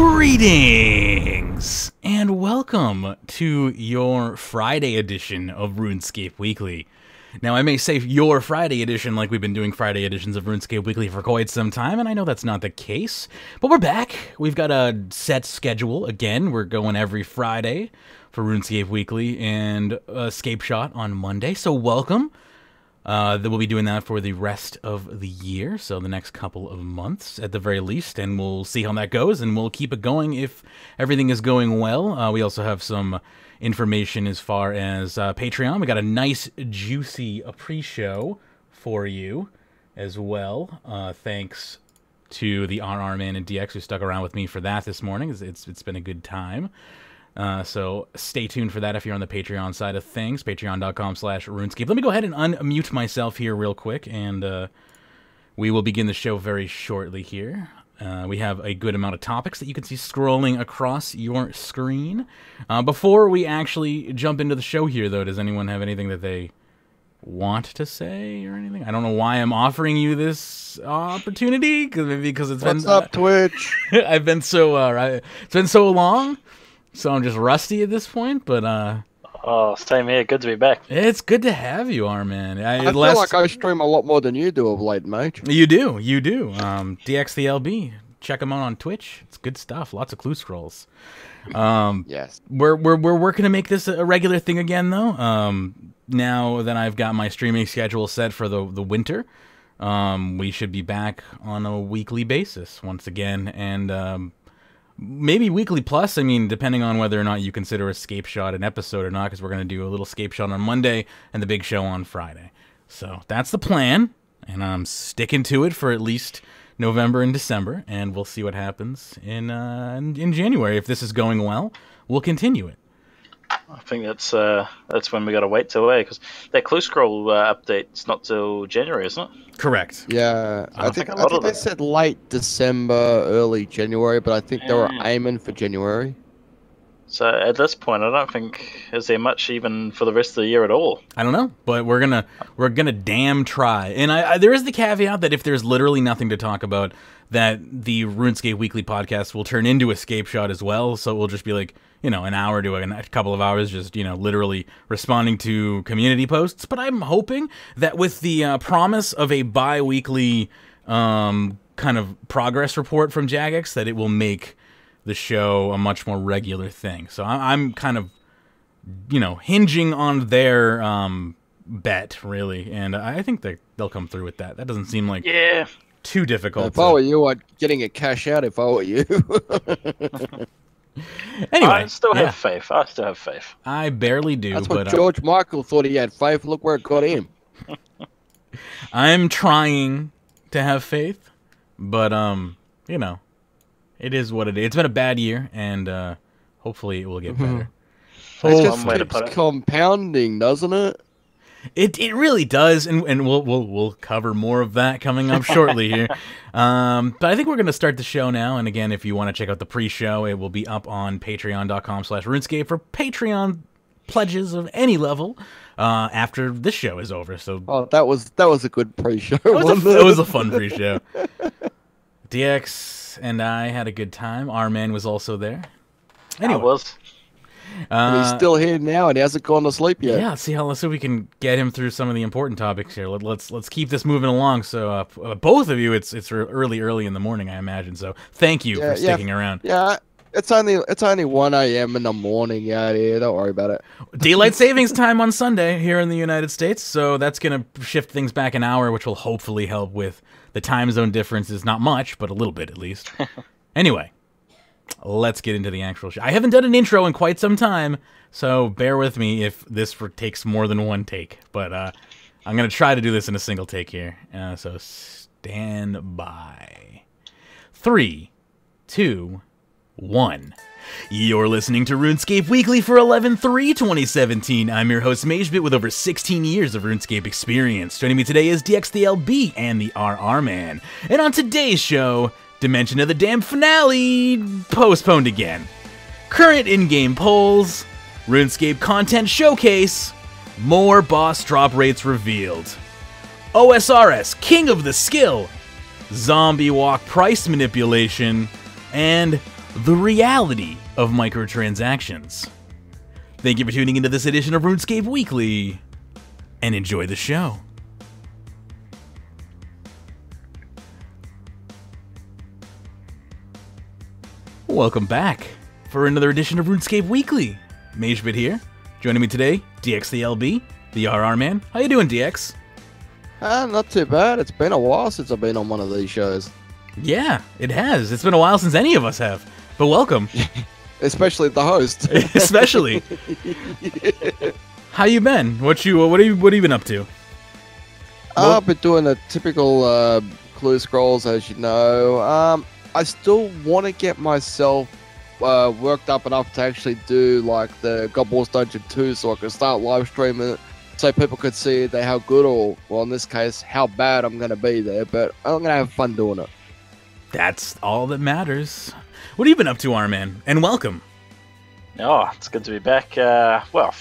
Greetings and welcome to your Friday edition of Runescape Weekly. Now, I may say your Friday edition like we've been doing Friday editions of Runescape Weekly for quite some time, and I know that's not the case, but we're back. We've got a set schedule again. We're going every Friday for Runescape Weekly and Escape Shot on Monday, so welcome. We'll be doing that for the rest of the year, so the next couple of months at the very least, and we'll see how that goes, and we'll keep it going if everything is going well. We also have some information as far as Patreon. We got a nice, juicy pre-show for you as well. Thanks to the RRman and DX who stuck around with me for that this morning. It's been a good time. So stay tuned for that if you're on the Patreon side of things, patreon.com/RuneScape. Let me go ahead and unmute myself here real quick, and we will begin the show very shortly here. We have a good amount of topics that you can see scrolling across your screen. Before we actually jump into the show here, though, does anyone have anything that they want to say or anything? I don't know why I'm offering you this opportunity, because it's been... What's up, Twitch? I've been so... it's been so long. So I'm just rusty at this point, but oh, same here. Good to be back. It's good to have you, RRman. I feel like I stream a lot more than you do of late, mate. You do. Dxthelb. Check him out on Twitch. It's good stuff. Lots of clue scrolls. Yes. We're working to make this a regular thing again, though. Now that I've got my streaming schedule set for the winter, we should be back on a weekly basis once again, and maybe weekly plus, I mean, depending on whether or not you consider Escape Shot an episode or not, because we're going to do a little Escape Shot on Monday and the big show on Friday. So that's the plan, and I'm sticking to it for at least November and December, and we'll see what happens in January. If this is going well, we'll continue it. I think that's when we got to wait till because that clue scroll update's not till January, isn't it? Correct. Yeah, I think they said late December, early January, but I think they were aiming for January. So at this point, I don't think is there much even for the rest of the year at all. I don't know, but we're gonna damn try. And there is the caveat that if there's literally nothing to talk about, that the RuneScape Weekly podcast will turn into Escape Shot as well. So it will just be like, you know, an hour to a couple of hours, just, you know, literally responding to community posts. But I'm hoping that with the promise of a bi-weekly kind of progress report from Jagex, that it will make the show a much more regular thing. So I'm kind of, you know, hinging on their bet, really. And I think they'll come through with that. That doesn't seem like too difficult. If I were you, I'd getting a cash out if I were you. Anyway, I still have faith. I still have faith. I barely do. That's what George Michael thought he had faith. Look where it got him. I'm trying to have faith, but you know, it is what it is. It's been a bad year, and hopefully it will get better. It just keeps compounding, doesn't it? It really does, and we'll cover more of that coming up shortly here. But I think we're going to start the show now, and again, if you want to check out the pre-show, it will be up on patreon.com/RuneScape for Patreon pledges of any level after this show is over. So that was a good pre-show. It was a fun pre-show. DX and I had a good time. RRman was also there. Anyway. I was. And he's still here now, and he hasn't gone to sleep yet. Yeah, let's see if we can get him through some of the important topics here. Let's keep this moving along. So both of you, it's early in the morning, I imagine. So thank you for sticking around. Yeah, it's only 1 a.m. in the morning out here. Don't worry about it. Daylight savings time on Sunday here in the United States, so that's gonna shift things back an hour, which will hopefully help with the time zone differences. Not much, but a little bit at least. Anyway. Let's get into the actual show. I haven't done an intro in quite some time, so bear with me if this takes more than one take. But I'm going to try to do this in a single take here. So stand by. 3, 2, 1. You're listening to RuneScape Weekly for 11/3/2017. I'm your host, Magebit, with over 16 years of RuneScape experience. Joining me today is Dxthelb and the RRman. And on today's show, Dimension of the Damn finale postponed again. Current in-game polls, RuneScape content showcase, more boss drop rates revealed. OSRS King of the Skill, zombie walk price manipulation, and the reality of microtransactions. Thank you for tuning into this edition of RuneScape Weekly, and enjoy the show. Welcome back for another edition of RuneScape Weekly. Magebit here. Joining me today, Dxthelb, the RRman. How you doing, DX? Not too bad. It's been a while since I've been on one of these shows. Yeah, it has. It's been a while since any of us have. But welcome. Especially the host. Especially. Yeah. How you been? What have you been up to? I've been doing the typical clue scrolls, as you know. I still want to get myself worked up enough to actually do like the God Wars Dungeon 2 so I can start live streaming it so people could see how good or, well in this case, how bad I'm going to be there. But I'm going to have fun doing it. That's all that matters. What have you been up to, RRman? And welcome. Oh, it's good to be back. Well,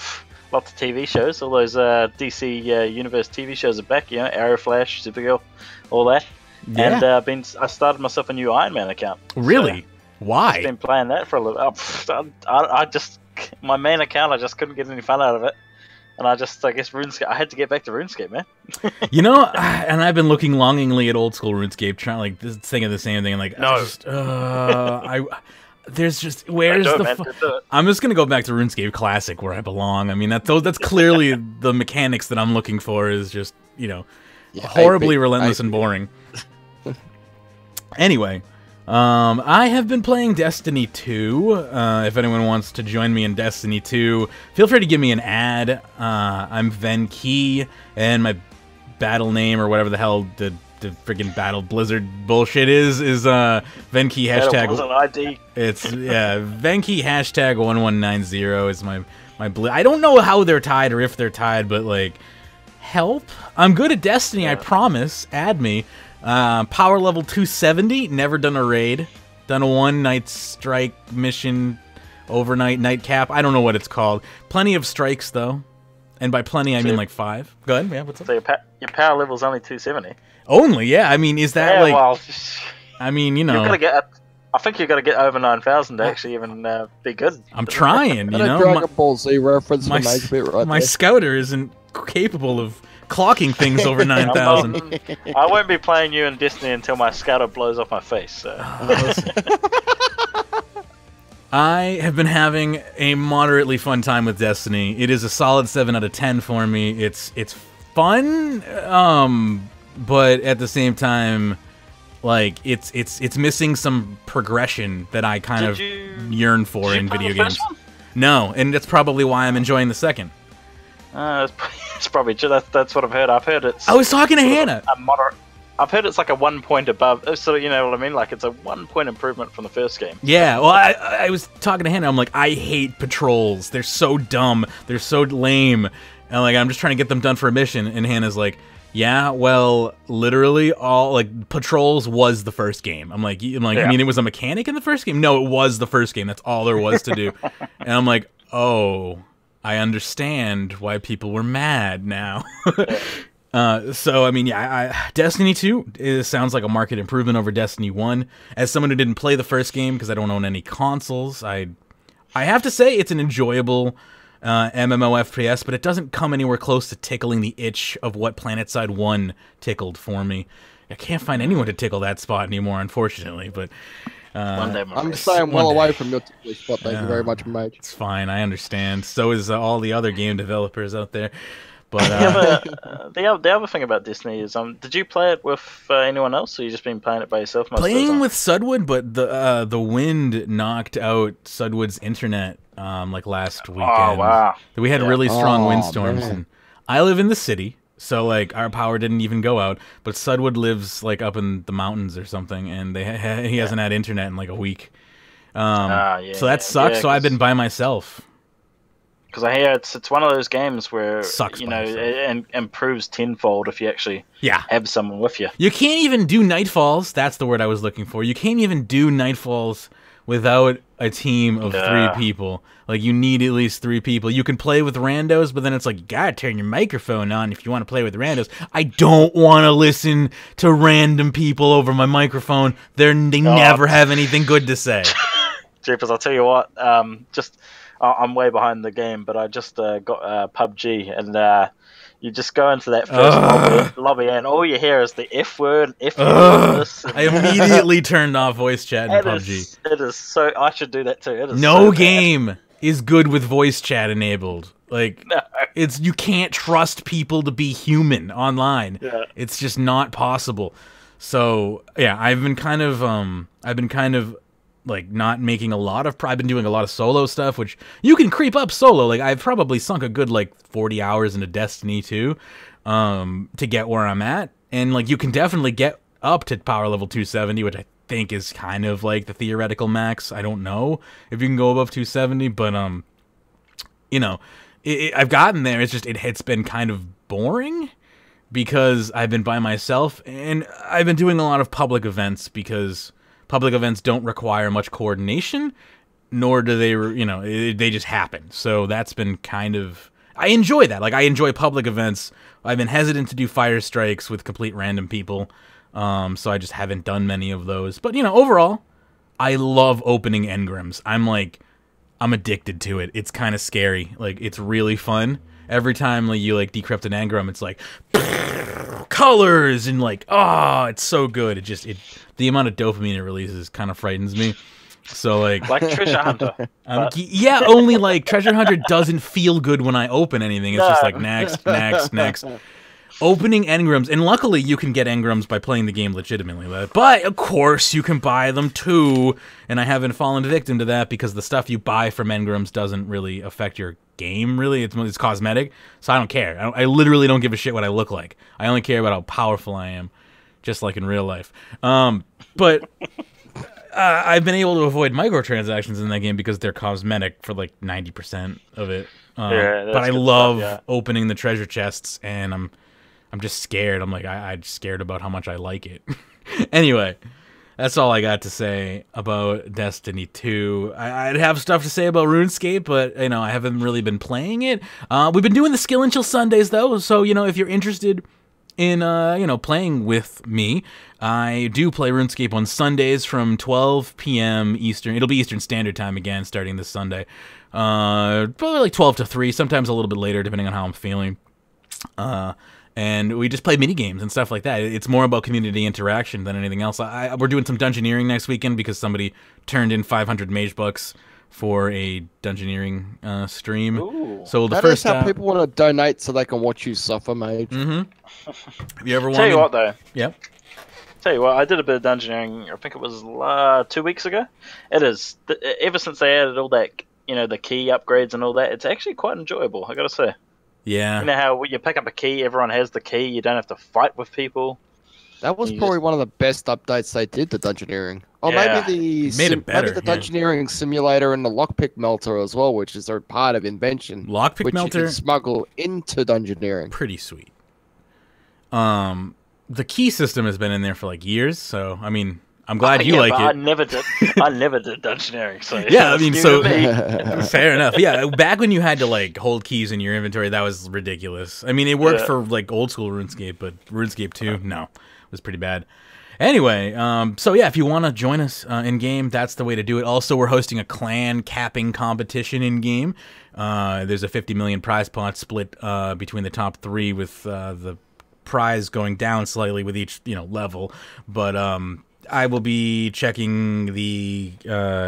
lots of TV shows. All those DC Universe TV shows are back. You know, Arrow, Flash, Supergirl, all that. Yeah. And I started myself a new RRman account. Really? So why? I've been playing that for a little. My main account, I just couldn't get any fun out of it, and I guess RuneScape. I had to get back to RuneScape, man. You know, and I've been looking longingly at old school RuneScape, trying thinking the same thing. Like, no, there's just where's the. I'm just gonna go back to RuneScape Classic where I belong. I mean, that's clearly the mechanics that I'm looking for. Is just horribly relentless and boring. Anyway, I have been playing Destiny 2. If anyone wants to join me in Destiny 2, feel free to give me an ad. I'm Ven Key, and my battle name, or whatever the hell the freaking Battle Blizzard bullshit is Ven Key hashtag. ID. It's Ven Key hashtag 1190 is my I don't know how they're tied or if they're tied, but like, help. I'm good at Destiny, I promise. Add me. Power level 270, never done a raid. Done a one-night strike mission, overnight nightcap. I don't know what it's called. Plenty of strikes, though. And by plenty, I mean like 5. Go ahead, yeah, what's up? So your power level's only 270? Only, yeah. I mean, is that like... Well, I mean, you know... I think you've got to get over 9,000 to actually even be good. I'm trying, you know? Dragon Ball Z reference my scouter isn't capable of clocking things over 9,000. I won't be playing you in Destiny until my scouter blows off my face. So. I have been having a moderately fun time with Destiny. It is a solid 7 out of 10 for me. It's fun, but at the same time, like it's missing some progression that I kind of yearn for in video games. No, and that's probably why I'm enjoying the second. It's probably true. That's what I've heard. I've heard it's. I was talking to Hannah. A moderate. I've heard it's like a 1 point above. So you know what I mean? Like it's a 1 point improvement from the first game. Yeah. Well, I was talking to Hannah. I'm like, I hate patrols. They're so dumb. They're so lame. And like, I'm just trying to get them done for a mission. And Hannah's like, yeah, well, literally all like patrols was the first game. I'm like, yeah. I mean, it was a mechanic in the first game. No, it was the first game. That's all there was to do. And I'm like, oh. I understand why people were mad now. So, I mean, yeah, Destiny 2 sounds like a market improvement over Destiny 1. As someone who didn't play the first game because I don't own any consoles, I have to say it's an enjoyable MMO FPS, but it doesn't come anywhere close to tickling the itch of what PlanetSide 1 tickled for me. I can't find anyone to tickle that spot anymore, unfortunately, but... I'm staying well away from your ticklish spot. Thank you very much, Mage. It's fine. I understand. So is all the other game developers out there. But the other thing about Destiny is, did you play it with anyone else, or you just been playing it by yourself? Playing with Sudwood, but the wind knocked out Sudwood's internet like last weekend. Oh wow! We had really strong windstorms, and I live in the city. So, like, our power didn't even go out, but Sudwood lives, like, up in the mountains or something, and he hasn't had internet in, like, a week. So that sucks, so I've been by myself. Because I hear it's one of those games where, it improves tenfold if you actually have someone with you. You can't even do Nightfalls, that's the word I was looking for. You can't even do Nightfalls without a team of 3 people. Like, you need at least 3 people. You can play with randos, but then it's like, you gotta turn your microphone on if you want to play with randos. I don't want to listen to random people over my microphone. They never have anything good to say. Jeepers, I'll tell you what. I'm way behind the game, but I just got PUBG, and you just go into that first lobby, and all you hear is the F word, F word. I immediately turned off voice chat in PUBG. It is so. I should do that too. It is no so game is good with voice chat enabled. Like, No. you can't trust people to be human online. Yeah. It's just not possible. So yeah, I've been kind of like not making a lot of. I've been doing a lot of solo stuff, which you can creep up solo. Like I've probably sunk a good like 40 hours into Destiny 2, to get where I'm at, and like you can definitely get up to power level 270, which I think is kind of like the theoretical max. I don't know if you can go above 270, but you know. I've gotten there. It's just it's been kind of boring because I've been by myself, and I've been doing a lot of public events because public events don't require much coordination, nor do they, they just happen. So that's been kind of, I enjoy that. Like I enjoy public events. I've been hesitant to do fire strikes with complete random people, so I just haven't done many of those. But overall, I love opening engrams. I'm addicted to it. It's kind of scary. Like, it's really fun. Every time like you like decrypt an engram, it's like colors and like, oh, it's so good. The amount of dopamine it releases kind of frightens me. So like Treasure Hunter. Yeah, only like Treasure Hunter doesn't feel good when I open anything. It's just like next, next, next. Opening engrams, and luckily you can get engrams by playing the game legitimately, but of course you can buy them too, and I haven't fallen victim to that because the stuff you buy from engrams doesn't really affect your game, really. It's cosmetic, so I don't care. I literally don't give a shit what I look like. I only care about how powerful I am, just like in real life. But I've been able to avoid microtransactions in that game because they're cosmetic for like 90% of it. But I love opening the treasure chests, and I'm just scared. I'm scared about how much I like it. Anyway, that's all I got to say about Destiny 2. I'd have stuff to say about RuneScape, but, I haven't really been playing it. We've been doing the Skill and Chill Sundays, though, so, if you're interested in, playing with me, I do play RuneScape on Sundays from 12 p.m. Eastern. It'll be Eastern Standard Time again, starting this Sunday. Probably like 12 to 3, sometimes a little bit later, depending on how I'm feeling. And we just play mini games and stuff like that. It's more about community interaction than anything else. We're doing some dungeoneering next weekend because somebody turned in 500 mage bucks for a dungeoneering stream. Ooh. So the that first is how people want to donate so they can watch you suffer, mage. Mm-hmm. Have you ever wanted? Tell you what, though. Yep. Tell you what, I did a bit of dungeoneering. I think it was 2 weeks ago. It is ever since they added all that, the key upgrades and all that. It's actually quite enjoyable. I gotta say. Yeah. You know how when you pick up a key, everyone has the key. You don't have to fight with people. That was probably one of the best updates they did to dungeoneering. Oh, Yeah. maybe Made it better, maybe the dungeoneering simulator and the lockpick melter as well, which is a part of invention. Lockpick which melter? you can smuggle into dungeoneering. Pretty sweet. The key system has been in there for like years, so I mean, I'm glad you like it. I never did dungeoneering. So yeah, I mean, so me. fair enough. Yeah, back when you had to like hold keys in your inventory, that was ridiculous. I mean, it worked for like old school RuneScape, but RuneScape 2, no, it was pretty bad. Anyway, so yeah, if you want to join us in game, that's the way to do it. Also, we're hosting a clan capping competition in game. There's a 50 million prize pot split between the top 3, with the prize going down slightly with each level, but I will be checking the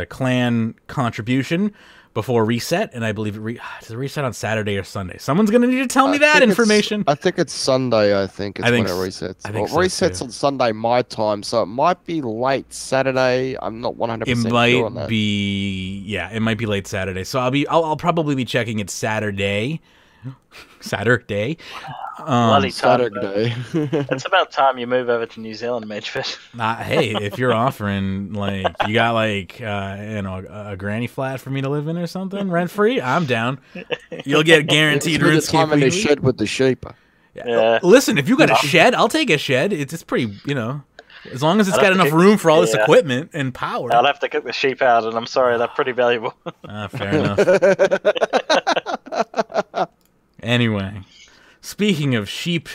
clan contribution before reset, and I believe does it reset on Saturday or Sunday? Someone's going to need to tell me that information. I think it's Sunday. I think it resets. I think it resets on Sunday my time, so it might be late Saturday. I'm not 100% sure on that. It might be late Saturday. So I'll probably be checking it Saturday. Saturday. Saturday. It's about time you move over to New Zealand, Magefit. Hey, if you're offering like you got like a granny flat for me to live in or something rent free, I'm down. You'll get guaranteed RuneScape time in the shed with the sheep. Yeah. Listen, if you got a shed, I'll take a shed. It's pretty, as long as it's got enough room for all this equipment and power. I'll have to kick the sheep out, and I'm sorry, they're pretty valuable. Fair enough. Anyway, speaking of sheep,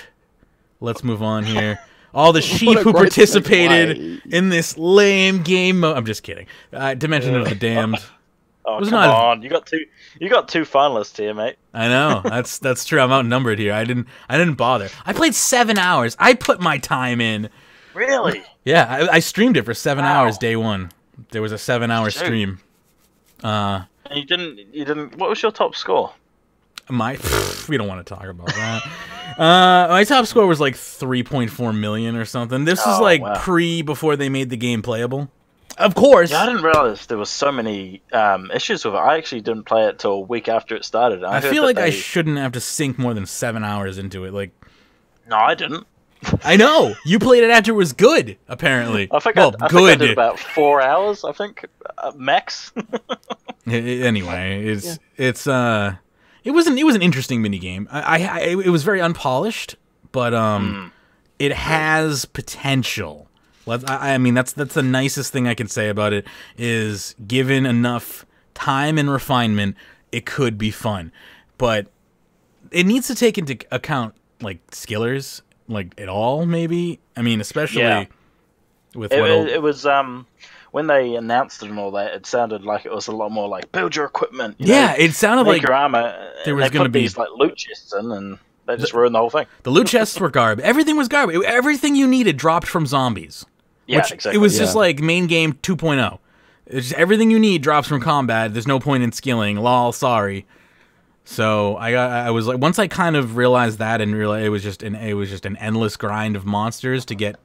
let's move on here. All the sheep a who great participated segue. in this lame game mode. I'm just kidding. Dimension of the Damned. Oh, Was come not- on! You got two finalists here, mate. I know. That's true. I'm outnumbered here. I didn't bother. I played 7 hours. I put my time in. Really? Yeah, I streamed it for 7 Wow. hours day one. There was a 7-hour Shoot. stream. And you didn't. What was your top score? We don't want to talk about that. My top score was like 3.4 million or something. This is Oh, like wow. before they made the game playable. Of course. Yeah, I didn't realize there was so many issues with it. I actually didn't play it till a week after it started. I heard feel that like I they- shouldn't have to sink more than 7 hours into it. Like, No, I didn't. I know you played it after it was good. Apparently, I think well, I good. did about 4 hours. I think max. Anyway, it was an interesting mini game. It was very unpolished, but it has potential. I mean, that's the nicest thing I can say about it is given enough time and refinement, it could be fun, but it needs to take into account like skillers, like at all. Maybe I mean, especially Yeah. with It was when they announced it and all that. It sounded like it was a lot more like build your equipment. You yeah, know, it sounded make like your armor. there and was they gonna put be- these like loot chests in, and they just ruined the whole thing. the loot chests were garbage. Everything was garbage. Everything you needed dropped from zombies. Yeah, Which, exactly. It was Yeah. just like main game 2.0. It's just everything you need drops from combat. There's no point in skilling. Lol, sorry. So I was like, once I kind of realized that and realized it was just an endless grind of monsters to get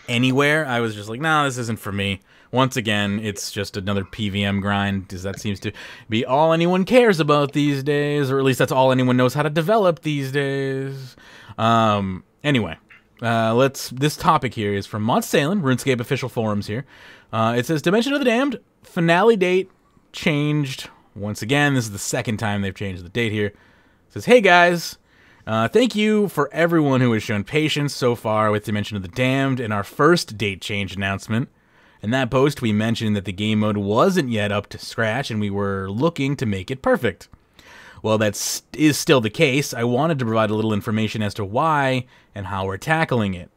anywhere. I was just like, no, this isn't for me. Once again, it's just another PVM grind, because that seems to be all anyone cares about these days, or at least that's all anyone knows how to develop these days. Anyway. This topic here is from Mod Salem, RuneScape official forums here. It says, Dimension of the Damned, finale date changed. Once again, this is the second time they've changed the date here. It says, hey guys, thank you for everyone who has shown patience so far with Dimension of the Damned and our first date change announcement. In that post, we mentioned that the game mode wasn't yet up to scratch and we were looking to make it perfect. Well, that is still the case. I wanted to provide a little information as to why and how we're tackling it.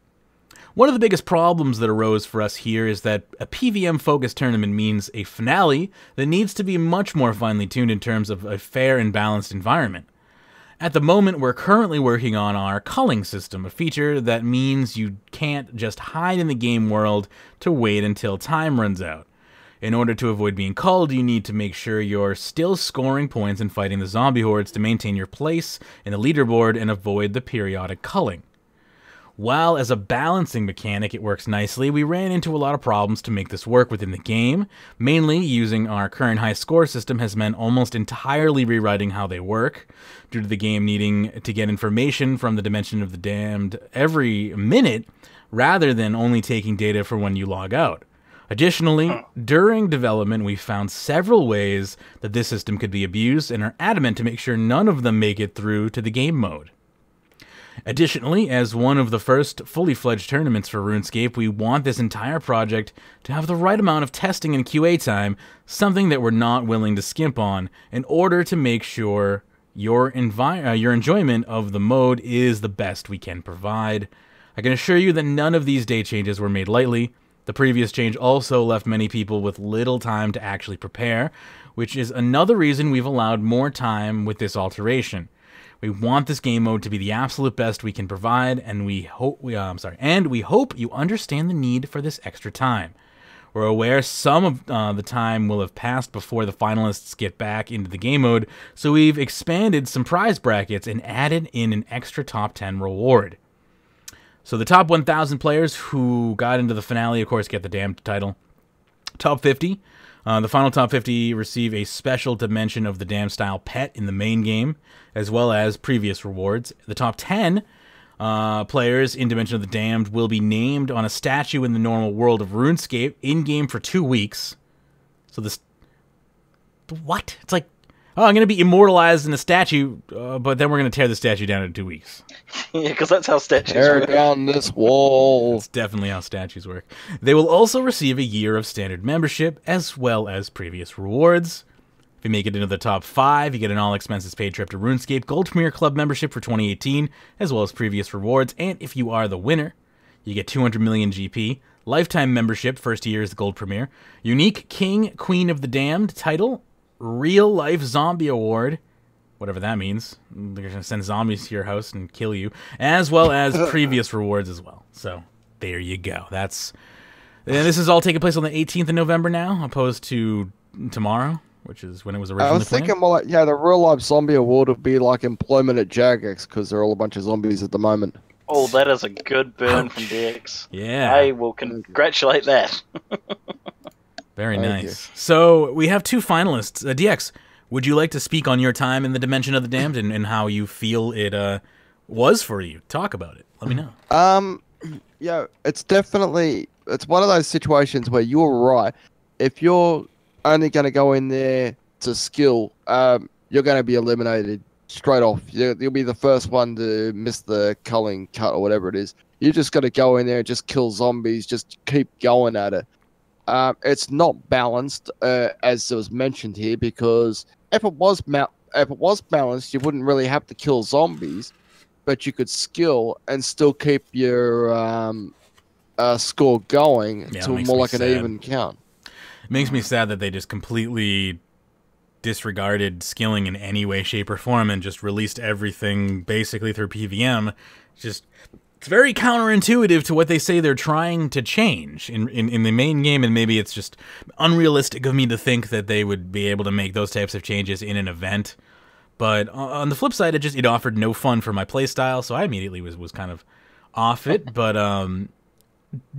One of the biggest problems that arose for us here is that a PVM-focused tournament means a finale that needs to be much more finely tuned in terms of a fair and balanced environment. At the moment, we're currently working on our culling system, a feature that means you can't just hide in the game world to wait until time runs out. In order to avoid being culled, you need to make sure you're still scoring points and fighting the zombie hordes to maintain your place in the leaderboard and avoid the periodic culling. While as a balancing mechanic it works nicely, we ran into a lot of problems to make this work within the game. Mainly, using our current high score system has meant almost entirely rewriting how they work, due to the game needing to get information from the Dimension of the Damned every minute, rather than only taking data for when you log out. Additionally, during development, we found several ways that this system could be abused and are adamant to make sure none of them make it through to the game mode. Additionally, as one of the first fully fledged tournaments for RuneScape, we want this entire project to have the right amount of testing and QA time, something that we're not willing to skimp on, in order to make sure your enjoyment of the mode is the best we can provide. I can assure you that none of these date changes were made lightly. The previous change also left many people with little time to actually prepare, which is another reason we've allowed more time with this alteration. We want this game mode to be the absolute best we can provide, and we hope you understand the need for this extra time. We're aware some of the time will have passed before the finalists get back into the game mode, so we've expanded some prize brackets and added in an extra top 10 reward. So the top 1,000 players who got into the finale, of course, get the Damned title. Top 50. The final top 50 receive a special Dimension of the Damned style pet in the main game, as well as previous rewards. The top 10 players in Dimension of the Damned will be named on a statue in the normal world of RuneScape in-game for 2 weeks. So this... What? It's like, oh, I'm going to be immortalized in a statue, but then we're going to tear the statue down in 2 weeks. Yeah, because that's how statues Tear work. down this wall. That's definitely how statues work. They will also receive a year of standard membership, as well as previous rewards. If you make it into the top 5, you get an all-expenses-paid trip to RuneScape Gold Premier Club membership for 2018, as well as previous rewards. And if you are the winner, You get 200 million GP. Lifetime membership, first year is the gold premier. Unique King, Queen of the Damned title. Real life zombie award. Whatever that means. They're going to send zombies to your house and kill you. As well as previous rewards as well. So, there you go. And this is all taking place on the 18th of November now, opposed to tomorrow, which is when it was originally I was thinking more like, the real life zombie award would be like employment at Jagex, because they're all a bunch of zombies at the moment. Oh, that is a good burn from DX. Yeah. I will congratulate that. Very nice. So, we have 2 finalists. DX, would you like to speak on your time in the Dimension of the Damned and how you feel it was for you? Talk about it. Let me know. Yeah, it's one of those situations where you're right. If you're only going to go in there to skill, you're going to be eliminated straight off. You'll be the first one to miss the culling cut or whatever it is. You just got to go in there and just kill zombies, just keep going at it. It's not balanced, as it was mentioned here, because if it was balanced, you wouldn't really have to kill zombies, but you could skill and still keep your score going to more like an even count. It makes me sad that they just completely disregarded skilling in any way, shape, or form and just released everything basically through PVM. It's very counterintuitive to what they say they're trying to change in the main game, and maybe it's just unrealistic of me to think that they would be able to make those types of changes in an event. But on the flip side, it offered no fun for my playstyle, so I immediately was kind of off it. But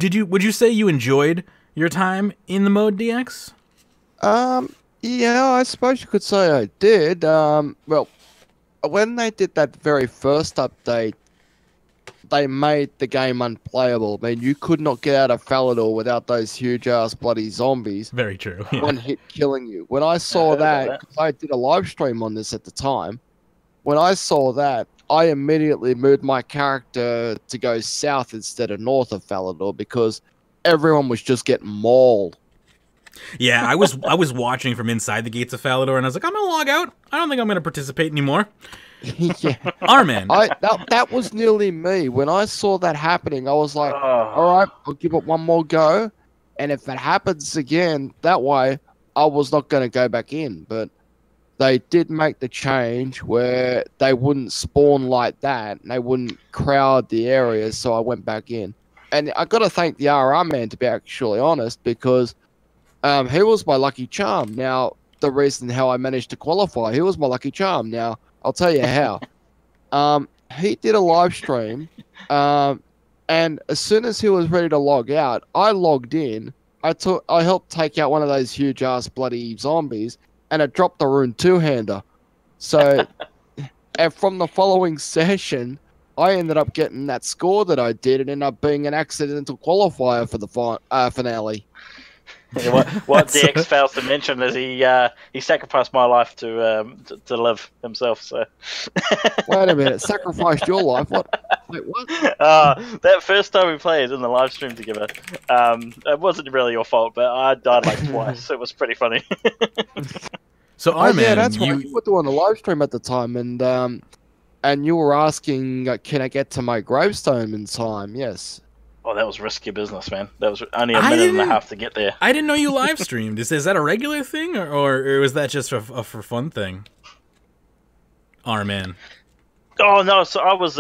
would you say you enjoyed your time in the mode, DX? Yeah, I suppose you could say I did. Well, when they did that very first update, they made the game unplayable. I mean, you could not get out of Falador without those huge-ass bloody zombies. Very true. Yeah. One hit killing you. When I saw that, because I did a live stream on this at the time, when I saw that, I immediately moved my character to go south instead of north of Falador, because everyone was just getting mauled. Yeah, I was watching from inside the gates of Falador, and I was like, I'm gonna log out. I don't think I'm gonna participate anymore. Yeah, RRman. That was nearly me. When I saw that happening, I was like, all right, I'll give it one more go, and if it happens again that way, I was not gonna go back in. But they did make the change where they wouldn't spawn like that, and they wouldn't crowd the areas, so I went back in. And I got to thank the RRman, to be actually honest, because he was my lucky charm. Now, the reason how I managed to qualify, he was my lucky charm. Now, I'll tell you how. He did a live stream, and as soon as he was ready to log out, I logged in. I helped take out one of those huge-ass bloody zombies, and it dropped the Rune 2-hander. So, and from the following session, I ended up getting that score that I did, and ended up being an accidental qualifier for the finale. What DX fails to mention is he sacrificed my life to live himself. So wait a minute, sacrificed your life? What? Wait, what? That first time we played in the live stream together, it wasn't really your fault, but I died like twice. It was pretty funny. So RRman, yeah, that's right. You were doing the live stream at the time, and you were asking, can I get to my gravestone in time? Yes. Oh, that was risky business, man. That was only a minute and a half to get there. I didn't know you live streamed. Is that a regular thing, or was that just a for fun thing? RRman. Oh no, so I was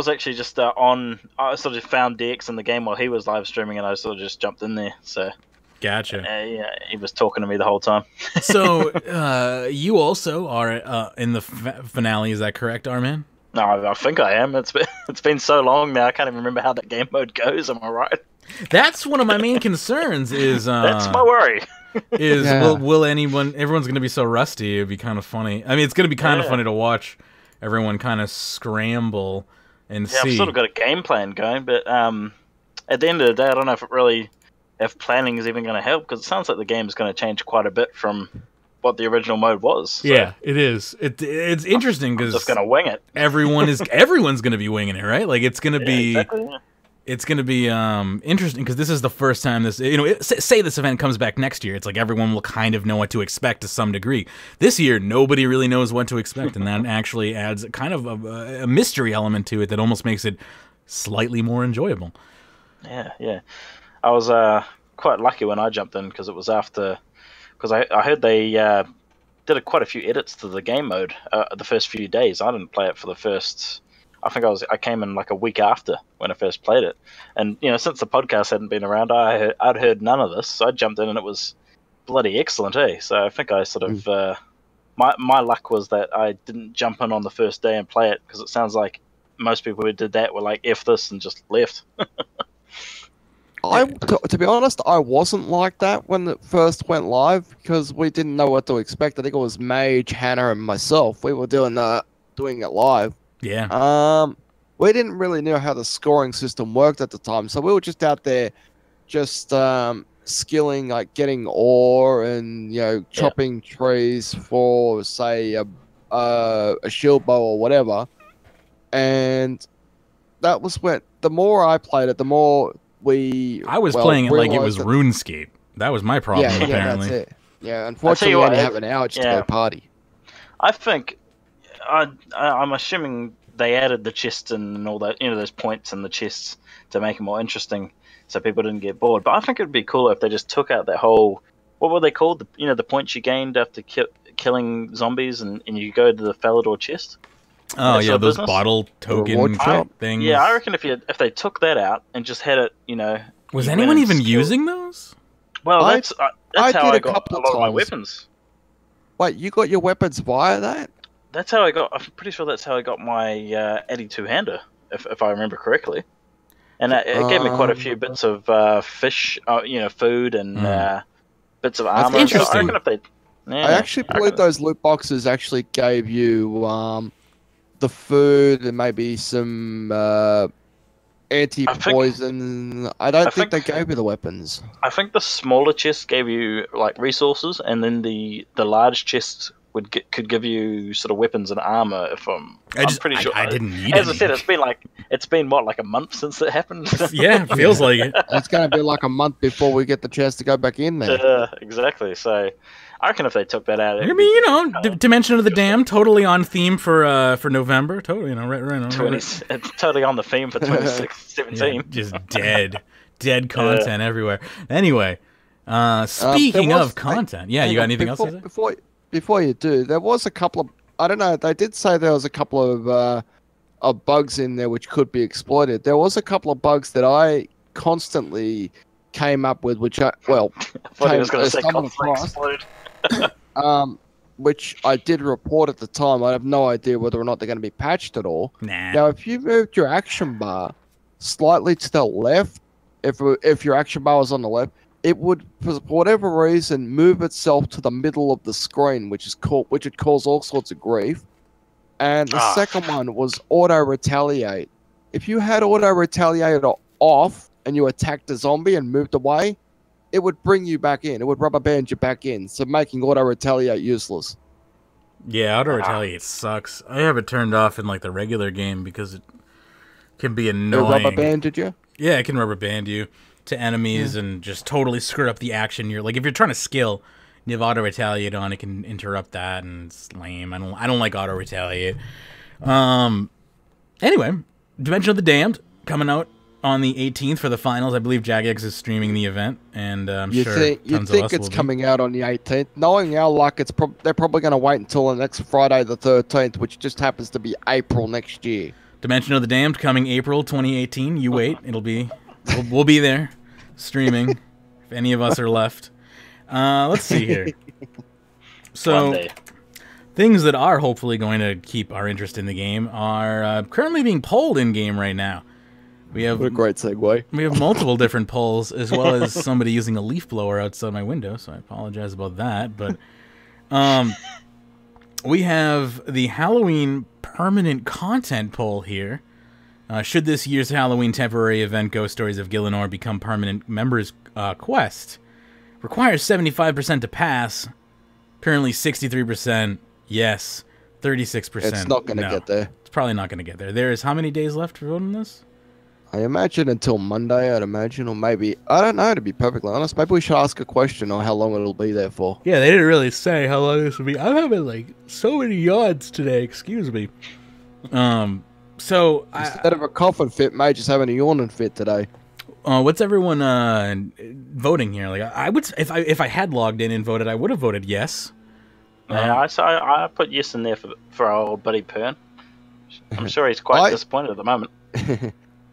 actually just on. I sort of found DX in the game while he was live streaming, and I sort of just jumped in there. So. Gotcha. Yeah, he was talking to me the whole time. So you also are in the finale. Is that correct, RRman? No, I think I am. It's been so long now. I can't even remember how that game mode goes. Am I right? That's one of my main concerns. Is that's my worry. Will anyone? Everyone's going to be so rusty. It'd be kind of funny. I mean, it's going to be kind of funny to watch everyone kind of scramble and see. I've sort of got a game plan going, but at the end of the day, I don't know if planning is even going to help, because it sounds like the game is going to change quite a bit from what the original mode was. So. Yeah, it is. It's interesting because just gonna wing it. Everyone's gonna be winging it, right? Like it's gonna be. Exactly, yeah. It's gonna be interesting because this is the first time this. Say this event comes back next year. It's like everyone will kind of know what to expect to some degree. This year, nobody really knows what to expect, and that actually adds kind of a mystery element to it that almost makes it slightly more enjoyable. Yeah. I was quite lucky when I jumped in because it was after, because I heard they did quite a few edits to the game mode the first few days. I didn't play it for the first. I think I came in like a week after when I first played it, and since the podcast hadn't been around, I'd heard none of this, so I jumped in and it was bloody excellent, eh? So I think I sort of my luck was that I didn't jump in on the first day and play it, because it sounds like most people who did that were like F this and just left. To be honest, I wasn't like that when it first went live, because we didn't know what to expect. I think it was Mage, Hannah, and myself. We were doing it live. Yeah. We didn't really know how the scoring system worked at the time, so we were just out there, just skilling, like getting ore and chopping trees for, say, a shield bow or whatever. And that was when the more I played it, the more I was playing it like it was RuneScape. That was my problem, apparently. Yeah, that's it. Yeah, unfortunately, I only have an hour just to go party. I think I'm assuming they added the chests and all that, those points in the chests to make it more interesting, so people didn't get bored. But I think it'd be cooler if they just took out that whole, what were they called? The points you gained after killing zombies, and you go to the Falador chest. Oh yeah, those bottle token things. Yeah, I reckon if they took that out and just had it, Was anyone even using those? Well, that's how I got a lot of my weapons. Wait, you got your weapons via that? That's how I got. I'm pretty sure that's how I got my 82-hander, if I remember correctly. And it gave me quite a few bits of fish, food and bits of armor. That's interesting. So I reckon if they, I actually believe those loot boxes actually gave you the food and maybe some anti-poison. I don't think they gave you the weapons. I think the smaller chests gave you like resources, and then the large chests could give you sort of weapons and armor. I'm pretty sure. I didn't need. As I said, it's been what, like a month since it happened. Yeah, feels like it. It's going to be like a month before we get the chance to go back in there. Exactly. So I reckon if they took that out, I mean, Dimension of the Damned, totally on theme for November. Totally, right. It's totally on the theme for 2017. Yeah, just dead content everywhere. Anyway, speaking of content, you got anything else to say? Before you do, there was a couple of, I don't know, they did say there was a couple of bugs in there which could be exploited. There was a couple of bugs that I constantly came up with, which I thought he was going to say explode. Which I did report at the time. I have no idea whether or not they're going to be patched at all. Nah. Now, if you moved your action bar slightly to the left, if your action bar was on the left, it would, for whatever reason, move itself to the middle of the screen, which would cause all sorts of grief. And the second one was auto retaliate. If you had auto retaliate off and you attacked a zombie and moved away, it would bring you back in. It would rubber band you back in, so making auto retaliate useless. Yeah, auto retaliate sucks. I have it turned off in like the regular game because it can be annoying. It rubber banded you? Yeah, it can rubber band you to enemies and just totally screw up the action. You're like, if you're trying to skill, and you have auto retaliate on, it can interrupt that, and it's lame. I don't like auto retaliate. Anyway, Dimension of the Damned coming out on the 18th for the finals. I believe Jagex is streaming the event, and I'm sure tons of us it's will be. coming out on the 18th. Knowing our luck, they're probably going to wait until the next Friday the 13th, which just happens to be April next year. Dimension of the Damned coming April 2018. You wait. It'll be... We'll be there, streaming, if any of us are left. Let's see here. So, things that are hopefully going to keep our interest in the game are currently being polled in-game right now. What a great segue. We have multiple different polls, as well as somebody using a leaf blower outside my window, so I apologize about that. But we have the Halloween permanent content poll here. Should this year's Halloween temporary event, Ghost Stories of Gielinor, become permanent members' quest? Requires 75% to pass. Currently 63% yes, 36% It's not going to get there. It's probably not going to get there. There is how many days left to vote on this? I imagine until Monday, I'd imagine, or maybe, I don't know, to be perfectly honest. Maybe we should ask a question on how long it'll be there for. Yeah, they didn't really say how long this will be. I'm having, like, so many yawns today, excuse me. So instead of a coffin fit, mate, just having a yawning fit today. What's everyone voting here? Like, I would, if I had logged in and voted, I would have voted yes. Yeah, I put yes in there for our old buddy Pern. I'm sure he's quite disappointed at the moment.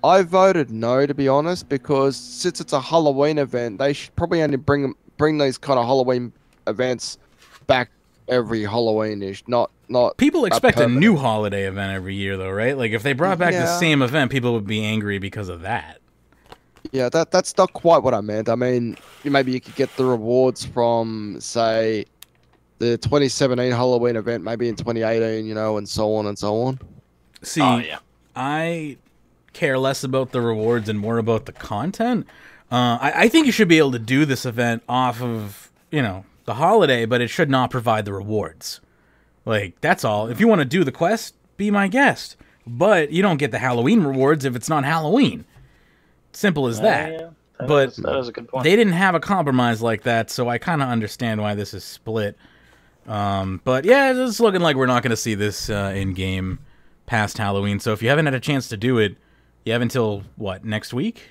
I voted no, to be honest, because since it's a Halloween event, they should probably only bring these kind of Halloween events back every Halloween-ish, not people expect a new holiday event every year, though, right? Like, if they brought back the same event, people would be angry because of that. Yeah, that's not quite what I meant. I mean, maybe you could get the rewards from, say, the 2017 Halloween event, maybe in 2018, you know, and so on and so on. See, I care less about the rewards and more about the content. I think you should be able to do this event off of, you know, the holiday, but it should not provide the rewards. Like, that's all. If you want to do the quest, be my guest. But you don't get the Halloween rewards if it's not Halloween. Simple as that. Yeah. But that is a good point. They didn't have a compromise like that, so I kind of understand why this is split. But yeah, it's looking like we're not going to see this in-game past Halloween. So if you haven't had a chance to do it, you have until, what, next week?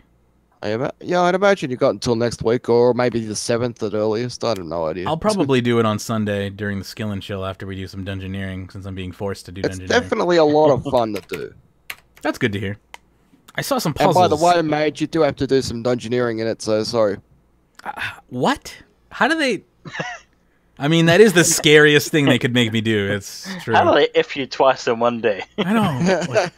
Yeah, I'd imagine you got until next week, or maybe the 7th at earliest. I have no idea. I'll probably do it on Sunday during the skill and chill after we do some dungeoneering, since I'm being forced to do dungeoneering. It's definitely a lot of fun to do. That's good to hear. I saw some puzzles. And by the way, mate, you do have to do some dungeoneering in it, so sorry. What? How do they... I mean, that is the scariest thing they could make me do. It's true. How do they F you twice in one day? I know. Like,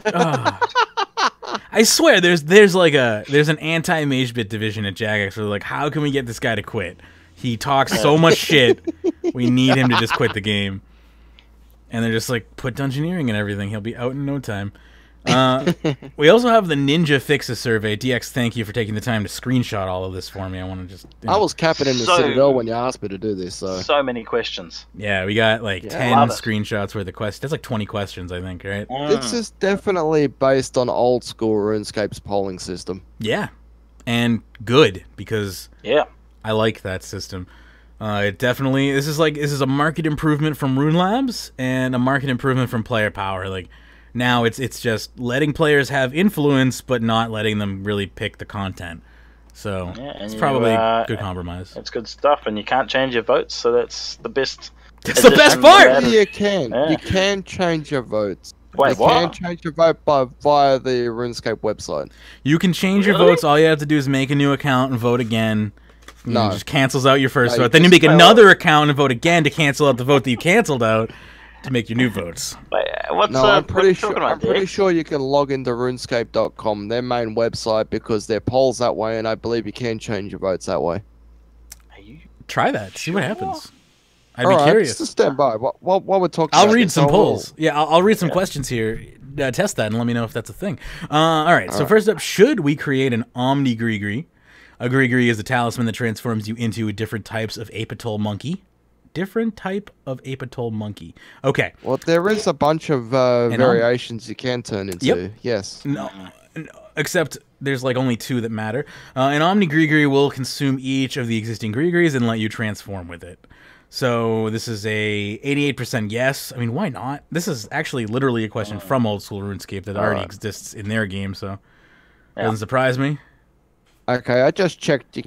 I swear, there's an anti-Magebit division at Jagex where they're like, how can we get this guy to quit? He talks so much shit. We need him to just quit the game. And they're just like, put dungeoneering and everything. He'll be out in no time. We also have the Ninja Fixes survey. DX, thank you for taking the time to screenshot all of this for me. I want to just... I was capping in the Citadel when you asked me to do this. So many questions. Yeah, we got like 10 screenshots worth of questions. That's like 20 questions, I think, right? This is definitely based on old school RuneScape's polling system. Yeah, and good, because I like that system. It definitely... This is a market improvement from Rune Labs and a market improvement from Player Power. Like... Now it's just letting players have influence, but not letting them really pick the content. So it's probably a good compromise. It's good stuff, and you can't change your votes, so that's the best. That's the best part. You can. Yeah. You can change your votes. Wait, you can change your vote via the RuneScape website. You can change your votes. All you have to do is make a new account and vote again. No, it just cancels out your first vote. Then you make another account and vote again to cancel out the vote that you canceled out. To make your new votes. I'm pretty sure you can log into RuneScape.com, their main website, because their polls that way, and I believe you can change your votes that way. Try that. See what happens. I'd be curious. Just stand by. What we're talking I'll read some polls. Yeah, I'll read some questions here. Test that and let me know if that's a thing. All right. So first up, should we create an Omni Grigri? A Grigri is a talisman that transforms you into different types of apatol monkey. Different type of apatol monkey. Okay. Well, there is a bunch of variations you can turn into. Yep. Yes. No, except there's like only 2 that matter. An Omni Grigri will consume each of the existing Grigris and let you transform with it. So this is a 88% yes. I mean, why not? This is actually literally a question from old school RuneScape that already exists in their game, so it doesn't surprise me. Okay, I just checked. You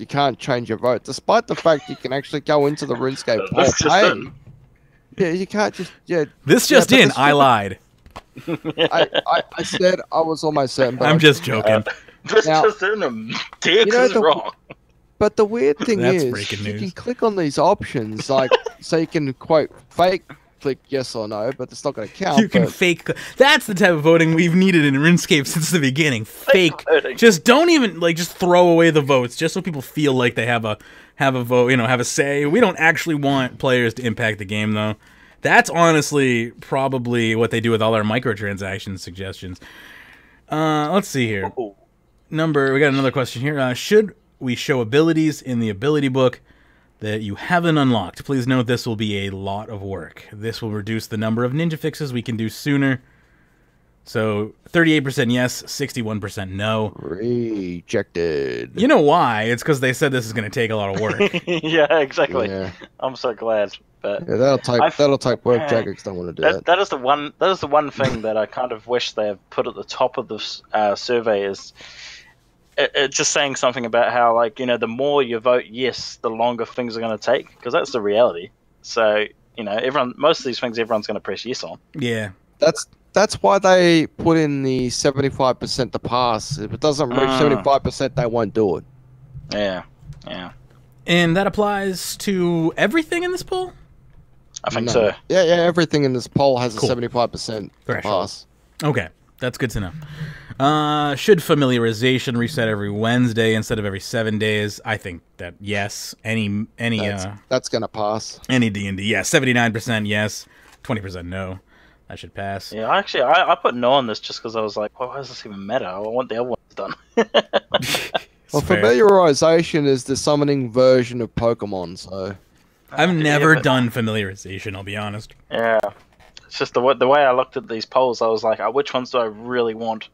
can't change your vote, despite the fact you can actually go into the RuneScape poll. Yeah, you can't just... Yeah. This just in, I lied. I said I was almost certain, but... I'm just joking. This just in, Dix is wrong. But the weird thing is, you can click on these options, like, so you can, quote, fake click yes or no, but it's not going to count. You can fake. That's the type of voting we've needed in RuneScape since the beginning. Fake. Just don't even just throw away the votes, just so people feel like they have a vote, have a say. We don't actually want players to impact the game, though. That's honestly probably what they do with all our microtransaction suggestions. Let's see here. We got another question here. Should we show abilities in the ability book that you haven't unlocked? Please note this will be a lot of work. This will reduce the number of ninja fixes we can do sooner. So 38% yes, 61% no. Rejected. You know why? It's because they said this is going to take a lot of work. Yeah, exactly. Yeah. I'm so glad. But Yeah, that'll take work. Jagex don't want to do that. That is the one thing that I kind of wish they have put at the top of this survey is it's just saying something about how, like, you know, the more you vote yes, the longer things are going to take, because that's the reality. So, you know, most of these things everyone's going to press yes on. Yeah. That's why they put in the 75% to pass. If it doesn't reach 75%, they won't do it. Yeah. And that applies to everything in this poll? I think so. Yeah, everything in this poll has Cool. a 75% pass. Okay, that's good to know. Should familiarization reset every Wednesday instead of every 7 days? I think that yes. That's gonna pass. Any D&D, yes. 79% yes, 20% no. That should pass. Yeah, I put no on this just because I was like, well, why does this even matter? I want the other ones done. Well, fair. familiarization is the summoning version of Pokemon, so... I've never done familiarization, I'll be honest. Yeah. It's just the way I looked at these polls, I was like, which ones do I really want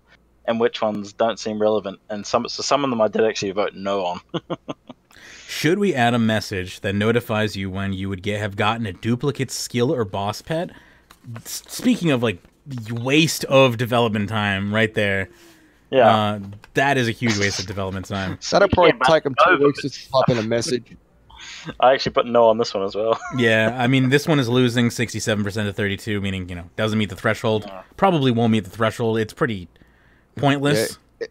and which ones don't seem relevant? And some of them I did actually vote no on. Should we add a message that notifies you when you would have gotten a duplicate skill or boss pet? Speaking of, like, waste of development time right there. Yeah. That is a huge waste of development time. That'll probably take them 2 weeks just to type in a message. I actually put no on this one as well. Yeah, I mean, this one is losing 67% to 32, meaning, you know, doesn't meet the threshold. Probably won't meet the threshold. It's pretty pointless. Yeah,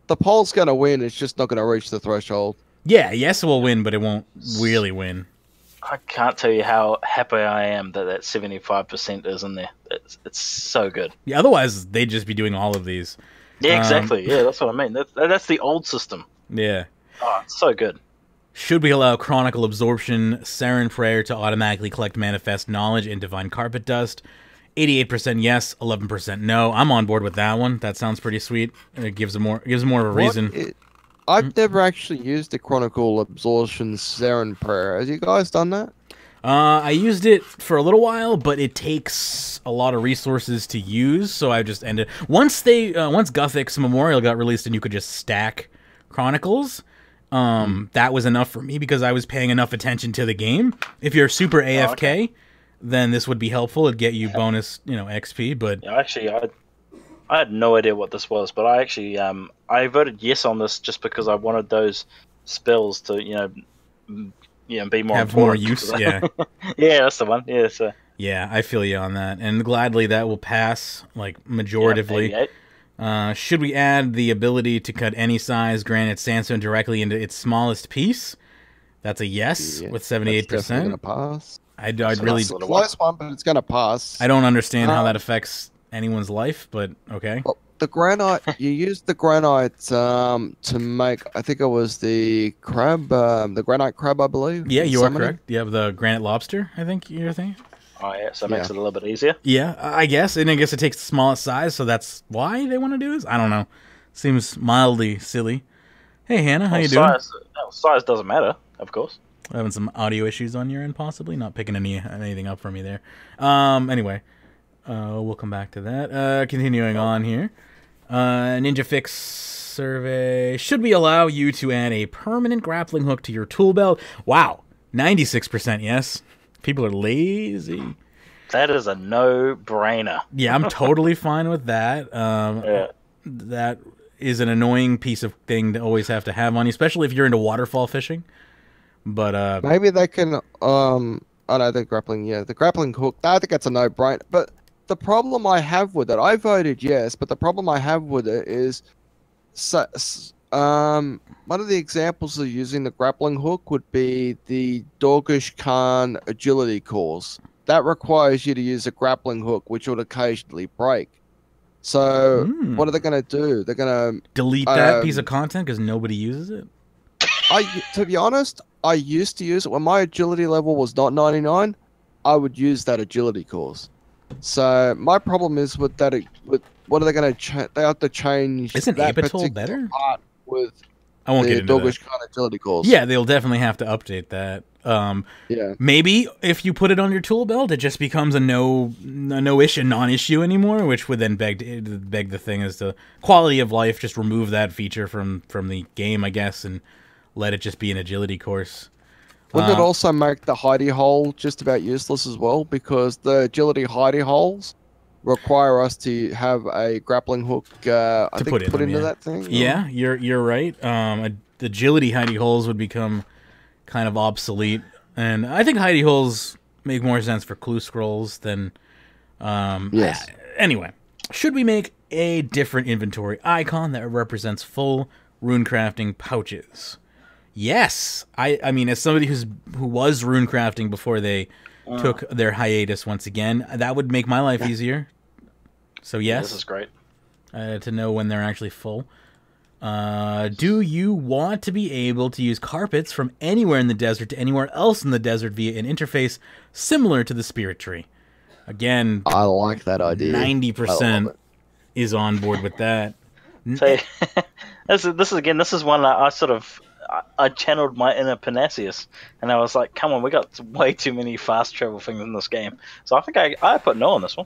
the poll's going to win. It's just not going to reach the threshold. Yeah, yes will win, but it won't really win. I can't tell you how happy I am that 75% is in there. It's so good. Yeah, otherwise, they'd just be doing all of these. Yeah, exactly. Yeah, that's what I mean. That's the old system. Yeah. Oh, it's so good. Should we allow Chronicle Absorption, Siren Prayer to automatically collect Manifest Knowledge and Divine Carpet Dust? 88% yes, 11% no. I'm on board with that one. That sounds pretty sweet. It gives more of a reason. I've never actually used the Chronicle Absorption Siren Prayer. Have you guys done that? I used it for a little while, but it takes a lot of resources to use, so I just ended... Once Guthix Memorial got released and you could just stack Chronicles... that was enough for me because I was paying enough attention to the game. If you're super AFK, then this would be helpful. It'd get you bonus, XP. But yeah, actually, I had no idea what this was, but I actually I voted yes on this just because I wanted those spells to be more have more use. Yeah, yeah, that's the one. Yeah, so yeah, I feel you on that, and gladly that will pass like majoritively. Yeah, should we add the ability to cut any size granite sandstone directly into its smallest piece? That's a yes with 78%. That's definitely gonna pass. I'd It's really a close one, but it's gonna pass. I don't understand how that affects anyone's life, but okay. Well, the granite, you used the granite to make. I think it was the crab, the granite crab, I believe. Yeah, you are correct. You have the granite lobster. I think you're thinking. Oh yeah, so it makes it a little bit easier. Yeah, I guess, and I guess it takes the smallest size, so that's why they want to do this. I don't know. Seems mildly silly. Hey Hannah, how you doing? Size doesn't matter, of course. Having some audio issues on your end, possibly not picking anything up for me there. Anyway, we'll come back to that. Continuing on here, Ninja Fix survey: should we allow you to add a permanent grappling hook to your tool belt? Wow, 96% yes. People are lazy. That is a no-brainer. Yeah, I'm totally fine with that. That is an annoying piece of thing to always have to have on you, especially if you're into waterfall fishing. But maybe they can. Oh no, the grappling. Yeah, the grappling hook. I think that's a no-brainer. But the problem I have with it, I voted yes, but the problem I have with it is, one of the examples of using the grappling hook would be the Dorgish Khan agility course. That requires you to use a grappling hook, which would occasionally break. So what are they going to do? They're going to delete that piece of content because nobody uses it? To be honest, I used to use it. When my agility level was not 99, I would use that agility course. So my problem is with that. What are they going to change? They have to change. Isn't Abatol better? Part with I won't get into Dorgish Khan agility course. Yeah, they'll definitely have to update that. Yeah. Maybe if you put it on your tool belt, it just becomes a non-issue anymore, which would then beg the thing as the quality of life. Just remove that feature from the game, I guess, and let it just be an agility course. Wouldn't it also make the hidey hole just about useless as well? Because the agility hidey holes require us to have a grappling hook, I think, put into that thing. Yeah, you're right. Agility hidey holes would become kind of obsolete, and I think hidey holes make more sense for clue scrolls than. Yes. Anyway, should we make a different inventory icon that represents full runecrafting pouches? Yes. I mean, as somebody who was runecrafting before they took their hiatus once again, that would make my life easier. So yes, this is great to know when they're actually full. Do you want to be able to use carpets from anywhere in the desert to anywhere else in the desert via an interface similar to the spirit tree? Again, I like that idea. 90% is on board with that. So, this is one that I channeled my inner Panacea, and I was like, come on, we got way too many fast travel things in this game. So I think I put no on this one.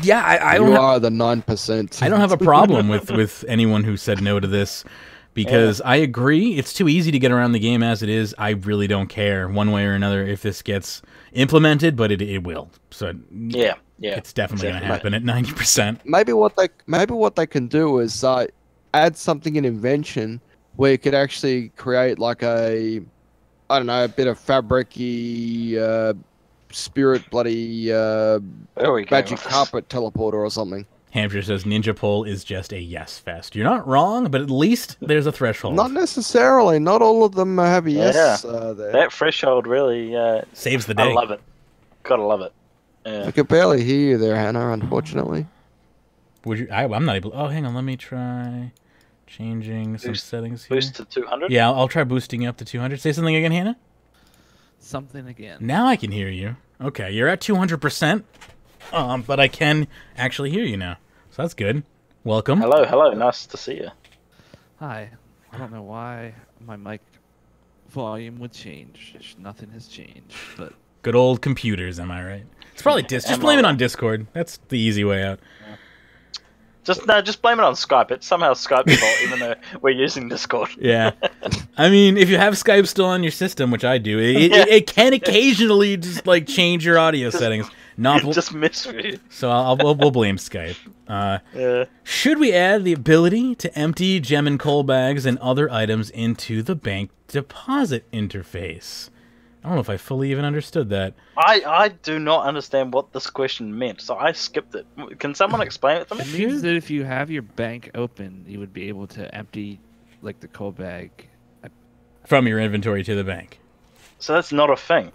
Yeah, I don't. You are the 9%. I don't have a problem with anyone who said no to this, because I agree it's too easy to get around the game as it is. I really don't care one way or another if this gets implemented, but it will. So yeah, it's definitely going to happen at 90%. Maybe what they can do is add something in invention where you could actually create like a bit of fabric-y, spirit bloody magic carpet teleporter or something. Hampshire says Ninja Pole is just a yes fest. You're not wrong, but at least there's a threshold. Not necessarily. Not all of them have a yes there. That threshold really saves the day. I love it. Gotta love it. Yeah. I can barely hear you there, Hannah, unfortunately. Would you? I'm not able. Oh, hang on. Let me try changing some settings here. Boost to 200? Yeah, I'll try boosting you up to 200. Say something again, Hannah? Something again. Now I can hear you. Okay, you're at 200%, but I can actually hear you now. So that's good. Welcome. Hello. Nice to see you. Hi. I don't know why my mic volume would change. Nothing has changed, but... Good old computers, am I right? It's probably Just blame it on Discord. That's the easy way out. Just blame it on Skype. It's somehow Skype's fault, even though we're using Discord. Yeah. I mean, if you have Skype still on your system, which I do, it can occasionally just like change your audio settings. Just miss you. So we'll blame Skype. Should we add the ability to empty gem and coal bags and other items into the bank deposit interface? I don't know if I fully even understood that. I do not understand what this question meant, so I skipped it. Can someone explain it to me? It means that if you have your bank open, you would be able to empty, like, the coal bag. From your inventory to the bank. So that's not a thing?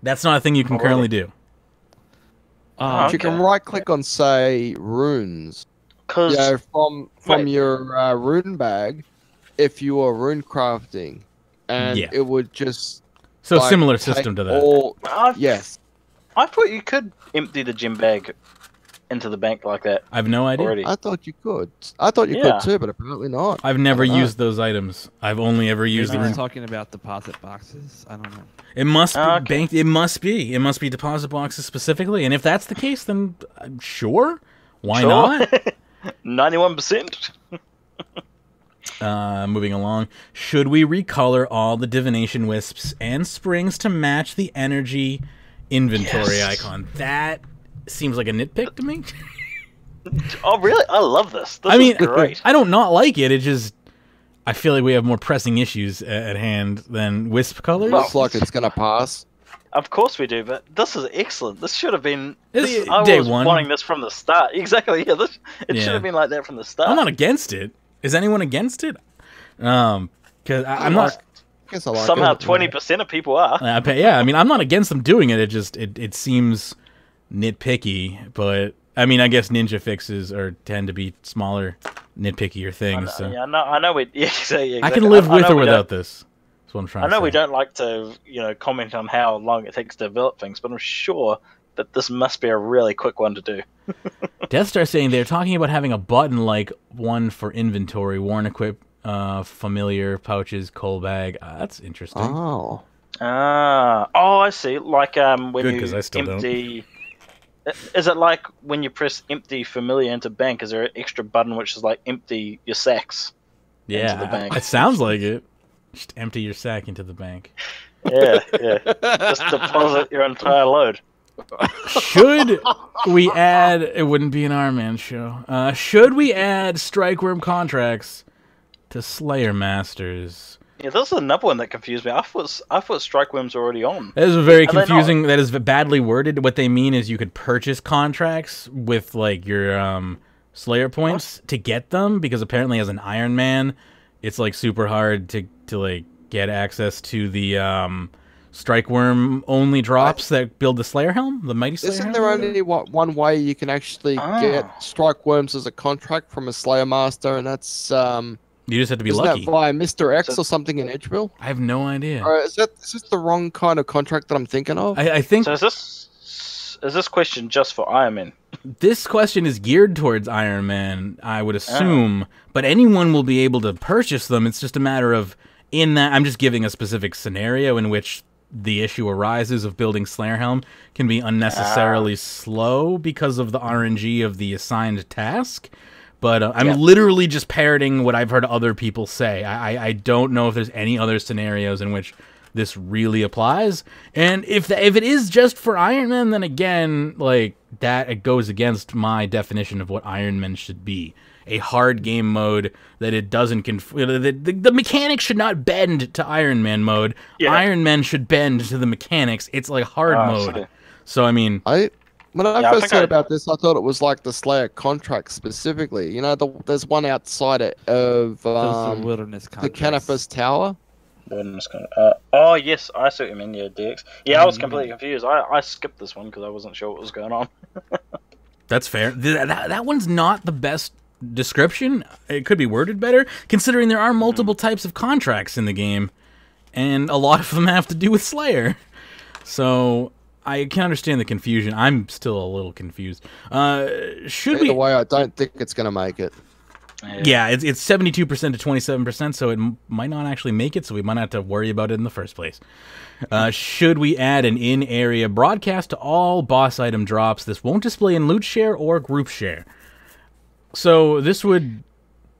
That's not a thing you can currently do. You can right-click on, say, runes. From your rune bag, if you are rune crafting, and it would just... So similar system to that. Yes. I thought you could empty the gym bag into the bank like that. I have no idea. Already. I thought you could. I thought you could too, but apparently not. I've never used those items. I've only ever used them. You're talking about deposit boxes? I don't know. It must be banked. It must be. It must be deposit boxes specifically. And if that's the case, then sure. Why not? 91%. Moving along. Should we recolor all the divination wisps and springs to match the energy inventory icon? That seems like a nitpick to me. Oh, really? I love this. This is great. I don't not like it. It just... I feel like we have more pressing issues at hand than wisp colors. Looks like it's going to pass. Of course we do, but this is excellent. This should have been... I was wanting this from the start. Exactly, yeah. It should have been like that from the start. I'm not against it. Is anyone against it? Because I'm not... Somehow 20% of people are. Yeah, I mean, I'm not against them doing it. It just it seems nitpicky, but I mean, I guess ninja fixes tend to be smaller, nitpickier things. I know. Exactly. I can live with or without this. That's what I'm trying to say. I know we don't like to, comment on how long it takes to develop things, but I'm sure that this must be a really quick one to do. Death Star saying they're talking about having a button like one for inventory, worn equip, familiar pouches, coal bag. That's interesting. Oh, Oh, I see. Like when Good, 'cause you I still don't. empty. Is it like when you press empty familiar into bank? Is there an extra button which is like empty your sacks into the bank? It sounds like it. Just empty your sack into the bank. Yeah. Just deposit your entire load. Should we add? It wouldn't be an RRman show. Should we add strike worm contracts to Slayer Masters? Yeah, this is another one that confused me. I thought strike worms were already on. That is very Are they confusing. That is badly worded. What they mean is you could purchase contracts with like your Slayer points to get them, because apparently as an RRman, it's like super hard to like get access to the strike worm only drops that build the Slayer helm, the mighty Slayer Isn't helm. there only one way you can actually get strike worms as a contract from a Slayer Master, and that's You just have to be isn't lucky. that via Mr. X or something in Edgeville? I have no idea. Or is this the wrong kind of contract that I'm thinking of? I think So is this question just for RRman? this question is geared towards RRman, I would assume, but anyone will be able to purchase them. It's just a matter of, in that, I'm just giving a specific scenario in which the issue arises of building Slayer Helm can be unnecessarily slow because of the RNG of the assigned task. But I'm literally just parroting what I've heard other people say. I don't know if there's any other scenarios in which this really applies. And if it is just for RRman, then again, like, that it goes against my definition of what RRman should be. A hard game mode that it doesn't the mechanics should not bend to RRman mode. Yeah. RRman should bend to the mechanics. It's like hard mode. Okay. So I mean, When I first heard about this, I thought it was like the Slayer contract specifically. You know, there's one outside of Those are wilderness the contracts. Canopus Tower. Oh yes, I see what you mean. Yeah, DX. Yeah, I was completely confused. I skipped this one because I wasn't sure what was going on. that's fair. That one's not the best description. It could be worded better, considering there are multiple types of contracts in the game, and a lot of them have to do with Slayer. So I can understand the confusion. I'm still a little confused. Should we? Either way, I don't think it's going to make it. Yeah, it's 72% to 27%, so it might not actually make it, so we might not have to worry about it in the first place. Should we add an in-area broadcast to all boss item drops? This won't display in loot share or group share. So this would...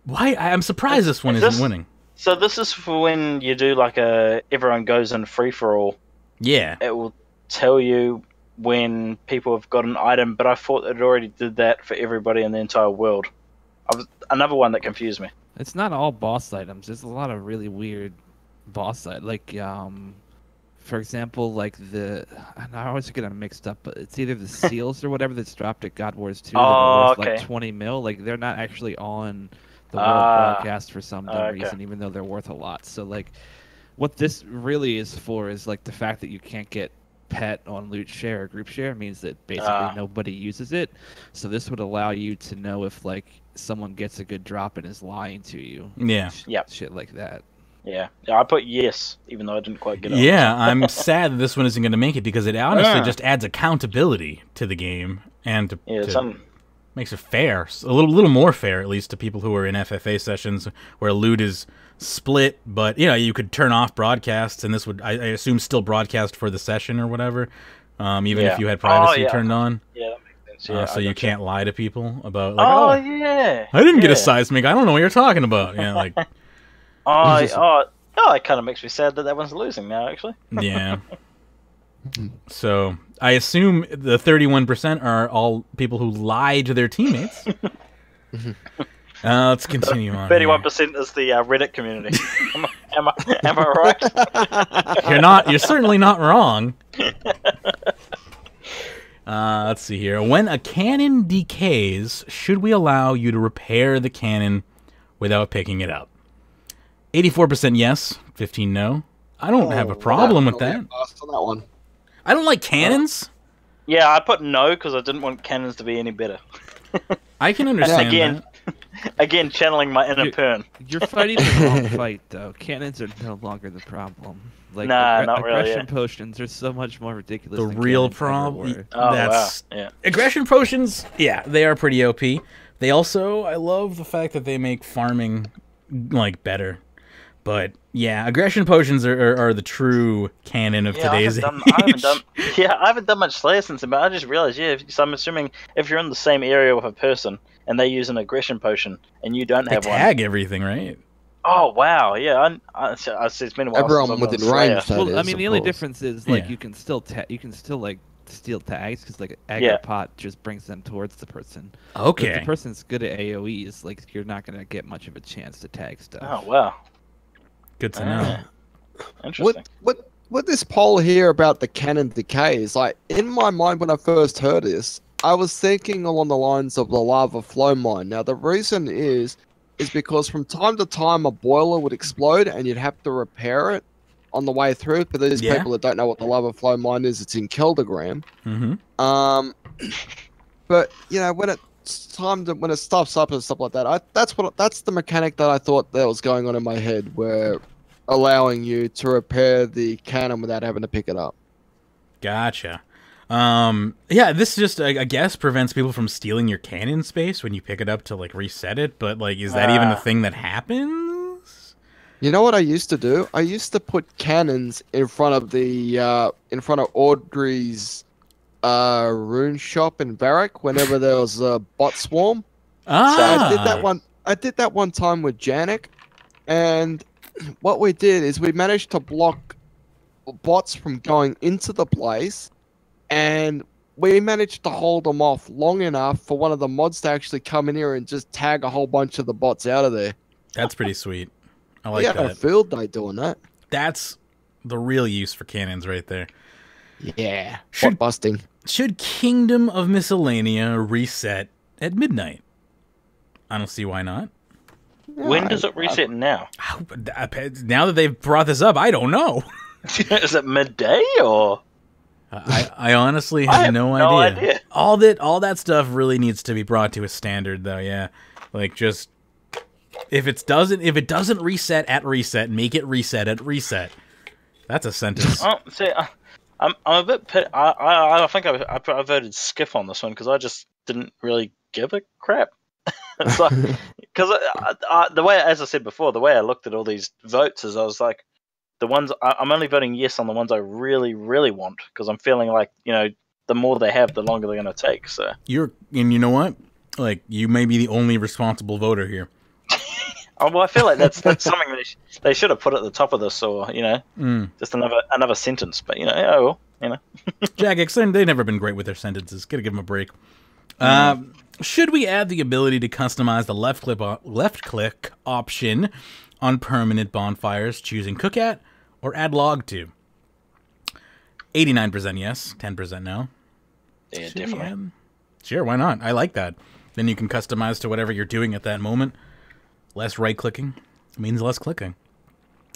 Why? I'm surprised this one isn't winning. So this is for when you do like everyone goes in free-for-all. Yeah. It will tell you when people have got an item, but I thought it already did that for everybody in the entire world. Another one that confused me. It's not all boss items. There's a lot of really weird boss items. Like, for example, like I always get them mixed up, but it's either the seals or whatever that's dropped at God Wars 2 that are worth like 20 mil. Like, they're not actually on the world broadcast for some dumb reason, even though they're worth a lot. So, like, what this really is for is, like, the fact that you can't get pet on loot share or group share means that basically nobody uses it. So this would allow you to know if, like, someone gets a good drop and is lying to you. Yeah. Shit like that. Yeah, I put yes, even though I didn't quite get it. Yeah, I'm sad that this one isn't going to make it, because it honestly just adds accountability to the game, and makes it fair, a little more fair, at least to people who are in FFA sessions where loot is split. But you could turn off broadcasts, and this would, I assume, still broadcast for the session or whatever, even if you had privacy turned on. Yeah, that makes sense. Yeah, so you can't lie to people about, like, yeah, I didn't get a seismic. I don't know what you're talking about. Yeah, like. It kind of makes me sad that one's losing now, actually. Yeah. So I assume the 31% are all people who lie to their teammates. Let's continue on. 31% is the Reddit community. Am I right? You're certainly not wrong. Let's see here. When a cannon decays, should we allow you to repair the cannon without picking it up? 84% yes, 15 no. I don't have a problem with that. On that one. I don't like cannons. Yeah, I put no because I didn't want cannons to be any better. I can understand that. Again, channeling my inner Pern. You're fighting the wrong fight, though. Cannons are no longer the problem. Like, not really. Aggression potions are so much more ridiculous. The real problem. Wow. Yeah. Aggression potions. Yeah, they are pretty OP. They also, I love the fact that they make farming like better. But yeah, aggression potions are the true canon of today's age. I haven't done much Slayer since then, but I just realized, so I'm assuming if you're in the same area with a person and they use an aggression potion and you don't have they one. tag everything, right? Oh, wow, yeah. It's been a while Everyone since I've within done Slayer. range. Well, I mean, the only difference is like Yeah. you can still like steal tags because like aggro pot just brings them towards the person. But if Okay. the person's good at AOE's, like you're not gonna get much of a chance to tag stuff. Oh, wow. Good to know. Interesting. What this poll here about the canon decay is like in my mind when I first heard this, I was thinking along the lines of the lava flow mine. Now the reason is because from time to time a boiler would explode and you'd have to repair it on the way through. For these Yeah. people that don't know what the lava flow mine is, it's in kilogram. Mm-hmm. But you know when when it stuffs up and stuff like that, that's the mechanic that I thought that was going on in my head, where allowing you to repair the cannon without having to pick it up. Gotcha. Yeah, this just, I guess, prevents people from stealing your cannon space when you pick it up to, like, reset it, but, like, is that even a thing that happens? You know what I used to do? I used to put cannons in front of Audrey's rune shop in Varric whenever there was a bot swarm. Ah! I did that one time with Janik, and what we did is we managed to block bots from going into the place, and we managed to hold them off long enough for one of the mods to actually come in here and just tag a whole bunch of the bots out of there. That's pretty sweet. I like We had a that. field day doing that. That's the real use for cannons right there. Yeah, Should- bot busting. Should Kingdom of Miscellanea reset at midnight? I don't see why not. When does it reset now? Now that they've brought this up, I don't know. Is it midday or? I honestly I have have no no idea. idea. All that stuff really needs to be brought to a standard, though. Yeah, like just if it doesn't reset at reset, make it reset at reset. That's a sentence. Oh, see, I'm a bit. I think I voted skip on this one because I just didn't really give a crap. It's like, because the way, as I said before, the way I looked at all these votes is I was like, the ones I'm only voting yes on the ones I really, really want because I'm feeling like the more they have, the longer they're going to take. So And you know what? Like you may be the only responsible voter here. well, I feel like that's something they should have put at the top of this, or just another sentence. But Jagex, they've never been great with their sentences. Gotta give them a break. Should we add the ability to customize the left click option on permanent bonfires, choosing cook at or add log to? 89% yes, 10% no. Yeah, definitely. Sure, why not? I like that. Then you can customize to whatever you're doing at that moment. Less right-clicking means less clicking.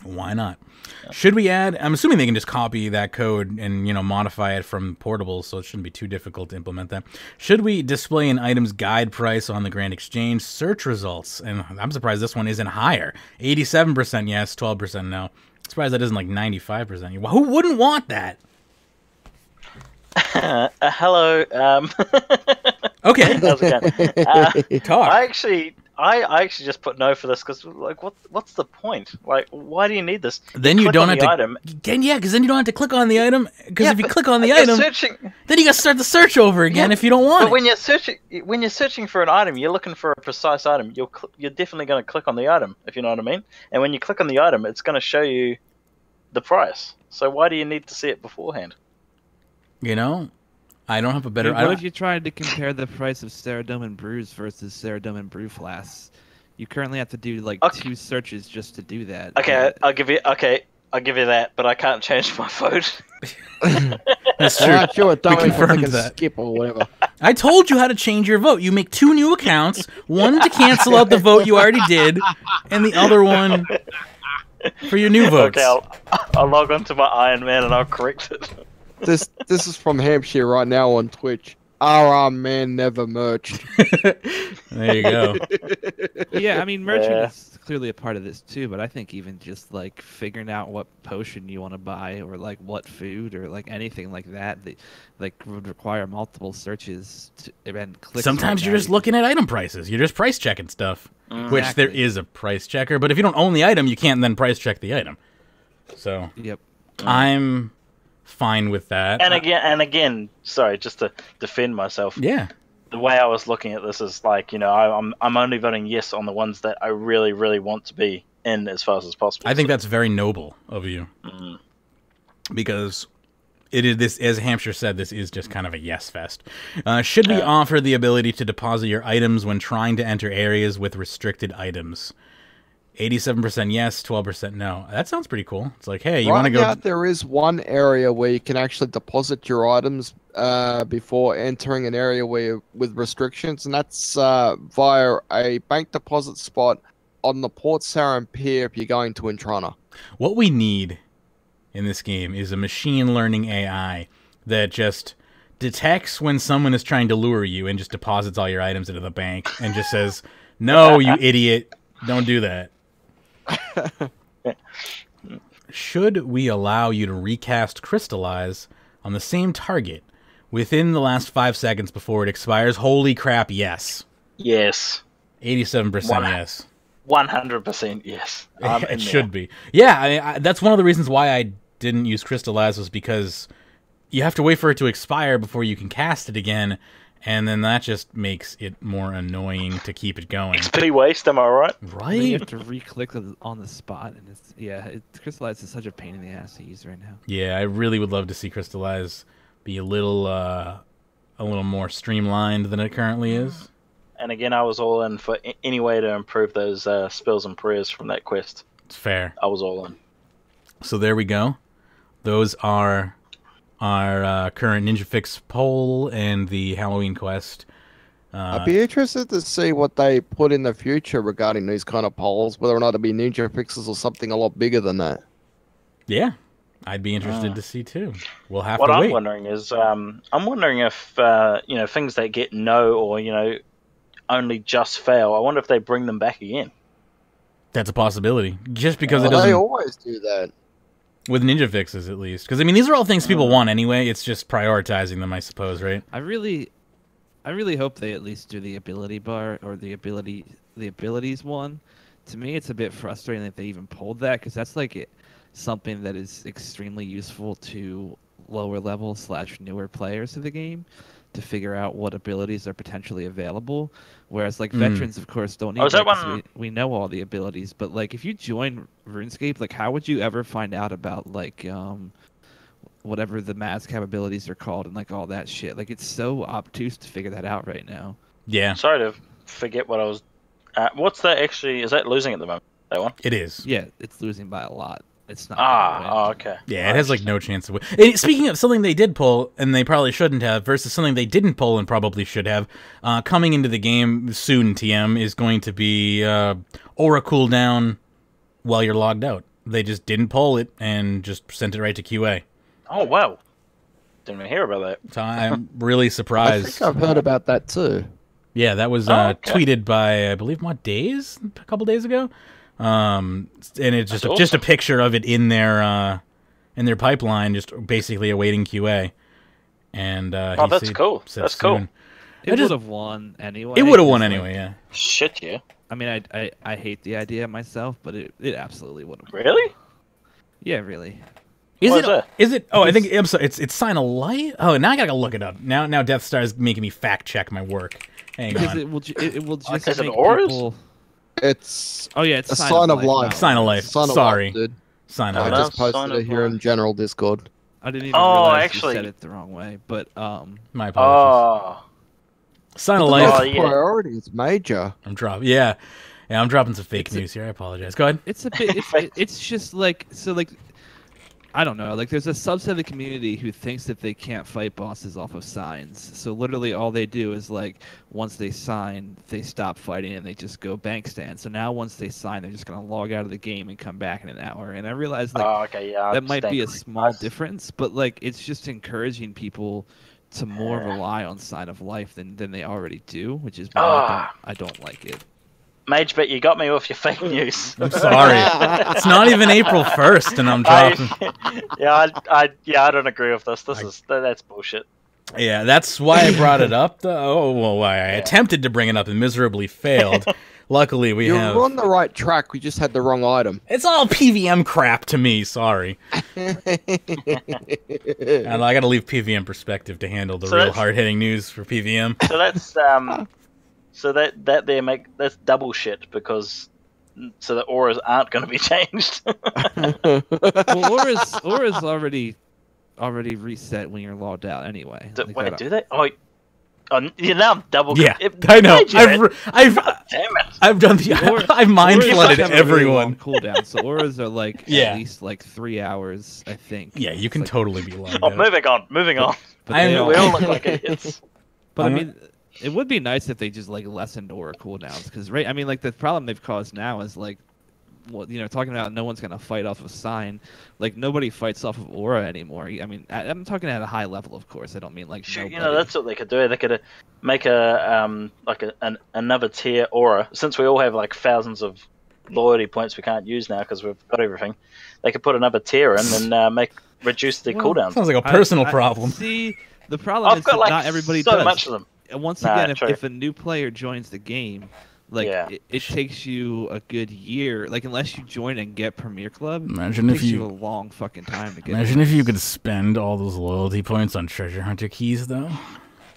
Why not? Yeah. Should we add... I'm assuming they can just copy that code and, modify it from portables, so it shouldn't be too difficult to implement that. Should we display an item's guide price on the Grand Exchange search results? And I'm surprised this one isn't higher. 87% yes, 12% no. Surprised that isn't like 95%. Who wouldn't want that? Hello. Okay. How's it going? Talk. I actually just put no for this because, like, what's the point? Like, why do you need this? Then you don't have to. Item. Yeah, because then you don't have to click on the item. Because if you click on the you're item, searching, then you got to start the search over again if you don't want but it. when you're searching for an item, you're looking for a precise item. You're definitely going to click on the item, if you know what I mean. And when you click on the item, it's going to show you the price. So why do you need to see it beforehand? I don't have a better... What if you tried to compare the price of Ceridome and Brews versus Ceridome and Brew Flasks? You currently have to do like 2 searches just to do that. Okay, I'll give you that, but I can't change my vote. That's true. I'm sure it don't confirmed that. skip or whatever. I told you how to change your vote. You make 2 new accounts, one to cancel out the vote you already did, and the other one for your new votes. Okay, I'll log on to my Iron Man and I'll correct it. This is from Hampshire right now on Twitch. RRman never merged. There you go. Yeah, I mean, merchant Yeah. is clearly a part of this too, but I think even just like figuring out what potion you want to buy, or like what food, or like anything like that, that like would require multiple searches and clicks. Sometimes you're just looking at item prices. You're just price checking stuff, which there Exactly. is a price checker. But if you don't own the item, you can't then price check the item. So Yep. I'm fine with that. And again, sorry, just to defend myself. Yeah. The way I was looking at this is like, I'm only voting yes on the ones that I really, really want to be in as fast as possible. I think that's very noble of you. Because it is this, as Hampshire said, this is just kind of a yes fest. Should we offer the ability to deposit your items when trying to enter areas with restricted items? 87% yes, 12% no. That sounds pretty cool. It's like, hey, you want to go... Now, there is one area where you can actually deposit your items before entering an area with restrictions, and that's via a bank deposit spot on the Port Saran Pier if you're going to Intrana. What we need in this game is a machine learning AI that just detects when someone is trying to lure you and just deposits all your items into the bank and just says, no, you idiot, don't do that. Should we allow you to recast Crystallize on the same target within the last 5 seconds before it expires? Holy crap, yes. Yes. 87% yes. 100% yes. It should be. Yeah, that's one of the reasons why I didn't use Crystallize, was because you have to wait for it to expire before you can cast it again, and then that just makes it more annoying to keep it going. XP waste, am I right? Right? You have to re-click on the spot, and Crystallize is such a pain in the ass to use right now. Yeah, I really would love to see Crystallize be a little more streamlined than it currently is. And again, I was all in for any way to improve those spells and prayers from that quest. It's fair. I was all in. So there we go. Those are our current Ninja Fix poll and the Halloween quest. I'd be interested to see what they put in the future regarding these kind of polls, whether or not it'll be Ninja Fixes or something a lot bigger than that. Yeah, I'd be interested to see too. We'll have What to I'm wait. wondering is, I'm wondering if things that get no or only just fail. I wonder if they bring them back again. That's a possibility. Just because it Well, they doesn't... always do that. With Ninja Fixes, at least. Because, I mean, these are all things people want anyway. It's just prioritizing them, I suppose, right? I really hope they at least do the ability bar or the abilities one. To me, it's a bit frustrating that they even pulled that, because that's like something that is extremely useful to lower level / newer players of the game to figure out what abilities are potentially available. Whereas like veterans, of course, don't need is that that 'cause one- we know all the abilities. But like if you join RuneScape, like how would you ever find out about like whatever the mask capabilities are called and like all that shit? Like it's so obtuse to figure that out right now. Yeah, Sorry to forget what I was... what's that actually... Is that losing at the moment, that one? it is. Yeah, it's losing by a lot. It's not. gonna win. Okay. Yeah, it has like no chance to win. Speaking of something they did pull and they probably shouldn't have, versus something they didn't pull and probably should have, coming into the game soon, TM, is going to be Aura cooldown while you're logged out. They just didn't pull it and just sent it right to QA. Oh, wow. Didn't even hear about that. So I'm really I surprised. think I've heard about that too. Yeah, that was okay. tweeted by, I believe, a couple days ago. And it's just That's just a awesome. picture of it in their pipeline, just basically awaiting QA. And Oh, that's cool. said That's cool. soon. It just- would have won anyway. It would have 'cause, won like, anyway, yeah. Shit, yeah. I mean, I hate the idea myself, but it absolutely would have. Really? Yeah, really. Is What it? is that? Is it? Oh, I think I'm sorry. It's Sign of Light. Oh, now I gotta go look it up. Now Death Star is making me fact check my work. Hang Because on. it will just Is it make auras? people. It's Oh yeah, it's a sign of life. not Sign of auras. Life. Sign of Sorry. Life, dude. Sign I of no. Light. just posted Sign it of here in Life. general Discord. I didn't even Oh, realize actually- you said it the wrong way, but My apologies. Oh. Sign of The Life. Oh, next yeah. priority is major. I'm dropping. Yeah, I'm dropping some fake news here. I apologize. Go ahead. it's a bit. It's just like so like. I don't know. Like, there's a subset of the community who thinks that they can't fight bosses off of signs. So literally, all they do is like, once they sign, they stop fighting and they just go bank stand. So now, once they sign, they're just gonna log out of the game and come back in an hour. And I realize like Oh, okay, yeah. I that might be a understand. small difference, but like it's just encouraging people to more rely on Sign of Life than they already do, which is why I don't like it. Magebit, you got me with your fake news. I'm sorry. It's not even April 1st, and I'm dropping. I don't agree with this. That's bullshit. Yeah, that's why I brought it up. I attempted to bring it up and miserably failed. Luckily, You're on the right track. We just had the wrong item. It's all PVM crap to me. Sorry. And I got to leave PVM perspective to handle the real hard-hitting news for PVM. So that's double shit because so the auras aren't going to be changed. Well, auras already reset when you're logged out anyway. Wait, do they? Oh, now I'm double. Yeah, I know. Damn it! I've done the. I've mind flooded everyone. Cooldown. So auras are like at least like 3 hours, I think. Yeah, you can totally be logged out. Moving on. We all look like idiots. But I mean, it would be nice if they just like lessened aura cooldowns, because I mean, like the problem they've caused now is like, well, talking about no one's gonna fight off of Sign, like nobody fights off of aura anymore. I mean, I'm talking at a high level, of course. I don't mean like sure, nobody. That's what they could do. They could make another tier aura. Since we all have like thousands of loyalty points we can't use now because we've got everything, they could put another tier in and reduce the cooldown. Sounds like a personal problem. See, the problem is that not everybody so does. Much of them. Once again, if a new player joins the game, like it takes you a good year. Like unless you join and get Premier Club, it takes you a long fucking time to get. Imagine if you could spend all those loyalty points on treasure hunter keys, though.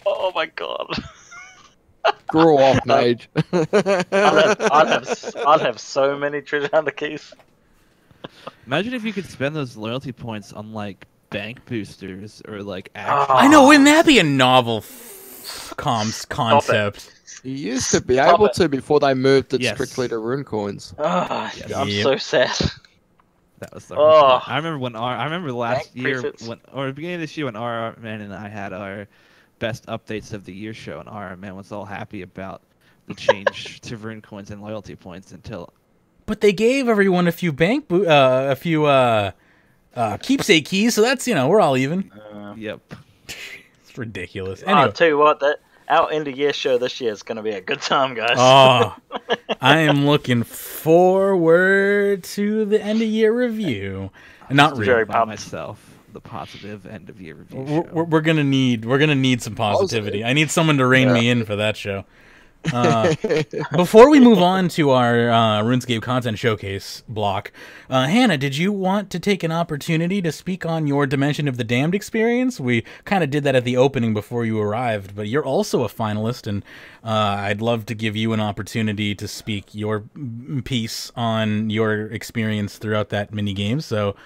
Oh my god! Grow off, Mage. I'd have so many treasure hunter keys. Imagine if you could spend those loyalty points on like bank boosters or like. I know, wouldn't that be a novel concept? You used to be able to before they moved it strictly to rune coins. I'm so sad. That was so I remember last year or beginning of this year when RRman and I had our best updates of the year show, and RRman was all happy about the change to rune coins and loyalty points until. But they gave everyone a few keepsake keys, so that's we're all even. Yep. It's ridiculous. Anyway. I'll tell you what, our end of year show this year is going to be a good time, guys. Oh, I am looking forward to the end of year review. Not really. Very by myself. The positive end of year review show. We're gonna need some positivity. I need someone to rein me in for that show. Before we move on to our RuneScape content showcase block, Hannah, did you want to take an opportunity to speak on your Dimension of the Damned experience? We kind of did that at the opening before you arrived, but you're also a finalist, and I'd love to give you an opportunity to speak your piece on your experience throughout that minigame, so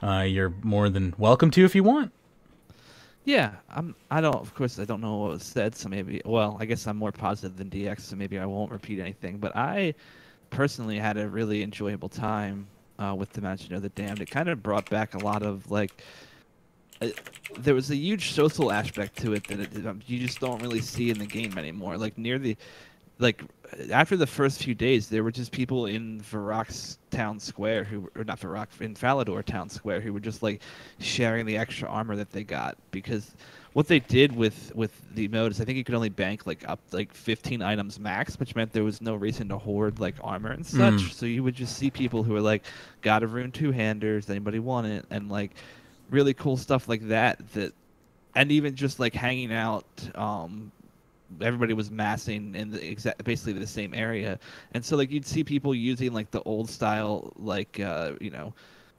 you're more than welcome to if you want. Yeah, of course, I don't know what was said, so maybe, well, I guess I'm more positive than DX, so maybe I won't repeat anything, but I personally had a really enjoyable time with Dimension of the Damned. It kind of brought back a lot of, like, there was a huge social aspect to it that you just don't really see in the game anymore. After the first few days, there were just people in Varrock's town square in Falador town square who were just like sharing the extra armor that they got, because what they did with the mode is I think you could only bank up 15 items max, which meant there was no reason to hoard like armor and such. So you would just see people who were like, got a rune two-hander, does anybody want it? And like really cool stuff like that, and even just like hanging out, everybody was massing in basically the same area, and so like you'd see people using like the old style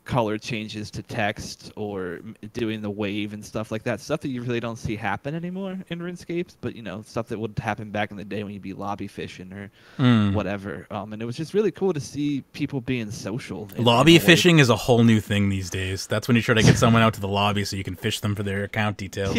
color changes to text or doing the wave and stuff like that, stuff that you really don't see happen anymore in RuneScapes, but stuff that would happen back in the day when you'd be lobby fishing or whatever, and it was just really cool to see people being social. Lobby fishing is a whole new thing these days. That's when you try to get someone out to the lobby so you can fish them for their account details.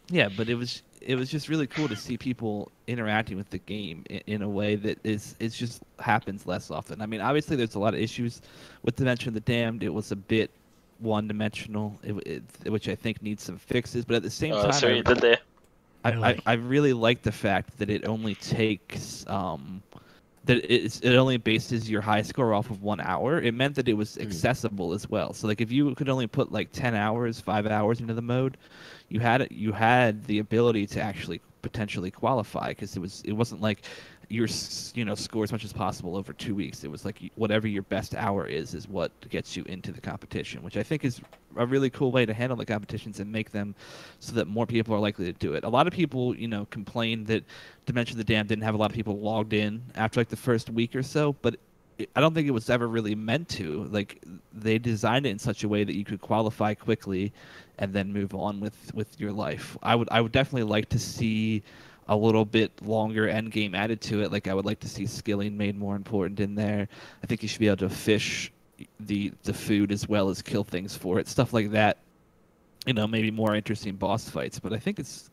Yeah, but it was just really cool to see people interacting with the game in a way that it just happens less often. I mean, obviously there's a lot of issues with Dimension of the Damned. It was a bit one-dimensional, which I think needs some fixes. But at the same time, so you did there. I really like the fact that it only takes that it only bases your high score off of 1 hour. It meant that it was accessible as well. So like if you could only put like 10 hours, 5 hours into the mode, you had the ability to actually potentially qualify, because it wasn't like your score as much as possible over 2 weeks. It was like whatever your best hour is what gets you into the competition, which I think is a really cool way to handle the competitions and make them so that more people are likely to do it. A lot of people, complained that Dimension of the Damned didn't have a lot of people logged in after like the first week or so, but I don't think it was ever really meant to. Like, they designed it in such a way that you could qualify quickly and then move on with your life. I would definitely like to see a little bit longer end game added to it. Like, I would like to see skilling made more important in there. I think you should be able to fish the food as well as kill things for it. Stuff like that. Maybe more interesting boss fights. But I think it's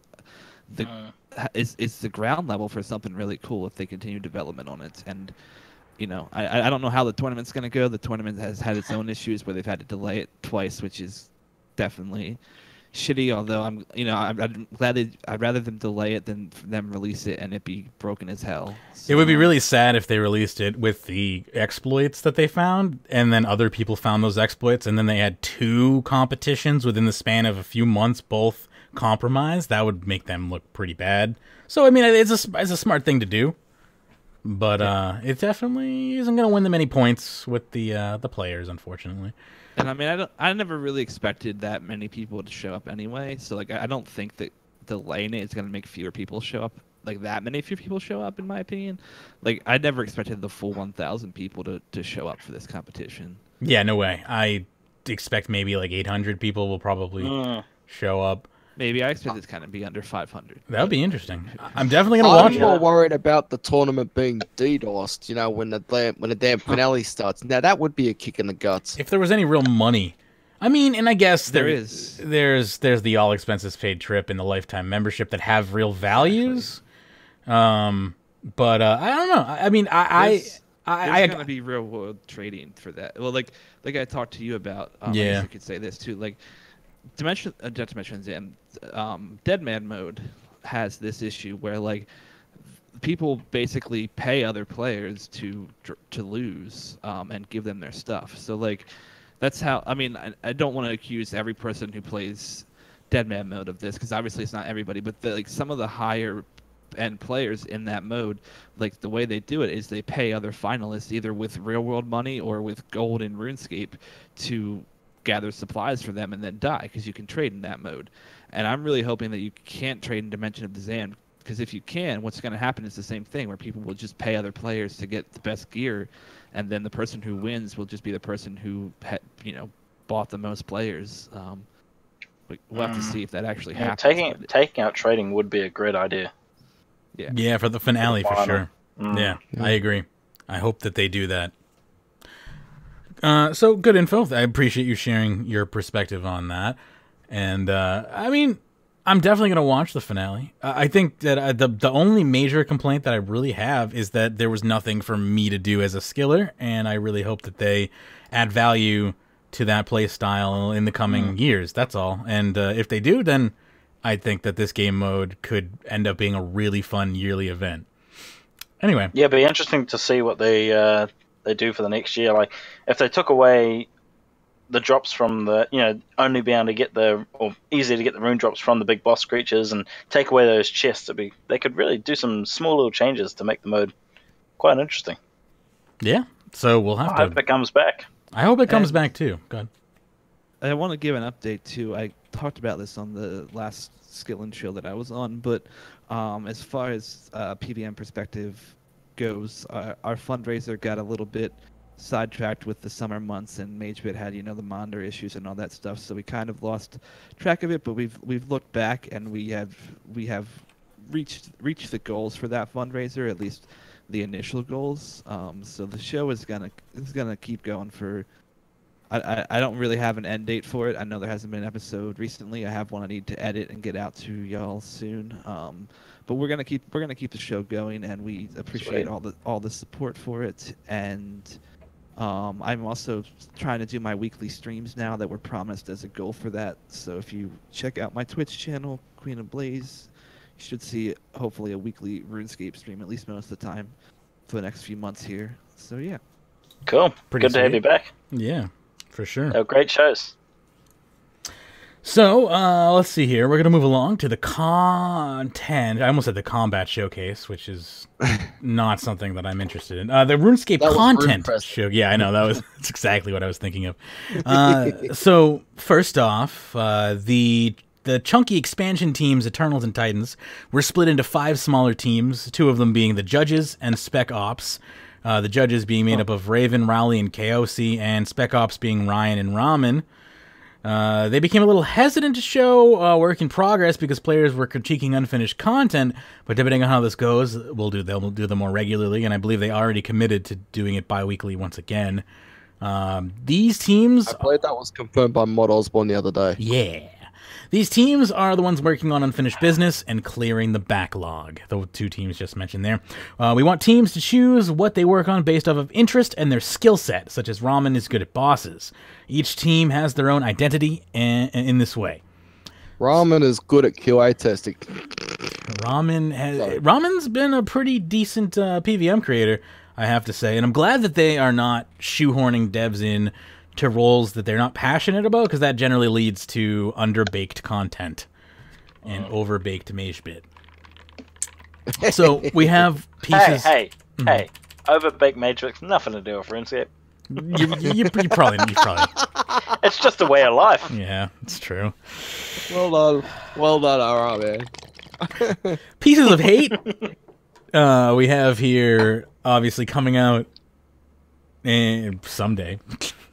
the ground level for something really cool if they continue development on it. And I don't know how the tournament's going to go. The tournament has had its own issues where they've had to delay it twice, which is definitely shitty. Although I'm glad I'd rather them delay it than them release it and it be broken as hell. So, it would be really sad if they released it with the exploits that they found, and then other people found those exploits, and then they had 2 competitions within the span of a few months, both compromised. That would make them look pretty bad. So I mean, it's a smart thing to do. But it definitely isn't going to win them any points with the players, unfortunately. And I mean, I never really expected that many people to show up anyway. So like, I don't think that delaying it is going to make fewer people show up. Like that many fewer people show up, in my opinion. Like, I never expected the full 1,000 people to show up for this competition. Yeah, no way. I expect maybe like 800 people will probably show up. Maybe I expect it's kind of be under 500. That would be interesting. I'm definitely going to watch I'm it. more worried about the tournament being DDoSed, when the damn finale starts. Now, that would be a kick in the guts. If there was any real money. I mean, and I guess is. There's the all expenses paid trip and the lifetime membership that have real values. But I don't know. I mean, there's gonna be real world trading for that. Well, like I talked to you about. I guess I could say this too. Like, Dead Man mode has this issue where like people basically pay other players to lose and give them their stuff. So like, that's how. I mean, I don't want to accuse every person who plays Dead Man mode of this, because obviously it's not everybody. But like some of the higher end players in that mode, like the way they do it is they pay other finalists either with real world money or with gold in RuneScape to gather supplies for them and then die, because you can trade in that mode. And I'm really hoping that you can't trade in Dimension of the Zan, because if you can, what's going to happen is the same thing, where people will just pay other players to get the best gear, and then the person who wins will just be the person who bought the most players. We'll have to see if that actually happens. Taking out trading would be a great idea. Yeah, for the finale, for sure. Yeah, I agree. I hope that they do that. So good info. I appreciate you sharing your perspective on that. And I mean, I'm definitely going to watch the finale. I think that the only major complaint that I really have is that there was nothing for me to do as a skiller, and I really hope that they add value to that play style in the coming years. That's all. And if they do, then I think that this game mode could end up being a really fun yearly event. Anyway. Yeah, it'd be interesting to see what they do for the next year. Like, if they took away the drops from the, only being able to get or easy to get the rune drops from the big boss creatures, and take away those chests, they could really do some small little changes to make the mode quite interesting. Yeah, so we'll have to. I hope it comes back. I hope it comes back too. Go ahead. I want to give an update too. I talked about this on the last Skill and Chill that I was on, but as far as PVM perspective goes, our fundraiser got a little bit sidetracked with the summer months, and Magebit had the monitor issues and all that stuff, so we kind of lost track of it. But we've looked back, and we have reached the goals for that fundraiser, at least the initial goals. So the show is gonna keep going for. I don't really have an end date for it. I know there hasn't been an episode recently. I have one I need to edit and get out to y'all soon. But we're gonna keep the show going, and we appreciate all the support for it. And I'm also trying to do my weekly streams now that were promised as a goal for that. So if you check out my Twitch channel, Queen of Blaze, you should see hopefully a weekly RuneScape stream at least most of the time. for the next few months here. So yeah. Cool. Pretty Good to have sweet. you back. Yeah, for sure. They were great shows. So, let's see here. We're going to move along to the content. I almost said the combat showcase, which is not something that I'm interested in. The RuneScape That was content RuneFest. show. Yeah, I know. That's exactly what I was thinking of. So, first off, the chunky expansion teams, Eternals and Titans, were split into 5 smaller teams, 2 of them being the Judges and Spec Ops. The Judges being made up of Raven, Rowley, and Chaosi, and Spec Ops being Ryan and Ramen. They became a little hesitant to show work in progress because players were critiquing unfinished content, but depending on how this goes, they'll do them more regularly, and I believe they already committed to doing it bi-weekly once again. These teams... I believe that was confirmed by Mod Osborne the other day. Yeah. These teams are the ones working on unfinished business and clearing the backlog. The 2 teams just mentioned there. We want teams to choose what they work on based off of interest and their skill set, such as Ramen is good at bosses. Each team has their own identity in this way. Ramen is good at QA testing. Ramen's been a pretty decent PVM creator, I have to say, and I'm glad that they are not shoehorning devs in to roles that they're not passionate about, because that generally leads to underbaked content and overbaked Magebit. So we have pieces. Hey, Overbaked Matrix, nothing to do with RuneScape. You probably. It's just a way of life. Yeah, it's true. Well done, RRman. Pieces of Hate. We have here, obviously coming out someday.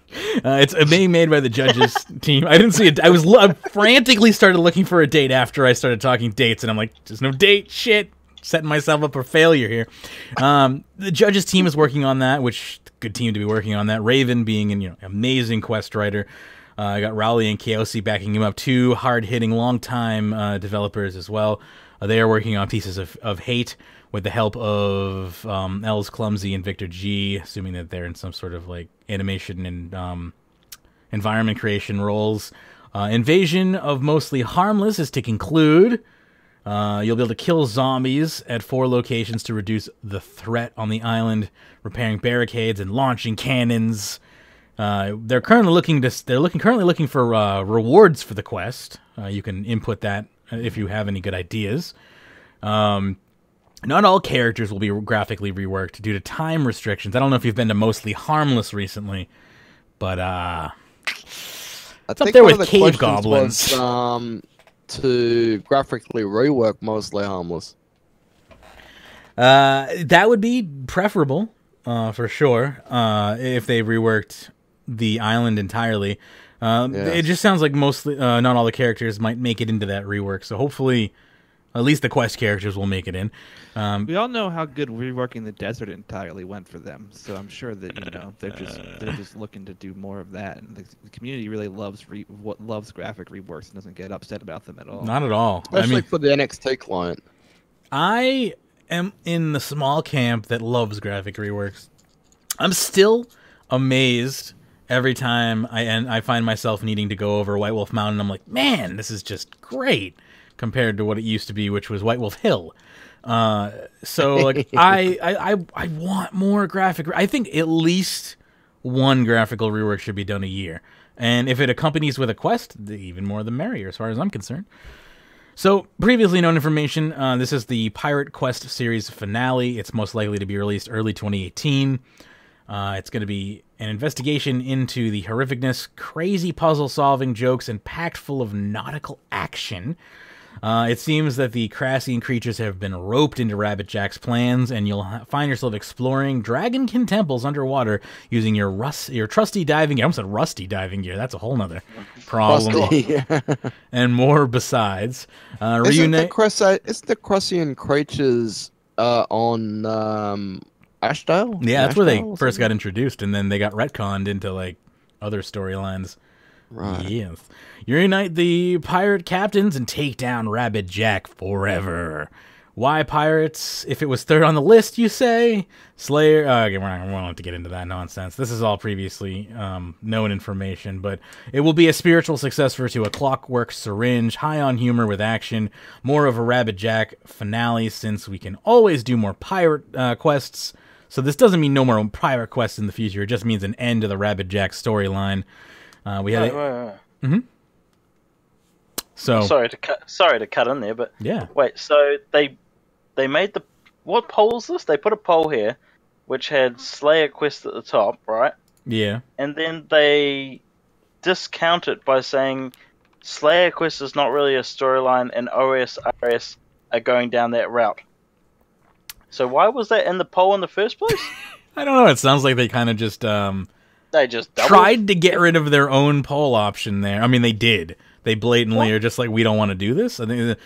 It's being made by the Judges team. I didn't see it. I frantically started looking for a date after I started talking dates, and I'm like, there's no date. Shit. Setting myself up for failure here. The Judges team is working on that, which good team to be working on that. Raven being an amazing quest writer. I got Rowley and Chaosi backing him up. 2 hard-hitting, long-time developers as well. They are working on pieces of Hate with the help of Els Clumsy and Victor G, assuming that they're in some sort of like animation and environment creation roles. Invasion of Mostly Harmless is to conclude. You'll be able to kill zombies at 4 locations to reduce the threat on the island, repairing barricades and launching cannons. They're currently looking for rewards for the quest. You can input that if you have any good ideas. Not all characters will be graphically reworked due to time restrictions. I don't know if you've been to Mostly Harmless recently, but it's up there with cave goblins. Was, to graphically rework Mostly Harmless. That would be preferable, for sure, if they reworked the island entirely. It just sounds like mostly not all the characters might make it into that rework, so hopefully at least the quest characters will make it in. We all know how good reworking the desert entirely went for them, so I'm sure that they're just looking to do more of that. And the community really loves graphic reworks and doesn't get upset about them at all. Not at all. Especially for the NXT client. I am in the small camp that loves graphic reworks. I'm still amazed every time I find myself needing to go over White Wolf Mountain. I'm like, man, this is just great compared to what it used to be, which was White Wolf Hill. So like I want more graphic. I think at least 1 graphical rework should be done a year, and if it accompanies with a quest, even more the merrier, as far as I'm concerned. So previously known information. This is the Pirate Quest series finale. It's most likely to be released early 2018. It's going to be an investigation into the horrificness, crazy puzzle solving, jokes, and packed full of nautical action. It seems that the Crassian creatures have been roped into Rabbit Jack's plans, and you'll find yourself exploring Dragonkin temples underwater using your trusty diving gear. I almost said rusty diving gear. That's a whole nother problem. And more besides. Isn't the Crassian creatures on Ashdale? Yeah, that's where they first got introduced, and then they got retconned into like other storylines. Right. Yes. Reunite the pirate captains and take down Rabbit Jack forever. Why pirates? If it was 3rd on the list, you say? Slayer... okay, we won't have to get into that nonsense. This is all previously known information, but it will be a spiritual successor to A Clockwork Syringe, high on humor with action, more of a Rabbit Jack finale, since we can always do more pirate quests. So this doesn't mean no more private quests in the future. It just means an end to the Rabbit Jack storyline. We had So sorry to cut in there, but yeah. Wait, so they made what poll is this? They put a poll here, which had Slayer Quest at the top, right? Yeah. And then they discount it by saying Slayer Quest is not really a storyline, and OSRS are going down that route. So why was that in the poll in the first place? I don't know. It sounds like they kind of just They just tried to get rid of their own poll option there. I mean, they did. They blatantly are just like, we don't want to do this. I think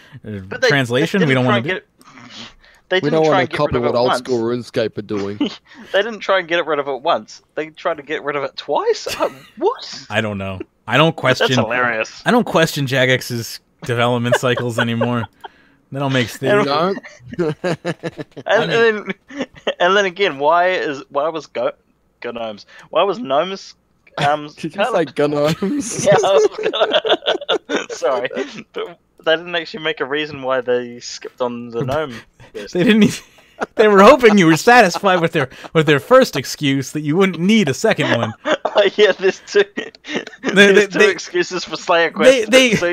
translation, we don't want to do it. We don't want to copy what old school RuneScape are doing. They didn't try and get rid of it once. They tried to get rid of it twice. What? I don't know. I don't question. That's hilarious. I don't question Jagex's development cycles anymore. They don't make sense. No. and then again, why was gnomes? Why was gnomes? Did you say gnomes? Yeah. Sorry, but they didn't actually make a reason why they skipped on the gnome. They didn't. Even, they were hoping you were satisfied with their first excuse that you wouldn't need a second one. Oh yeah, there's two. There's two excuses for Slayer Quest. So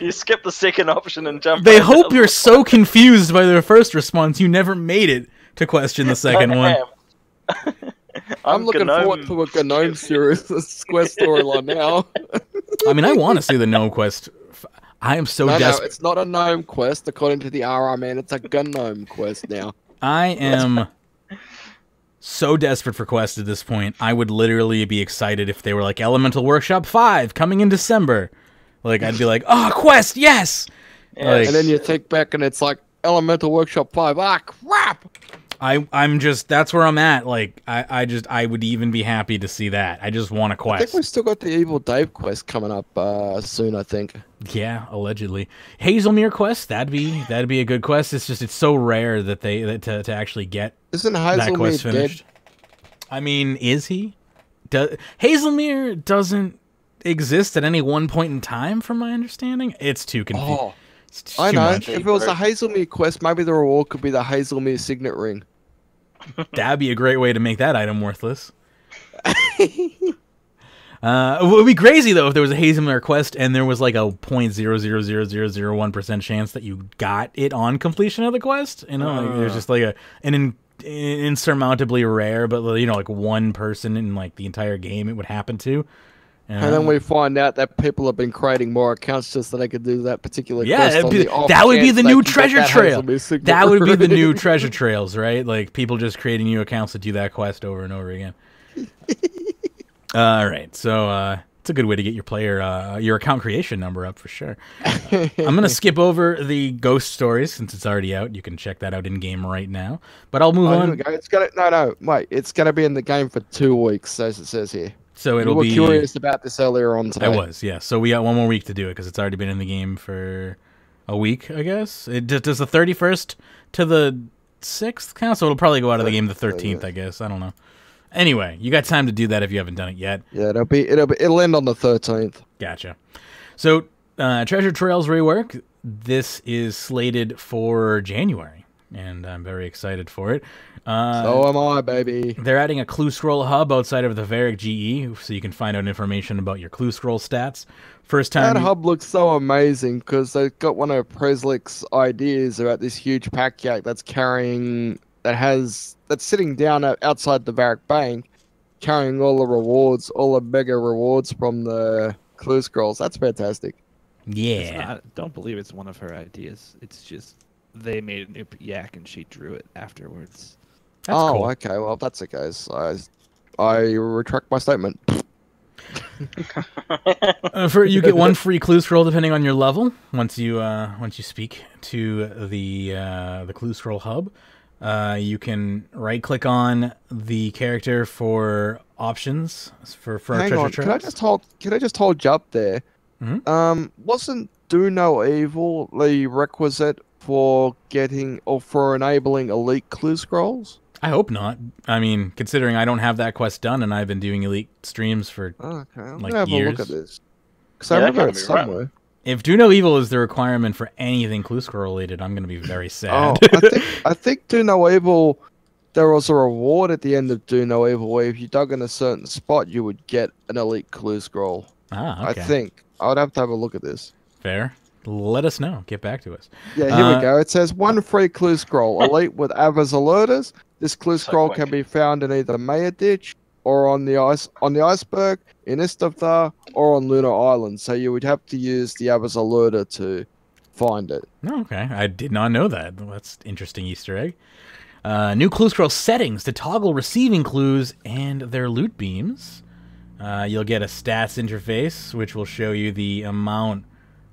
you skip the second option and jump. They hope you're so confused by their first response you never made it to question the second one. I'm looking forward to a Gnome series quest storyline now. I mean, I want to see the Gnome quest. I am so desperate. No, it's not a Gnome quest. According to the RRman, it's a Gnome quest now. I am so desperate for quests at this point. I would literally be excited if they were like Elemental Workshop 5 coming in December. Like, I'd be like, oh, quest, yes! Yeah. Like, and then you think back and it's like Elemental Workshop 5. Ah, crap! I'm just, that's where I'm at. Like, I would even be happy to see that. I just want a quest. I think we've still got the Evil Dave quest coming up soon, I think. Yeah, allegedly. Hazelmere quest, that'd be a good quest. It's just, it's so rare that to actually get Isn't that quest Hazelmere finished. dead? I mean, is he? Hazelmere doesn't exist at any one point in time, from my understanding. It's too confusing. Oh, I know. If it was the Hazelmere quest, maybe the reward could be the Hazelmere signet ring. That'd be a great way to make that item worthless. It would be crazy though if there was a Hazelmere quest and there was like a 0.00001% chance that you got it on completion of the quest. You know, like, there's just like an insurmountably rare, but you know, like one person in like the entire game it would happen to. And then we find out that people have been creating more accounts just so they could do that particular quest. Yeah, that would be the new treasure trail. That would be the new treasure trails, right? Like people just creating new accounts to do that quest over and over again. All right, so it's a good way to get your account creation number up for sure. I'm gonna skip over the ghost stories since it's already out. You can check that out in game right now. But I'll move on. It's gonna wait. It's gonna be in the game for 2 weeks, as it says here. So it'll be. We were curious about this earlier on today. I was, yeah. So we got 1 more week to do it because it's already been in the game for a week, I guess. Does the 31st to the 6th count? So it'll probably go out of the game the 13th, I guess. I don't know. Anyway, you got time to do that if you haven't done it yet. Yeah, it'll end on the 13th. Gotcha. So Treasure Trails rework. This is slated for January, and I'm very excited for it. So am I, baby. They're adding a clue scroll hub outside of the Varric GE, so you can find out information about your clue scroll stats. First time that hub looks so amazing because they've got one of Preslick's ideas about this huge pack yak that's sitting down outside the Varric Bank, carrying all the rewards, all the mega rewards from the clue scrolls. That's fantastic. Yeah. Don't believe it's one of her ideas. It's just they made a new yak and she drew it afterwards. That's cool. Okay. Well, if that's the case, I retract my statement. You get 1 free clue scroll depending on your level once you speak to the clue scroll hub. You can right click on the character for options for Hang on, treasure can I just hold you up there? Mm-hmm. Wasn't Do No Evil the requisite for getting or for enabling elite clue scrolls? I hope not. I mean, considering I don't have that quest done and I've been doing elite streams for I'm like gonna have years. a look at this. Because I remember it somewhere. Right. If Do No Evil is the requirement for anything clue scroll related, I'm going to be very sad. I think Do No Evil there was a reward at the end of Do No Evil where if you dug in a certain spot, you would get an elite clue scroll. Ah, okay. I think. I would have to have a look at this. Fair. Let us know. Get back to us. Yeah, here we go. It says 1 free clue scroll. Elite with Avas alerters. This clue scroll can be found in either Magebit or on the iceberg, in Dxthelb, or on Lunar Island. So you would have to use the Avas alerter to find it. Oh, okay. I did not know that. Well, that's interesting Easter egg. New clue scroll settings to toggle receiving clues and their loot beams. You'll get a stats interface, which will show you the amount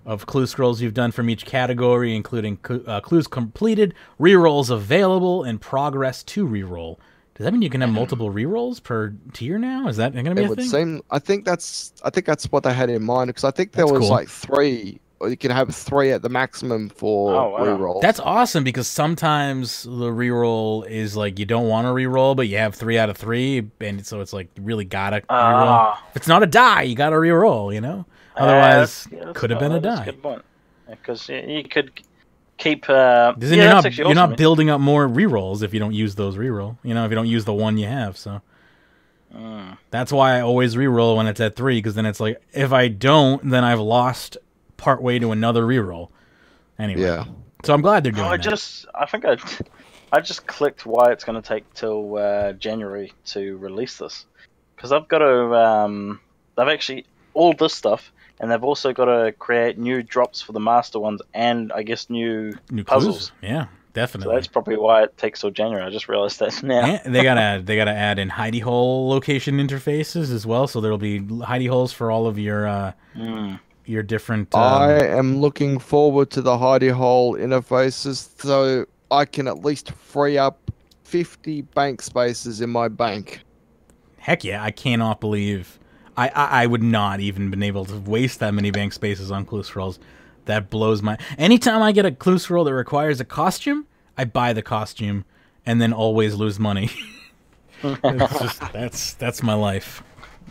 of clue scrolls you've done from each category, including clues completed, rerolls available, and progress to reroll. Does that mean you can have multiple rerolls per tier now? Is that going to be a thing? I think that's what they had in mind, because I think there was like 3. Or you can have 3 at the maximum for rerolls. That's awesome, because sometimes the reroll is like you don't want to reroll, but you have 3 out of 3, and so it's like you really gotta reroll. If it's not a die, you gotta reroll, you know? Otherwise, could have been a die. That's a good point. Because you could keep... you're not building up more rerolls if you don't use those reroll. You know, if you don't use the one you have, so... That's why I always reroll when it's at 3, because then it's like, if I don't, then I've lost part way to another reroll. Anyway. Yeah. So I'm glad they're doing that. I think I just clicked why it's going to take till January to release this. Because I've got to... they've actually... All this stuff... And they've also got to create new drops for the master ones, and I guess new puzzles. Clues. Yeah, definitely. So that's probably why it takes till January. I just realized that now. And they gotta add in hidey hole location interfaces as well. So there'll be hidey holes for all of your different. I am looking forward to the hidey hole interfaces, so I can at least free up 50 bank spaces in my bank. Heck yeah! I cannot believe. I would not even been able to waste that many bank spaces on clue scrolls. That blows my... Anytime I get a clue scroll that requires a costume, I buy the costume and then always lose money. It's just, that's my life.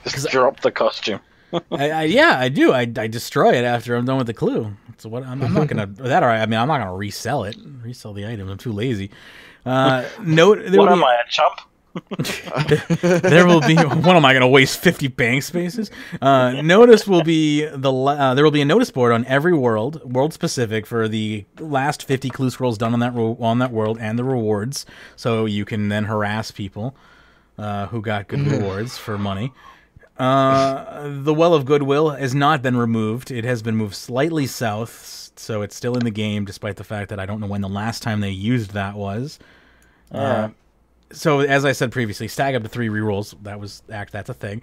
Just drop the costume. I do. I destroy it after I'm done with the clue. So what? I'm not gonna that. Or I'm not gonna resell it. Resell the item. I'm too lazy. What am I, a chump? There will be. What am I going to waste 50 bank spaces? Notice will be there will be a notice board on every world specific for the last 50 clue scrolls done on that world and the rewards, so you can then harass people who got good rewards for money. The Well of Goodwill has not been removed. It has been moved slightly south, so it's still in the game, despite the fact that I don't know when the last time they used that was. So, as I said previously, stag up to 3 rerolls. That's a thing.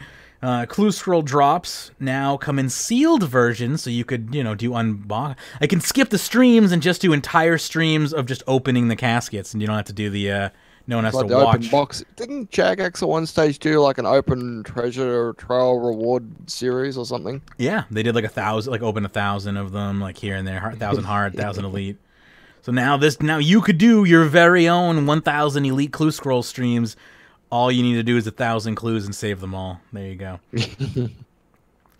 Clue scroll drops now come in sealed versions, so you could, do unbox. I can skip the streams and just do entire streams of just opening the caskets, and you don't have to do the. No one has to watch. Open box. Didn't Jagex at one stage do like an open treasure trail reward series or something? Yeah, they did like 1,000, like open 1,000 of them, like here and there, 1,000 hard, 1,000 elite. So now you could do your very own 1,000 elite clue scroll streams. All you need to do is 1,000 clues and save them all. There you go.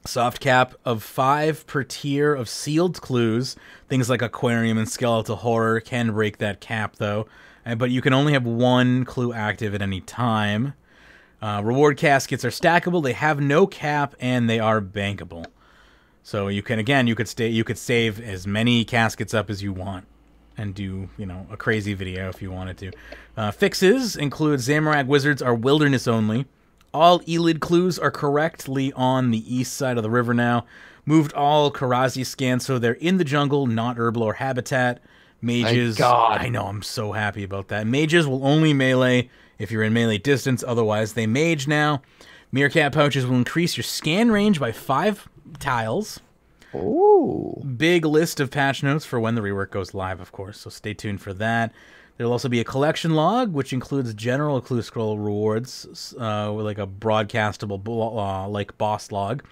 Soft cap of 5 per tier of sealed clues. Things like aquarium and skeletal horror can break that cap though. But you can only have 1 clue active at any time. Reward caskets are stackable. They have no cap and they are bankable. So you could save as many caskets up as you want. And do, a crazy video if you wanted to. Fixes include Zamorak wizards are wilderness only. All Elid clues are correctly on the east side of the river now. Moved all Karazi scans so they're in the jungle, not herbal or habitat. Mages, I know, I'm so happy about that. Mages will only melee if you're in melee distance, otherwise they mage now. Meerkat pouches will increase your scan range by 5 tiles. Ooh. Big list of patch notes for when the rework goes live, of course, so stay tuned for that. There'll also be a collection log, which includes general clue scroll rewards, with like a broadcastable like boss log.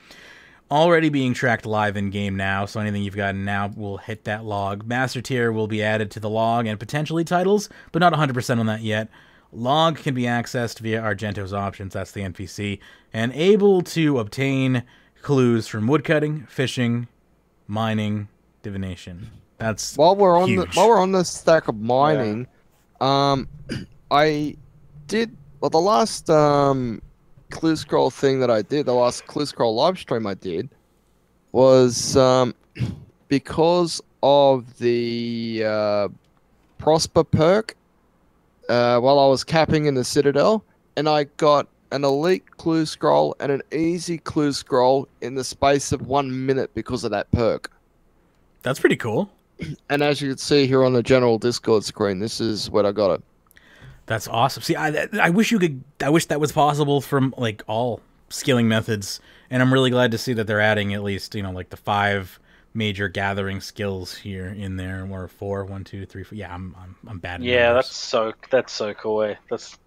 Already being tracked live in-game now, so anything you've gotten now will hit that log. Master tier will be added to the log and potentially titles, but not 100% on that yet. Log can be accessed via Argento's options, that's the NPC, and able to obtain clues from woodcutting, fishing, mining, divination. That's while we're huge. on the stack of mining, I did well. The last clue scroll thing that I did, the last clue scroll live stream I did, was because of the Prosper perk. While I was capping in the Citadel, and I got an elite clue scroll and an easy clue scroll in the space of 1 minute because of that perk. That's pretty cool. And as you can see here on the general Discord screen, this is what I got it. That's awesome. See, I wish you could. I wish that was possible from like all skilling methods, and I'm really glad to see that they're adding at least like the 5 major gathering skills here in there, or 4, 1, 2, 3, 4. Yeah, I'm bad. Yeah, numbers. that's so cool. That's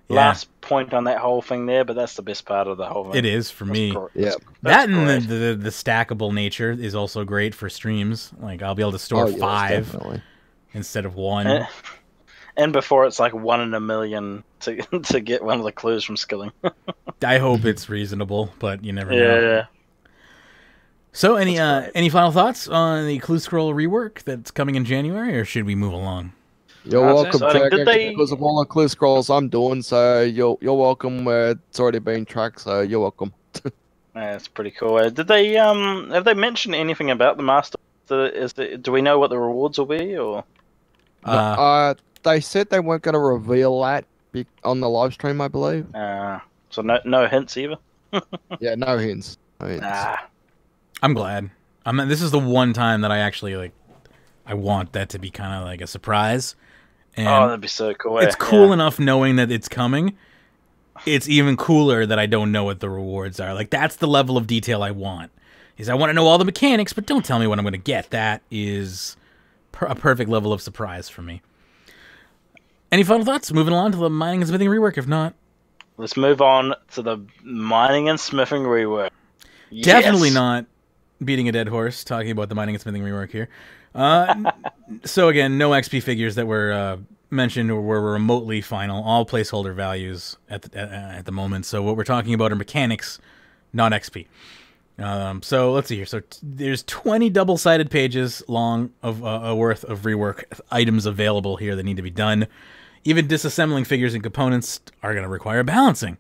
Yeah. last point on that whole thing there, but that's the best part of the whole thing. It is for me. Yeah. That and the stackable nature is also great for streams. Like I'll be able to store 5 definitely. instead of 1. And before it's like 1 in a million to get one of the clues from skilling. I hope it's reasonable, but you never know. Yeah. So any final thoughts on the clue scroll rework that's coming in January, or should we move along? You're That's welcome, exciting. Jack. Did they- Because of all the clue scrolls I'm doing, so you're welcome. It's already been tracked, so you're welcome. That's pretty cool. Did they have they mentioned anything about the master? Do we know what the rewards will be, or? They said they weren't going to reveal that on the live stream, I believe. So no hints either. Yeah, no hints. No hints. I'm glad. This is the one time that I actually I want that to be kind of like a surprise. And that'd be so cool. it's cool enough knowing that it's coming. It's even cooler that I don't know what the rewards are. Like that's the level of detail I want. I want to know all the mechanics, but don't tell me what I'm going to get. That is a perfect level of surprise for me. Any final thoughts? Moving along to the mining and smithing rework. If not, let's move on to the mining and smithing rework. Definitely not beating a dead horse talking about the mining and smithing rework here. So again, no XP figures that were mentioned or were remotely final. All placeholder values at the moment. So what we're talking about are mechanics, not XP. So let's see here. So there's 20 double-sided pages long of worth of rework items available here that need to be done. Even disassembling figures and components are going to require balancing.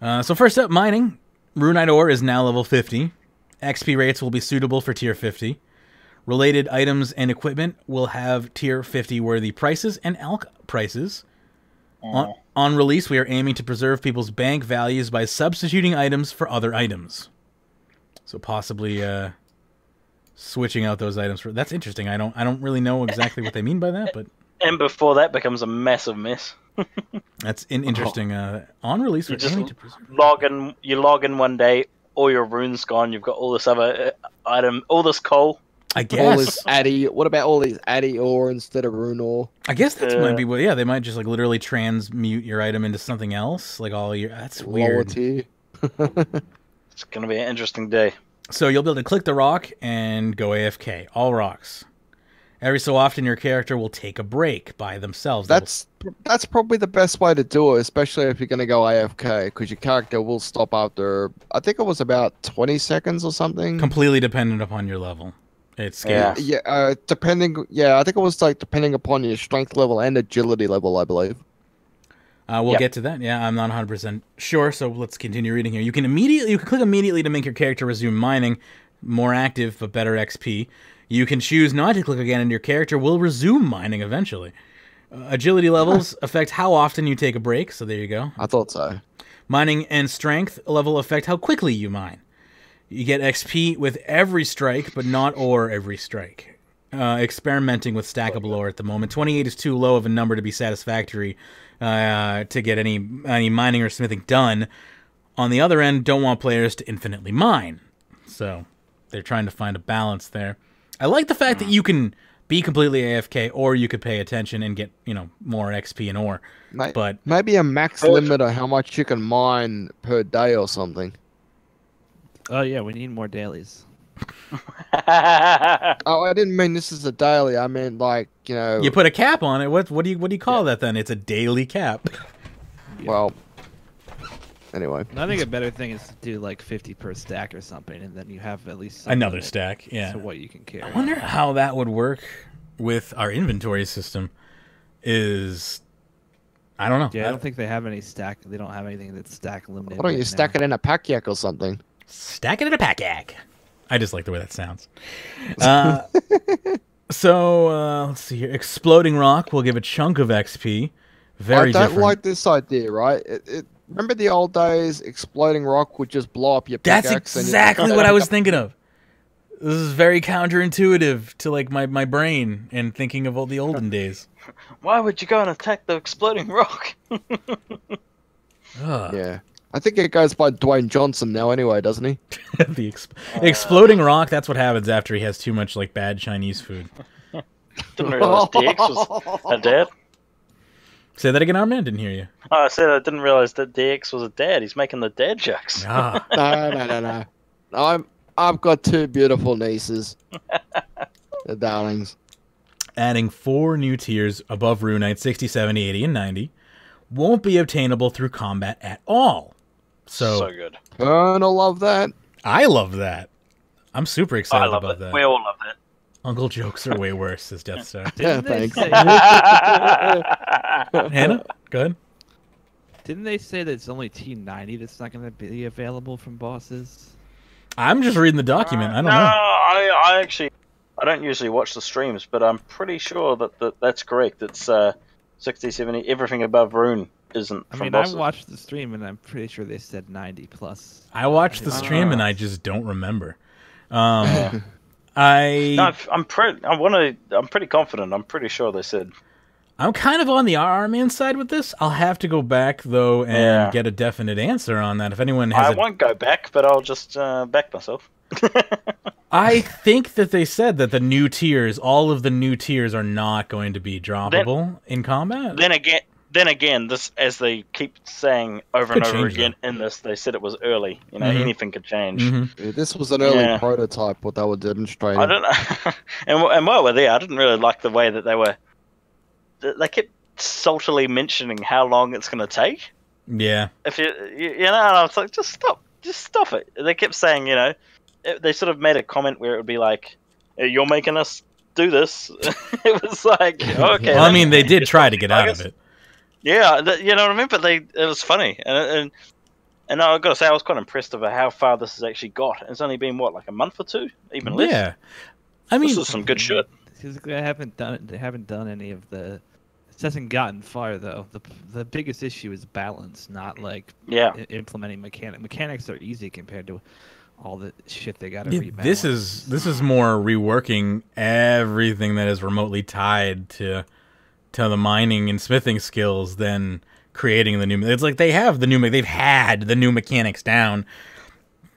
So first up, mining. Runite ore is now level 50. XP rates will be suitable for tier 50. Related items and equipment will have tier 50 worthy prices and alch prices. On release, we are aiming to preserve people's bank values by substituting items for other items. So possibly switching out those items for that's interesting. I don't really know exactly what they mean by that, but and before that becomes a massive mess. That's interesting. On release, You we're just aiming to preserve. You log in one day, all your runes gone. You've got all this other item, all this coal. I All guess. this addy. What about all these addy ore instead of rune ore? I guess that might be what. Yeah, they might just literally transmute your item into something else. Like all your. That's Lower weird. tier. It's gonna be an interesting day. So you'll be able to click the rock and go AFK. All rocks. Every so often, your character will take a break by themselves. That's probably the best way to do it, especially if you're going to go AFK, because your character will stop after, I think it was about 20 seconds or something. Completely dependent upon your level. It's scary. Yeah. Depending, I think it was depending upon your strength level and agility level, I believe. We'll get to that. Yeah, I'm not 100% sure, so let's continue reading here. You can click immediately to make your character resume mining, more active but better XP. You can choose not to click again and your character will resume mining eventually. Agility levels affect how often you take a break, so there you go. I thought so. Mining and strength level affect how quickly you mine. You get XP with every strike, but not ore every strike. Experimenting with stackable ore at the moment. 28 is too low of a number to be satisfactory to get any mining or smithing done. On the other end, don't want players to infinitely mine. So they're trying to find a balance there. I like the fact that you can be completely AFK, or you could pay attention and get more XP and ore. But maybe a max limit of how much you can mine per day or something. Oh yeah, we need more dailies. Oh, I didn't mean this is a daily. I meant you put a cap on it. What do you call that then? It's a daily cap. Well, anyway. I think a better thing is to do like 50 per stack or something, and then you have at least some another limit stack. Yeah. to what you can carry. I wonder how that would work with our inventory system. I don't know. Yeah, I don't think they have any stack. They don't have anything that's stack limited. Why don't you stack it in a pack yak or something? Stack it in a pack yak. I just like the way that sounds. So let's see here. Exploding rock will give a chunk of XP. Very I don't different. like this idea, right? Remember the old days? Exploding rock would just blow up your pickaxe. That's exactly what I was thinking of. This is very counterintuitive to like my brain and thinking of all the olden days. Why would you go and attack the exploding rock? Yeah. I think it goes by Dwayne Johnson now anyway, doesn't he? The exploding rock, that's what happens after he has too much like bad Chinese food. Didn't realize DX was a dad. Say that again, RRman. Didn't hear you. Oh, I said I didn't realize that DX was a dad. He's making the dad jokes. Ah. No. I've got 2 beautiful nieces. The darlings. Adding 4 new tiers above Rune Knight 60, 70, 80, and 90 won't be obtainable through combat at all. So good. Colonel love that. I love that. I'm super excited I love about it. that. We all love that. Uncle jokes are way worse, says Dxthelb. Yeah, thanks. Hannah, go ahead. Didn't they say that it's only T90 that's not going to be available from bosses? I'm just reading the document. I don't no, know. I actually I don't usually watch the streams, but I'm pretty sure that's correct. It's 60, 70, everything above Rune isn't I from mean, bosses. I watched the stream and I'm pretty sure they said 90 plus. I watched the stream and I just don't remember. No, I'm pretty confident. I'm pretty sure they said. I'm kind of on the RRman side with this. I'll have to go back though and get a definite answer on that. If anyone has, I won't go back, but I'll just back myself. I think that they said that the new tiers, all of the new tiers, are not going to be droppable in combat. Then again, this, as they keep saying over and over again in this, they said it was early. You know, anything could change. Yeah, this was an early prototype, what they were demonstrating. I don't know. and while we're there, I didn't really like the way that they kept saltily mentioning how long it's going to take. Yeah. If you know, and I was like, just stop it. They kept saying, you know, they sort of made a comment where it would be like, "You're making us do this." It was like, okay. Well, I mean, they did try to get out of it. Yeah, you know what I mean. But it was funny, and I've got to say, I was quite impressed over how far this has actually got. It's only been what, like a month or two, even less. Yeah, I mean, this is some good shit. They haven't done any of the. It hasn't gotten far though. The biggest issue is balance, not like implementing mechanics. Mechanics are easy compared to all the shit they got to rebalance. This is more reworking everything that is remotely tied to the mining and smithing skills than creating the new. It's like they've had the new mechanics down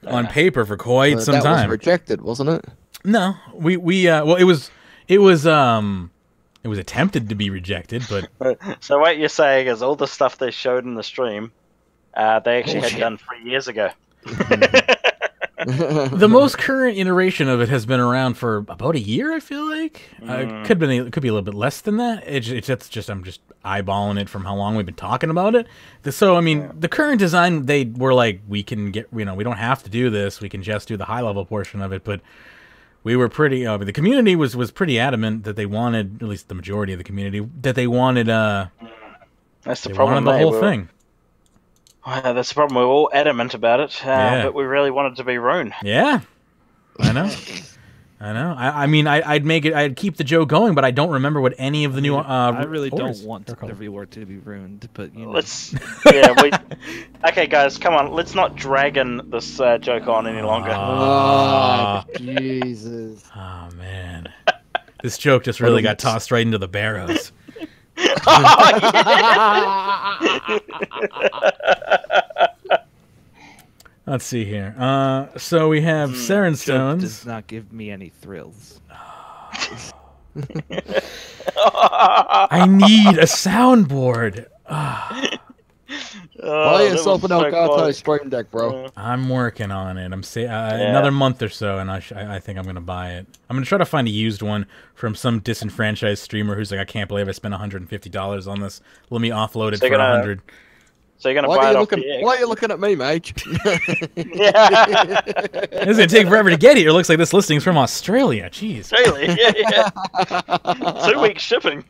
on paper for quite some time. That was rejected, wasn't it? No, well, it was attempted to be rejected, but So what you're saying is all the stuff they showed in the stream, they actually had done 3 years ago. The most current iteration of it has been around for about a year, I feel like. Could be a little bit less than that. It's just I'm just eyeballing it from how long we've been talking about it. So I mean, the current design, they were like, we can get, we don't have to do this. We can just do the high level portion of it. But we were pretty. The community was pretty adamant that they wanted, at least the majority of the community, that they wanted. That's the problem. The whole thing. That's the problem. We're all adamant about it, but we really wanted to be Rune. Yeah, I know. I mean, I'd keep the joke going, but I don't remember what any of the new. I really don't want the rework to be ruined, but you know. Okay, guys, come on. Let's not drag this joke on any longer. Oh, Jesus! Oh man, this joke just really got tossed right into the barrows. Let's see here. So we have Saren Stones. Does not give me any thrills. I need a soundboard. Buy yourself an Elgato Stream Deck, bro. I'm working on it. Another month or so, and I think I'm gonna buy it. I'm gonna try to find a used one from some disenfranchised streamer who's like, I can't believe I spent $150 on this. Let me offload it for $100. So you're gonna buy it off why are you looking at me, mate? It's gonna take forever to get here. It looks like this listing's from Australia. Jeez. Australia, yeah. 2 weeks shipping.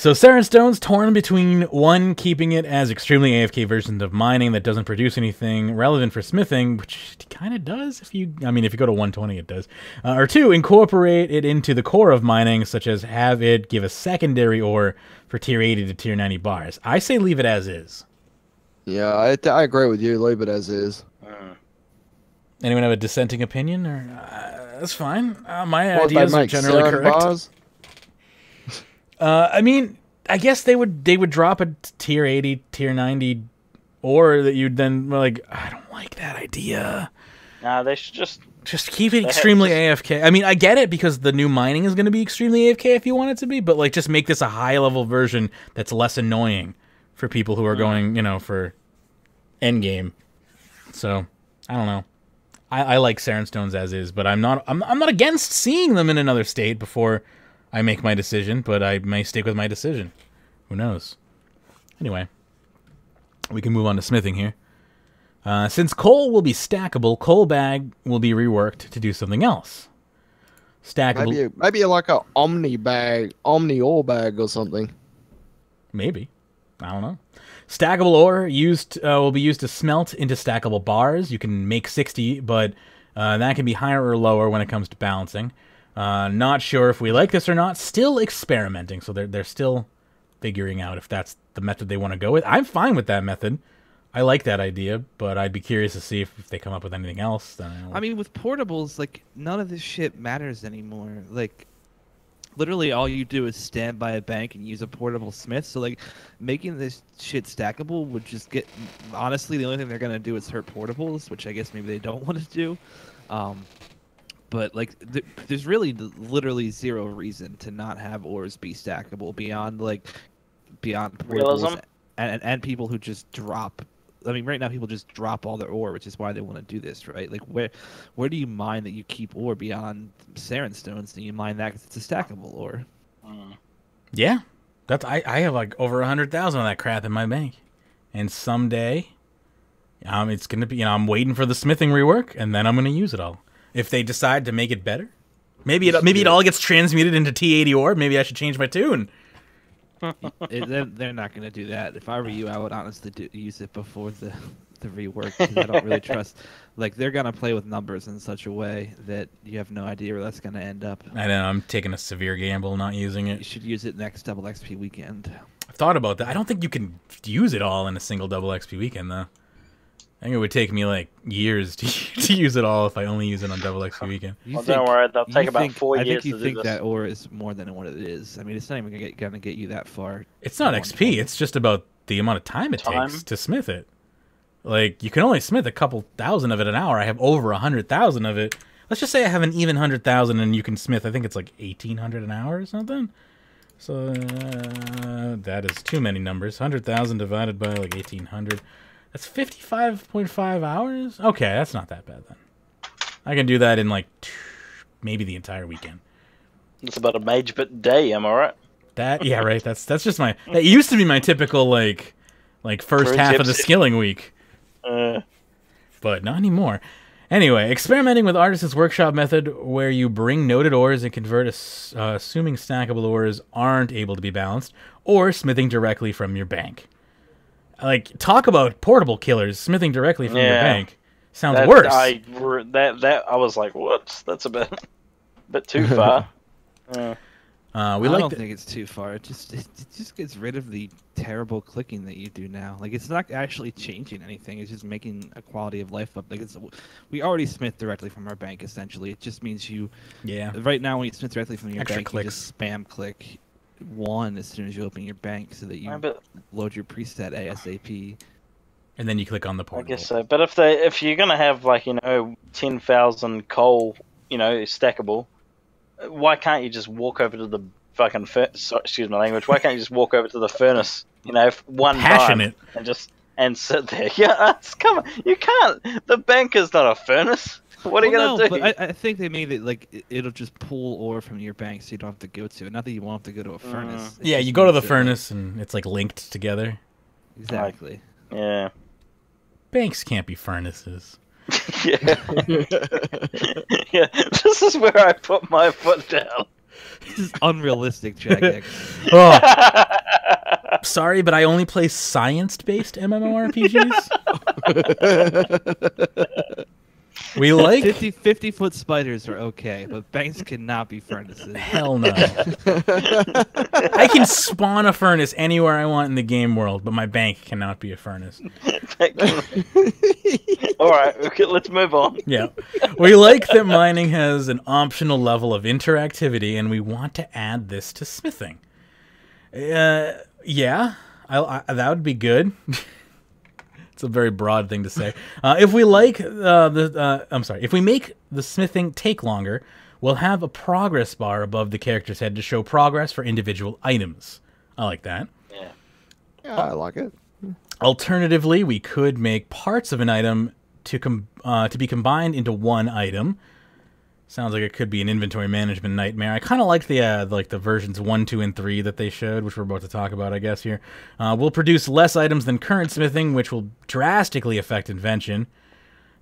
So Saren Stone's torn between one, keeping it as extremely AFK versions of mining that doesn't produce anything relevant for smithing, which it kind of does if you go to 120 it does. Or two, incorporate it into the core of mining, such as have it give a secondary ore for tier 80 to tier 90 bars. I say leave it as is. Yeah, I agree with you. Leave it as is. Anyone have a dissenting opinion? Or that's fine. My ideas are generally correct. Bars? I mean, I guess they would drop a tier 80, tier 90, or that you'd then like, I don't like that idea. Nah, they should just keep it extremely AFK. I mean, I get it because the new mining is going to be extremely AFK if you want it to be, but like just make this a high level version that's less annoying for people who are going, for endgame. So I don't know. I like Saren Stones as is, but I'm not against seeing them in another state before I make my decision, but I may stick with my decision. Who knows? Anyway, we can move on to smithing here. Since coal will be stackable, coal bag will be reworked to do something else. Stackable. Maybe like a omni ore bag or something. Maybe. I don't know. Stackable ore will be used to smelt into stackable bars. You can make 60, but that can be higher or lower when it comes to balancing. Not sure if we like this or not. Still experimenting, so they're still figuring out if that's the method they want to go with. I'm fine with that method. I like that idea, but I'd be curious to see if they come up with anything else. I mean, with portables, like, none of this shit matters anymore. Like, literally all you do is stand by a bank and use a portable smith. So, like, making this shit stackable would just get... Honestly, the only thing they're going to do is hurt portables, which I guess maybe they don't want to do. But, like, there's really literally zero reason to not have ores be stackable beyond portables and people who just drop... I mean, right now people just drop all their ore, which is why they want to do this, right? Like, where do you mine that you keep ore beyond Saren Stones? Do you mine that because it's a stackable ore? Yeah. I have, like, over 100,000 of that crap in my bank. And someday, it's going to be... I'm waiting for the smithing rework, and then I'm going to use it all. If they decide to make it better, maybe it all gets transmuted into T80 ore. Maybe I should change my tune. They're not going to do that. If I were you, I would honestly use it before the rework. Because I don't really trust. Like, they're going to play with numbers in such a way that you have no idea where that's going to end up. I know. I'm taking a severe gamble not using it. You should use it next double XP weekend. I've thought about that. I don't think you can use it all in a single double XP weekend, though. I think it would take me, like, years to use it all if I only use it on double XP weekend. Don't worry, they'll take about 4 years to do this. I think you think that ore is more than what it is. I mean, it's not even going to get you that far. It's not XP. It's just about the amount of time it takes to smith it. Like, you can only smith a couple thousand of it an hour. I have over 100,000 of it. Let's just say I have an even 100,000 and you can smith, I think it's like 1,800 an hour or something. So, that is too many numbers. 100,000 divided by, like, 1,800. That's 55.5 hours? Okay, that's not that bad then. I can do that in like maybe the entire weekend. That's about a Magebit day, am I right? Yeah, right. That's just my... That used to be my typical like first half of the skilling week. But not anymore. Anyway, experimenting with Artisan's Workshop method where you bring noted ores and convert assuming stackable ores aren't able to be balanced, or smithing directly from your bank. Like, talk about portable killers, smithing directly from your bank. Sounds worse. I was like, whoops, that's a bit too far. I don't think it's too far. It just gets rid of the terrible clicking that you do now. Like, it's not actually changing anything. It's just making a quality of life up. Like, we already smith directly from our bank, essentially. It just means you... Yeah. Right now, when you smith directly from your bank, you just spam click 1 as soon as you open your bank so that you load your preset ASAP. And then you click on the portal. I guess so. But if you're gonna have 10,000 coal, stackable, why can't you just walk over to the fucking excuse my language? Why can't you just walk over to the furnace, one time and sit there? Yeah, come on, you can't. The bank is not a furnace. What are you gonna do? But I think they made it it'll just pull ore from your bank, so you don't have to go to it. Not that you won't have to go to a furnace. Yeah, you go to the furnace and it's like linked together. Exactly. Yeah. Banks can't be furnaces. Yeah. Yeah. This is where I put my foot down. This is unrealistic, Jagex. Oh, sorry, but I only play science-based MMORPGs. We like 50-foot spiders are okay, but banks cannot be furnaces. hell no. I can spawn a furnace anywhere I want in the game world, but my bank cannot be a furnace. All right, okay, let's move on. Yeah. We like that mining has an optional level of interactivity, and we want to add this to smithing. Yeah, that would be good. It's a very broad thing to say. If we like if we make the smithing take longer, we'll have a progress bar above the character's head to show progress for individual items. I like that. Yeah, I like it. Alternatively, we could make parts of an item to be combined into one item. Sounds like it could be an inventory management nightmare. I kind of like the versions 1, 2, and 3 that they showed, which we're about to talk about, I guess, here. We'll produce less items than current smithing, which will drastically affect invention.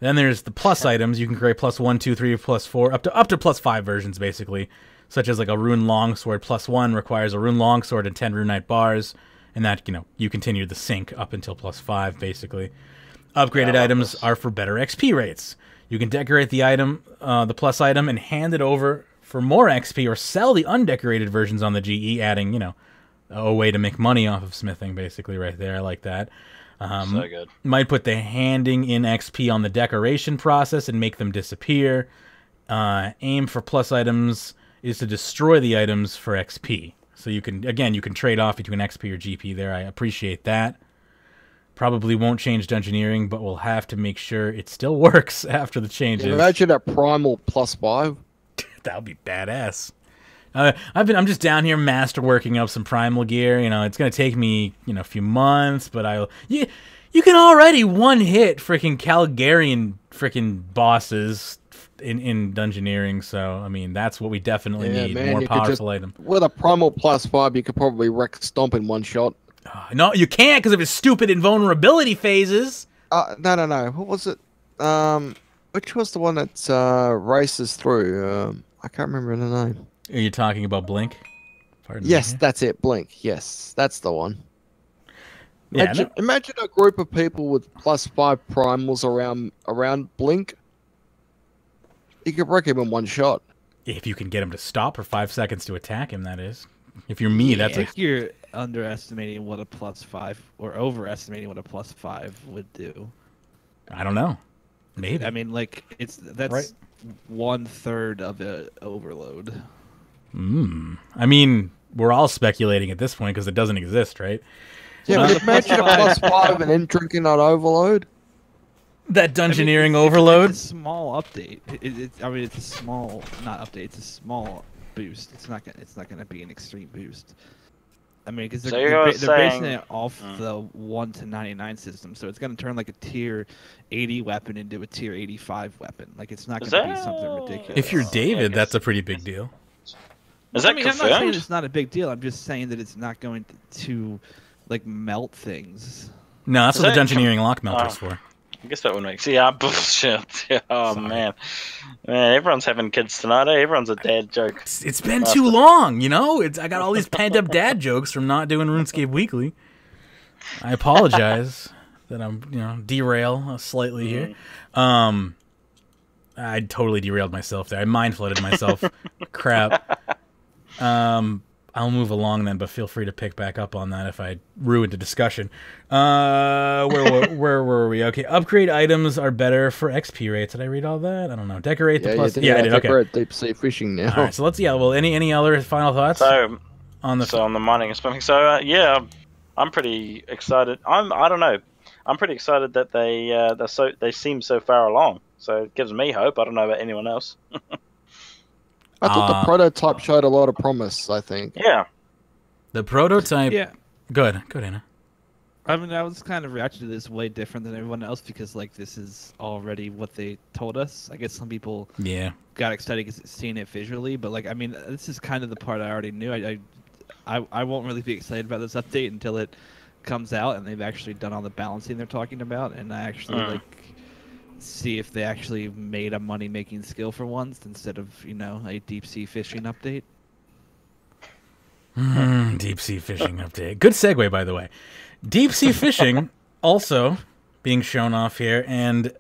Then there's the plus items. You can create plus 1, 2, 3, plus 4, up to plus 5 versions, basically. Such as like a rune longsword plus 1 requires a rune longsword and 10 runite bars. And that, you continue the sync up until plus 5, basically. Upgraded items are for better XP rates. You can decorate the item, the plus item, and hand it over for more XP, or sell the undecorated versions on the GE, adding, a way to make money off of smithing, basically, right there. I like that. So good. Might put the handing in XP on the decoration process and make them disappear. Aim for plus items is to destroy the items for XP. So you can trade off between XP or GP there. I appreciate that. Probably won't change dungeoneering, but we'll have to make sure it still works after the changes. Imagine a primal plus 5. That would be badass. I'm just down here masterworking up some primal gear. It's gonna take me a few months, but you can already one hit freaking Calgarian freaking bosses in dungeoneering. So I mean that's what we definitely need. Man, more powerful item. With a primal plus 5, you could probably wreck Stomp in one shot. No, you can't because of his stupid invulnerability phases. No. What was it? Which was the one that races through? I can't remember the name. Are you talking about Blink? Pardon Yes, me. that's it. Blink. Yes, that's the one. Yeah, Imagine a group of people with plus 5 primals around Blink. You could wreck him in one shot. if you can get him to stop for 5 seconds to attack him, that is. If you're me, that's I think you're underestimating what a plus 5 or overestimating what a plus 5 would do. I don't know. Maybe. I mean, like that's Right. 1/3 of a overload. I mean, we're all speculating at this point because it doesn't exist, right? Yeah, but imagine a plus 5 and then drinking on overload. That dungeoneering It's overload. a small update. I mean, it's a small, not update. It's a small boost. It's not gonna be an extreme boost. I mean, because So they're you're basing saying- it off the 1 to 99 system, so it's gonna turn like a tier 80 weapon into a tier 85 weapon. Like it's not gonna be something ridiculous. If you're Yeah, I David, guess. that's a pretty big deal. Is that I mean, I'm not saying confirmed? it's not a big deal. I'm just saying that it's not going to like melt things. No, that's Is what the that dungeoneering lock melter's for. I guess that would make sense. Yeah, bullshit. Oh, Sorry. man, everyone's having kids tonight. Eh? Everyone's a dad joke. It's been too long, I got all these pent up dad jokes from not doing RuneScape Weekly. I apologize that I'm, derail slightly here. I totally derailed myself there. I mind flooded myself. Crap. I'll move along then, but feel free to pick back up on that if I ruined the discussion. Where were we? Okay, upgrade items are better for XP rates. Did I read all that? I don't know. Decorate the plus. Yeah, I did. Okay. We're at deep sea fishing now. All right, so let's. Yeah. Well, any other final thoughts So on the? on the mining and swimming. So yeah, I'm pretty excited. I don't know. I'm pretty excited that they seem so far along. So it gives me hope. I don't know about anyone else. I thought the prototype showed a lot of promise, I think. Yeah. The prototype. Yeah. Good, Anna. I mean, I was kind of reacting to this way different than everyone else because, like, this is already what they told us. I guess some people Yeah. got excited because seeing it visually, but, like, I mean, this is kind of the part I already knew. I won't really be excited about this update until it comes out and they've actually done all the balancing they're talking about, and I actually, see if they actually made a money-making skill for once instead of, a deep-sea fishing update. Deep sea fishing update. Good segue, by the way. Deep sea fishing also being shown off here, and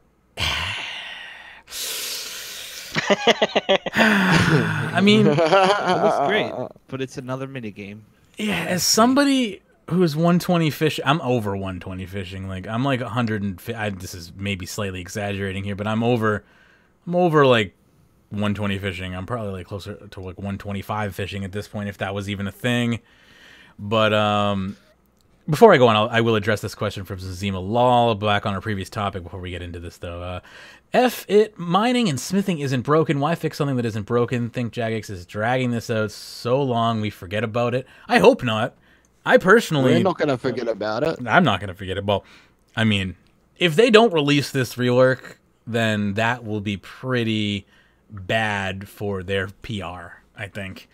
I mean, It looks great, but it's another mini game. Yeah, as somebody who's 120 fishing, I'm over 120 fishing. Like I'm like 150. This is maybe slightly exaggerating here, but I'm over like 120 fishing. I'm probably like closer to like 125 fishing at this point, if that was even a thing. But before I go on, I will address this question from Zima Lol back on our previous topic before we get into this, though. Mining and smithing isn't broken. Why fix something that isn't broken? Think Jagex is dragging this out so long we forget about it. I hope not. I personally... We're not going to forget about it. I'm not going to forget it. Well, I mean, if they don't release this rework, then that will be pretty bad for their PR, I think.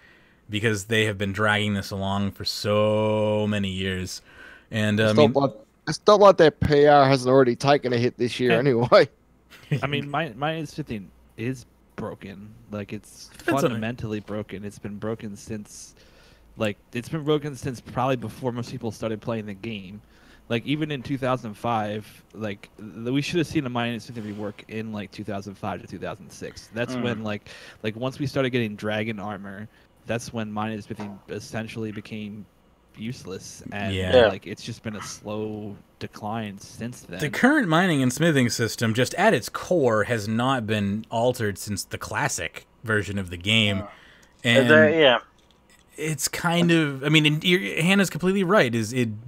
Because they have been dragging this along for so many years. And it's not like their PR hasn't already taken a hit this year anyway. I mean, my smithing is broken. Like, it's fundamentally broken. It's been broken since probably before most people started playing the game. Like, even in 2005, like, we should have seen a mining and smithing rework in, like, 2005 to 2006. That's when, like, once we started getting dragon armor, that's when mining and smithing essentially became useless, and like it's just been a slow decline since then. The current mining and smithing system, just at its core, has not been altered since the classic version of the game, and it's kind of, I mean, Hannah's completely right.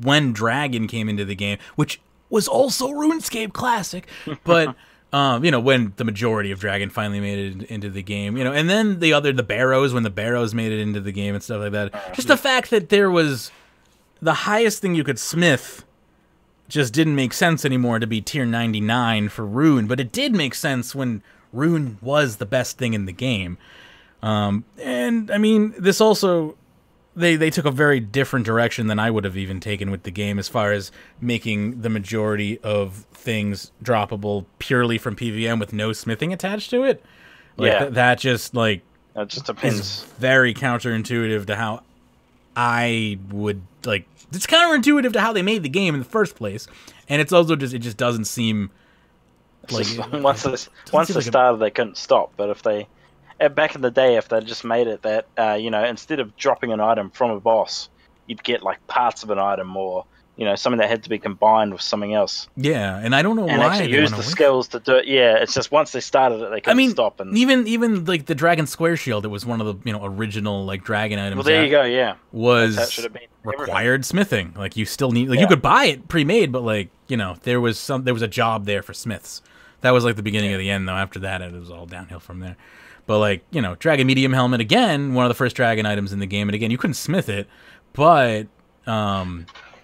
When Dragon came into the game, which was also RuneScape Classic, but you know, when the majority of Dragon finally made it into the game, you know, and then the Barrows, when the Barrows made it into the game and stuff like that. Just the fact that there was the highest thing you could smith just didn't make sense anymore to be tier 99 for Rune, but it did make sense when Rune was the best thing in the game. And I mean, this also, they took a very different direction than I would have even taken with the game, as far as making the majority of things droppable purely from PVM with no smithing attached to it. Like, that just depends. Is very counterintuitive to how I would, like, it's counterintuitive to how they made the game in the first place, and it's also just, it just doesn't seem like once they started, they couldn't stop. But if they, back in the day, if they just made it that you know, instead of dropping an item from a boss, you'd get like parts of an item, or you know, something that had to be combined with something else. Yeah, and I don't know and why actually use the skills to do it. Yeah, it's just once they started it, they couldn't stop. And even like the Dragon Square Shield, it was one of the, you know, original like Dragon items. Well, there you go. Yeah, was that should have been required smithing. Like, you still need, like, you could buy it pre-made, but like, you know, there was a job there for smiths. That was like the beginning of the end, though. After that, it was all downhill from there. But like, you know, Dragon Medium Helmet, again, one of the first Dragon items in the game, and again, you couldn't smith it, but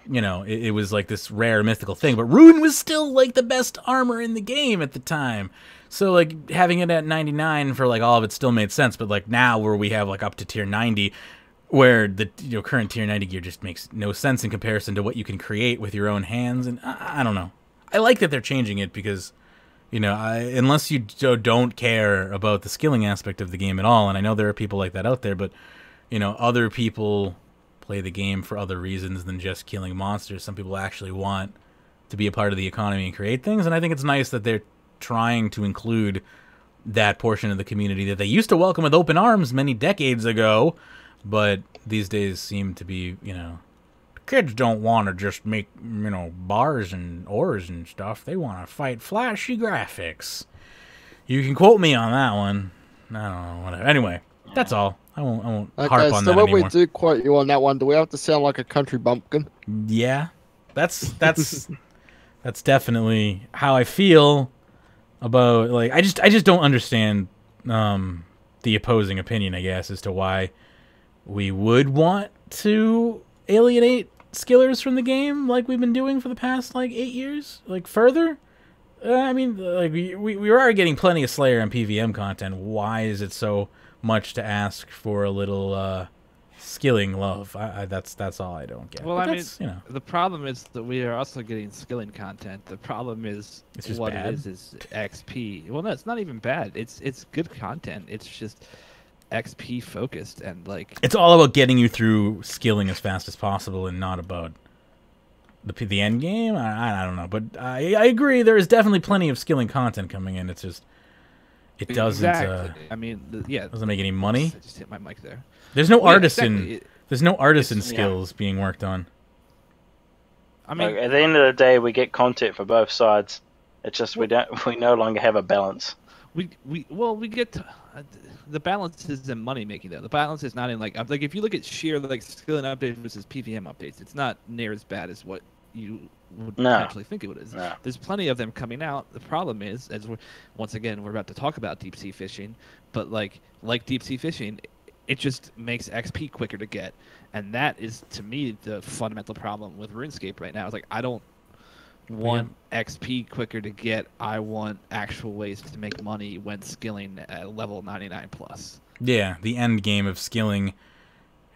you know, it was like this rare mythical thing. But Rune was still like the best armor in the game at the time. So like, having it at 99 for like all of it still made sense. But like now, where we have like up to tier 90, where the, you know, current tier 90 gear just makes no sense in comparison to what you can create with your own hands. And I don't know. I like that they're changing it, because, you know, unless you don't care about the skilling aspect of the game at all, and I know there are people like that out there, but, you know, other people play the game for other reasons than just killing monsters. Some people actually want to be a part of the economy and create things, and I think it's nice that they're trying to include that portion of the community that they used to welcome with open arms many decades ago, but these days seem to be, you know, kids don't want to just make, you know, bars and ores and stuff. They want to fight flashy graphics. You can quote me on that one. I don't know, whatever. Anyway, that's all. I won't harp on that anymore. So when we do quote you on that one, do we have to sound like a country bumpkin? Yeah, that's definitely how I feel about, like, I just don't understand the opposing opinion, I guess, as to why we would want to alienate skillers from the game like we've been doing for the past like 8 years, like further. I mean, like, we are getting plenty of Slayer and PVM content. Why is it so much to ask for a little skilling love? That's all I don't get. Well, but I mean, you know, the problem is that we are also getting skilling content. The problem is bad. It is XP. Well, no, it's not even bad. It's good content. It's just XP focused, and like it's all about getting you through skilling as fast as possible, and not about the end game. I don't know, but I agree. There is definitely plenty of skilling content coming in. It's just it doesn't. exactly. I mean, doesn't make any money. I just hit my mic there. There's no artisan. Exactly. There's no artisan skills being worked on. I mean, Like, at the end of the day, we get content for both sides. It's just we no longer have a balance. we get the balance is in money making though. The balance is not in like if you look at sheer like skill and updates versus PVM updates, it's not near as bad as what you would actually think it is. No. There's plenty of them coming out. The problem is, as once again we're about to talk about deep sea fishing, but like deep sea fishing, it just makes XP quicker to get, and that is to me the fundamental problem with RuneScape right now. It's like I don't want XP quicker to get. I want actual ways to make money when skilling at level 99 plus. Yeah, the end game of skilling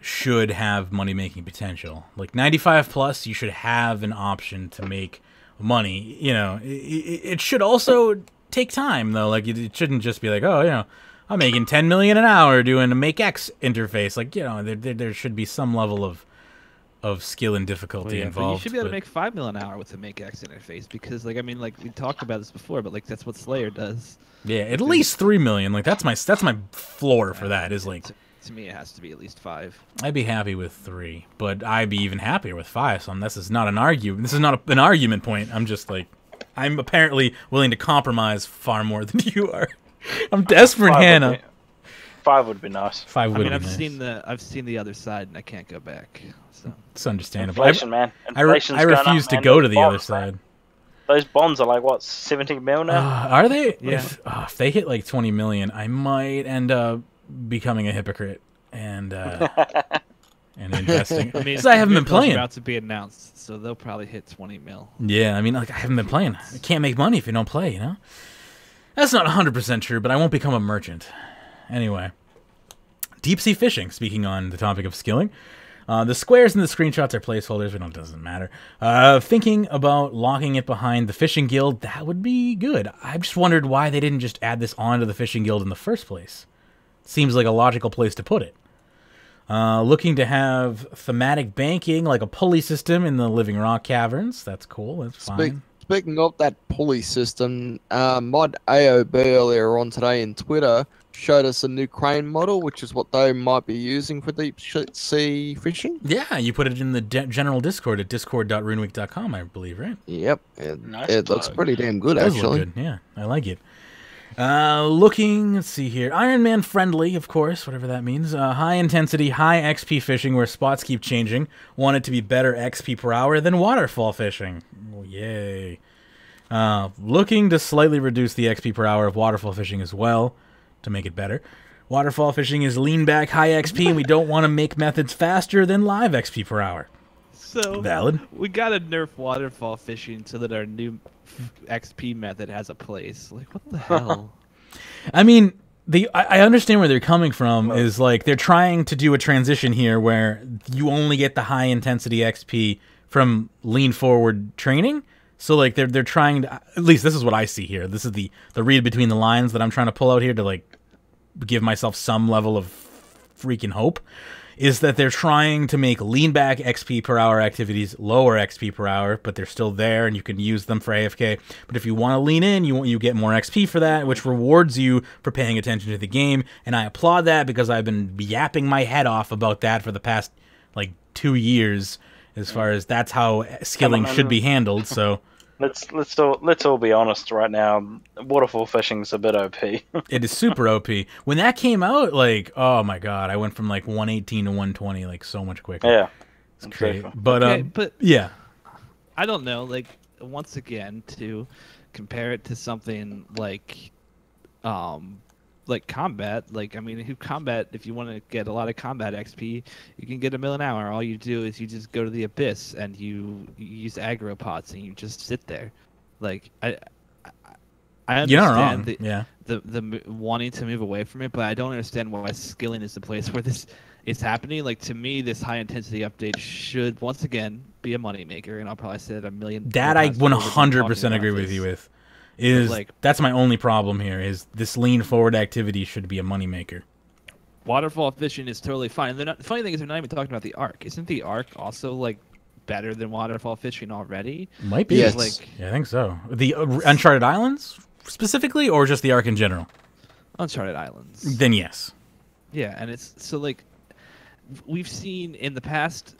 should have money-making potential. Like 95 plus, you should have an option to make money. You know, it should also take time though. Like it shouldn't just be like, oh, you know, I'm making 10 million an hour doing a Make X interface. Like, you know, there should be some level of skill and difficulty involved. But you should be able to make 5 million an hour with the Make X interface, because like I mean, like we talked about this before, but like that's what Slayer does. Yeah, at least 3 million. Like that's my floor for that. Is like to me it has to be at least 5. I'd be happy with 3, but I'd be even happier with 5. So this is not an argument. This is not an argument point. I'm just like, I'm apparently willing to compromise far more than you are. I'm desperate, Hannah. 5 would be nice. 5 would be I've nice. I've seen the other side, and I can't go back. So It's understandable. Inflation, man. I Inflation's refuse to going up, man. go to Those the other bonds, man. side. Those bonds are like what, 70 mil now? Are they? Yeah. If they hit like 20 million, I might end up becoming a hypocrite and investing. I mean, Because I haven't been Miracle's playing. about to be announced, so they'll probably hit 20 mil. Yeah, I mean, like I haven't been playing. I can't make money if you don't play. You know, that's not 100% true, but I won't become a merchant. Anyway, deep sea fishing. Speaking on the topic of skilling. The squares in the screenshots are placeholders. It doesn't matter. Thinking about locking it behind the fishing guild, that would be good. I just wondered why they didn't just add this onto the fishing guild in the first place. Seems like a logical place to put it. Looking to have thematic banking, like a pulley system in the living rock caverns. That's cool. That's fine. Speaking of that pulley system, Mod AOB earlier on today in Twitter showed us a new crane model, which is what they might be using for deep sea fishing. Yeah, you put it in the general Discord at discord.runeweek.com, I believe, right? Yep, Nice it looks plug. pretty damn good, Does actually. look good. Yeah, I like it. Looking, let's see here. RRman friendly, of course, whatever that means. High intensity, high XP fishing where spots keep changing. Want it to be better XP per hour than waterfall fishing. Oh, yay. Looking to slightly reduce the XP per hour of waterfall fishing as well to make it better. Waterfall fishing is lean back, high XP, and we don't want to make methods faster than live XP per hour. So Valid. we gotta nerf waterfall fishing so that our new XP method has a place. Like, what the hell? I mean, I understand where they're coming from. Is like they're trying to do a transition here where you only get the high intensity XP from lean forward training. So like they're trying to, at least this is what I see here. This is the read between the lines that I'm trying to pull out here to like give myself some level of freaking hope. Is that they're trying to make lean back XP per hour activities lower XP per hour, but they're still there and you can use them for AFK. But if you want to lean in, you get more XP for that, which rewards you for paying attention to the game. And I applaud that because I've been yapping my head off about that for the past like 2 years, as far as that's how skilling should be handled. So Let's all be honest right now. Waterfall fishing's a bit OP. it is super OP. When that came out, like, oh my god, I went from like 118 to 120 like so much quicker. Yeah, It's great. safer. But Okay, but yeah. I don't know. Like, once again, to compare it to something like combat. Like, I mean, if you want to get a lot of combat XP, you can get 1 million an hour. All you do is you just go to the abyss and you use aggro pots and you just sit there. Like, I You're not wrong. understand Yeah. the wanting to move away from it, but I don't understand why skilling is the place where this is happening. Like, to me, this high intensity update should once again be a moneymaker, and I'll probably say it a million. That I 100% agree with you with. Is like- that's my only problem here is this lean forward activity should be a moneymaker. waterfall fishing is totally fine. They're not, the funny thing is they're not even talking about the Ark. Isn't the Ark also like better than waterfall fishing already? Might be. Yes. Like Yeah, I think so. The Uncharted Islands specifically, or just the Ark in general? Uncharted Islands. Then yes. Yeah, and it's so like we've seen in the past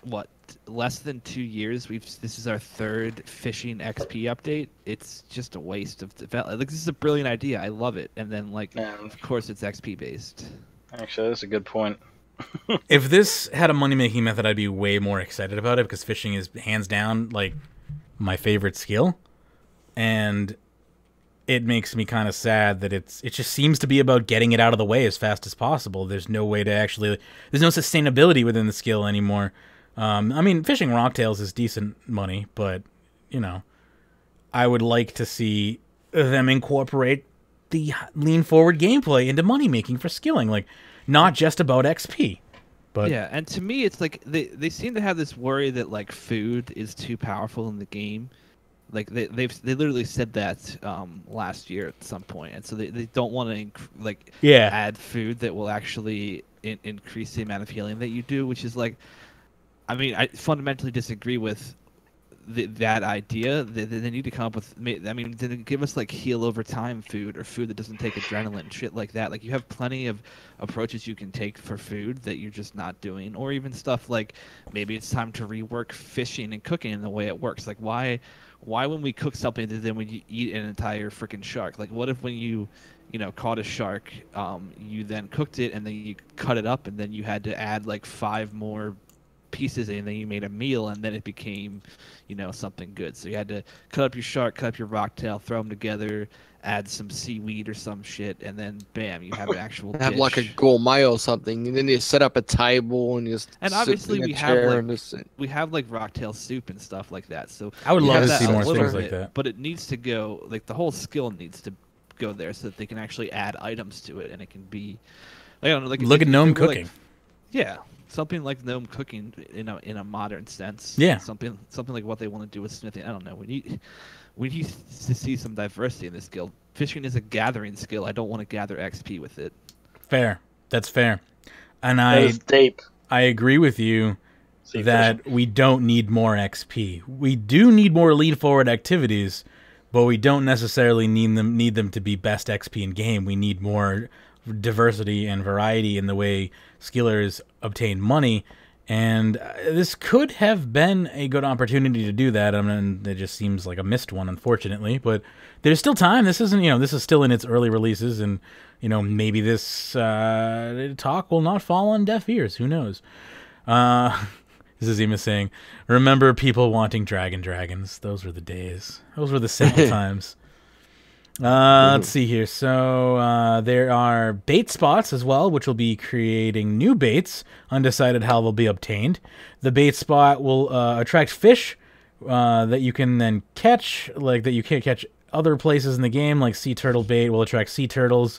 less than 2 years. This is our third fishing XP update. It's just a waste of development. Like, this is a brilliant idea. I love it. And then like of course it's XP based. Actually, that's a good point. If this had a money-making method, I'd be way more excited about it because fishing is hands down like my favorite skill, and it makes me kind of sad that it just seems to be about getting it out of the way as fast as possible. There's no way to actually, there's no sustainability within the skill anymore. I mean, fishing rocktails is decent money, but you know, I would like to see them incorporate the lean forward gameplay into money making for skilling, like not just about XP. But yeah, and to me it's like they seem to have this worry that like food is too powerful in the game. Like they literally said that last year at some point, and so they don't want to add food that will actually increase the amount of healing that you do, which is like, I mean, I fundamentally disagree with that idea. They need to come up with, I mean, they give us like heal over time food or food that doesn't take adrenaline and shit like that. Like you have plenty of approaches you can take for food that you're just not doing, or even stuff like maybe it's time to rework fishing and cooking in the way it works. Like why when we cook something then when you eat an entire freaking shark? Like what if when you caught a shark, you then cooked it and then you cut it up and then you had to add like 5 more pieces and then you made a meal and then it became something good. So you had to cut up your shark, cut up your rocktail, throw them together, add some seaweed or some shit, and then bam, you have an actual have dish. like a gourmet or something, and then you set up a table and you just obviously we have like rocktail soup and stuff like that. So I would love to see more little things bit, like that. but it needs to go, like the whole skill needs to go there so that they can actually add items to it and it can be, I don't know, like look at gnome cooking. Yeah, something like gnome cooking in a modern sense. Yeah, something like what they want to do with smithing. I don't know. We need to see some diversity in this skill. Fishing is a gathering skill. I don't want to gather XP with it. Fair. That's fair. And that is deep. I agree with you that we don't need more XP. We do need more lead forward activities, but we don't necessarily need them to be best XP in game. We need more diversity and variety in the way skillers obtain money, and this could have been a good opportunity to do that. I mean, it just seems like a missed one, unfortunately, but there's still time. This isn't, this is still in its early releases, and maybe this talk will not fall on deaf ears. Who knows? This is Zima saying, remember people wanting dragons. Those were the days. Those were the simple times. Let's see here. So there are bait spots as well, which will be creating new baits. Undecided how they'll be obtained. The bait spot will attract fish that you can then catch, like that you can't catch other places in the game, like sea turtle bait will attract sea turtles.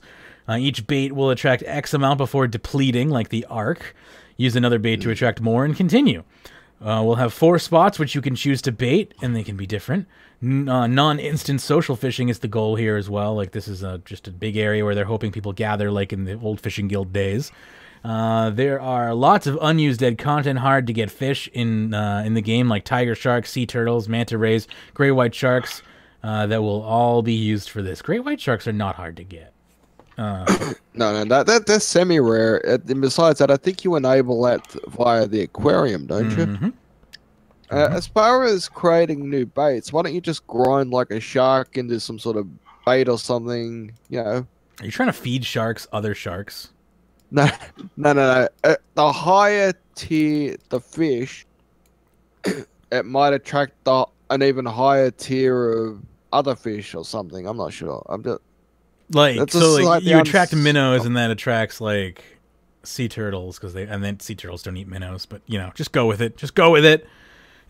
Each bait will attract X amount before depleting, like the Ark. Use another bait to attract more and continue. We'll have 4 spots which you can choose to bait, and they can be different. Non-instant social fishing is the goal here as well. Like this is just a big area where they're hoping people gather, like in the old fishing guild days. There are lots of unused dead content, hard to get fish in the game, like tiger sharks, sea turtles, manta rays, gray white sharks. That will all be used for this. Gray white sharks are not hard to get. No, that's semi-rare. And besides that, I think you enable that via the aquarium, don't you? As far as creating new baits, why don't you just grind like a shark into some sort of bait or something? Are you trying to feed sharks other sharks? No. The higher tier the fish, it might attract an even higher tier of other fish or something. I'm not sure. I'm just you attract minnows, and that attracts like sea turtles and then sea turtles don't eat minnows. But just go with it. Just go with it.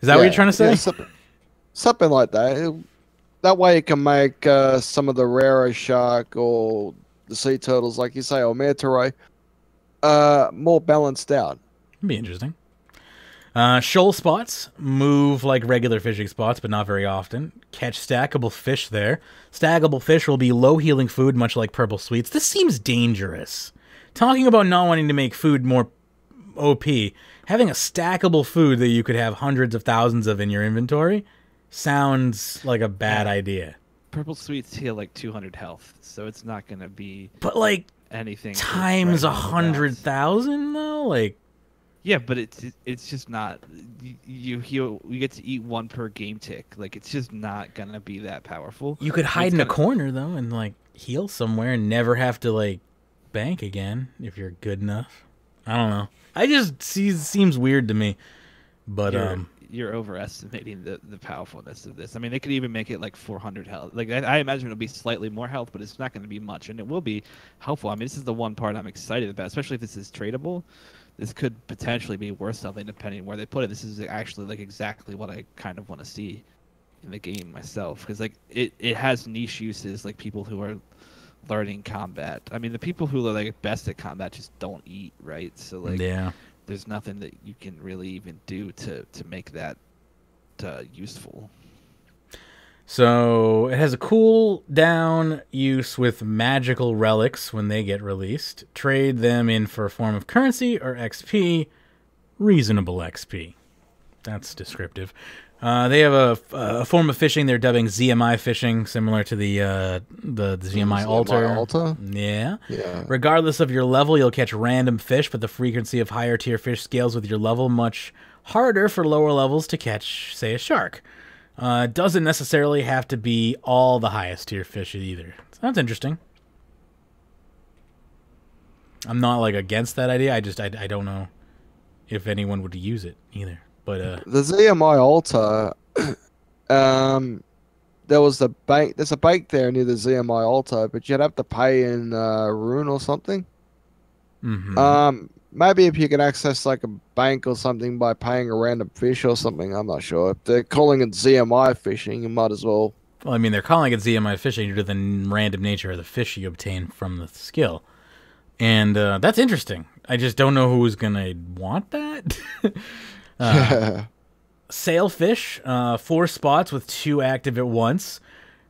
Is that what you're trying to say? Yeah, something like that. That way you can make some of the rarer shark or the sea turtles, like you say, or manta ray, more balanced out. It'd be interesting. Shoal spots move like regular fishing spots, but not very often. Catch stackable fish there. Stackable fish will be low healing food, much like purple sweets. This seems dangerous talking about not wanting to make food more OP, having a stackable food that you could have hundreds of thousands of in your inventory sounds like a bad idea. Purple sweets heal like 200 health, so it's not gonna be. But like anything times 100,000 though, like. Yeah, but it's just not. You get to eat one per game tick. Like it's just not gonna be that powerful. You could hide in a corner though and like heal somewhere and never have to like bank again if you're good enough. I don't know. Seems weird to me. But you're overestimating the powerfulness of this. I mean, they could even make it like 400 health. Like I imagine it'll be slightly more health, but it's not going to be much, and it will be helpful. I mean, this is the one part I'm excited about, especially if this is tradable. This could potentially be worth something depending on where they put it. This is actually like exactly what I kind of want to see in the game myself, because like it has niche uses, like people who are learning combat. I mean, the people who are like best at combat just don't eat, right? So like, yeah, there's nothing that you can really even do to make that useful. So it has a cool down use with magical relics when they get released. Trade them in for a form of currency or XP. Reasonable XP. That's descriptive. They have a form of fishing they're dubbing ZMI fishing, similar to the ZMI altar. Yeah. Regardless of your level, you'll catch random fish, but the frequency of higher tier fish scales with your level, much harder for lower levels to catch, say, a shark. Doesn't necessarily have to be all the highest tier fish either. So that's interesting. I'm not like against that idea. I don't know if anyone would use it either. But the ZMI altar, there was a bank. There's a bank there near the ZMI altar, but you'd have to pay in Rune or something. Mm-hmm. Maybe if you can access like a bank or something by paying a random fish or something, I'm not sure. If they're calling it ZMI fishing, you might as well. Well, I mean, they're calling it ZMI fishing due to the random nature of the fish you obtain from the skill. And that's interesting. I just don't know who's going to want that. Sailfish, 4 spots with 2 active at once.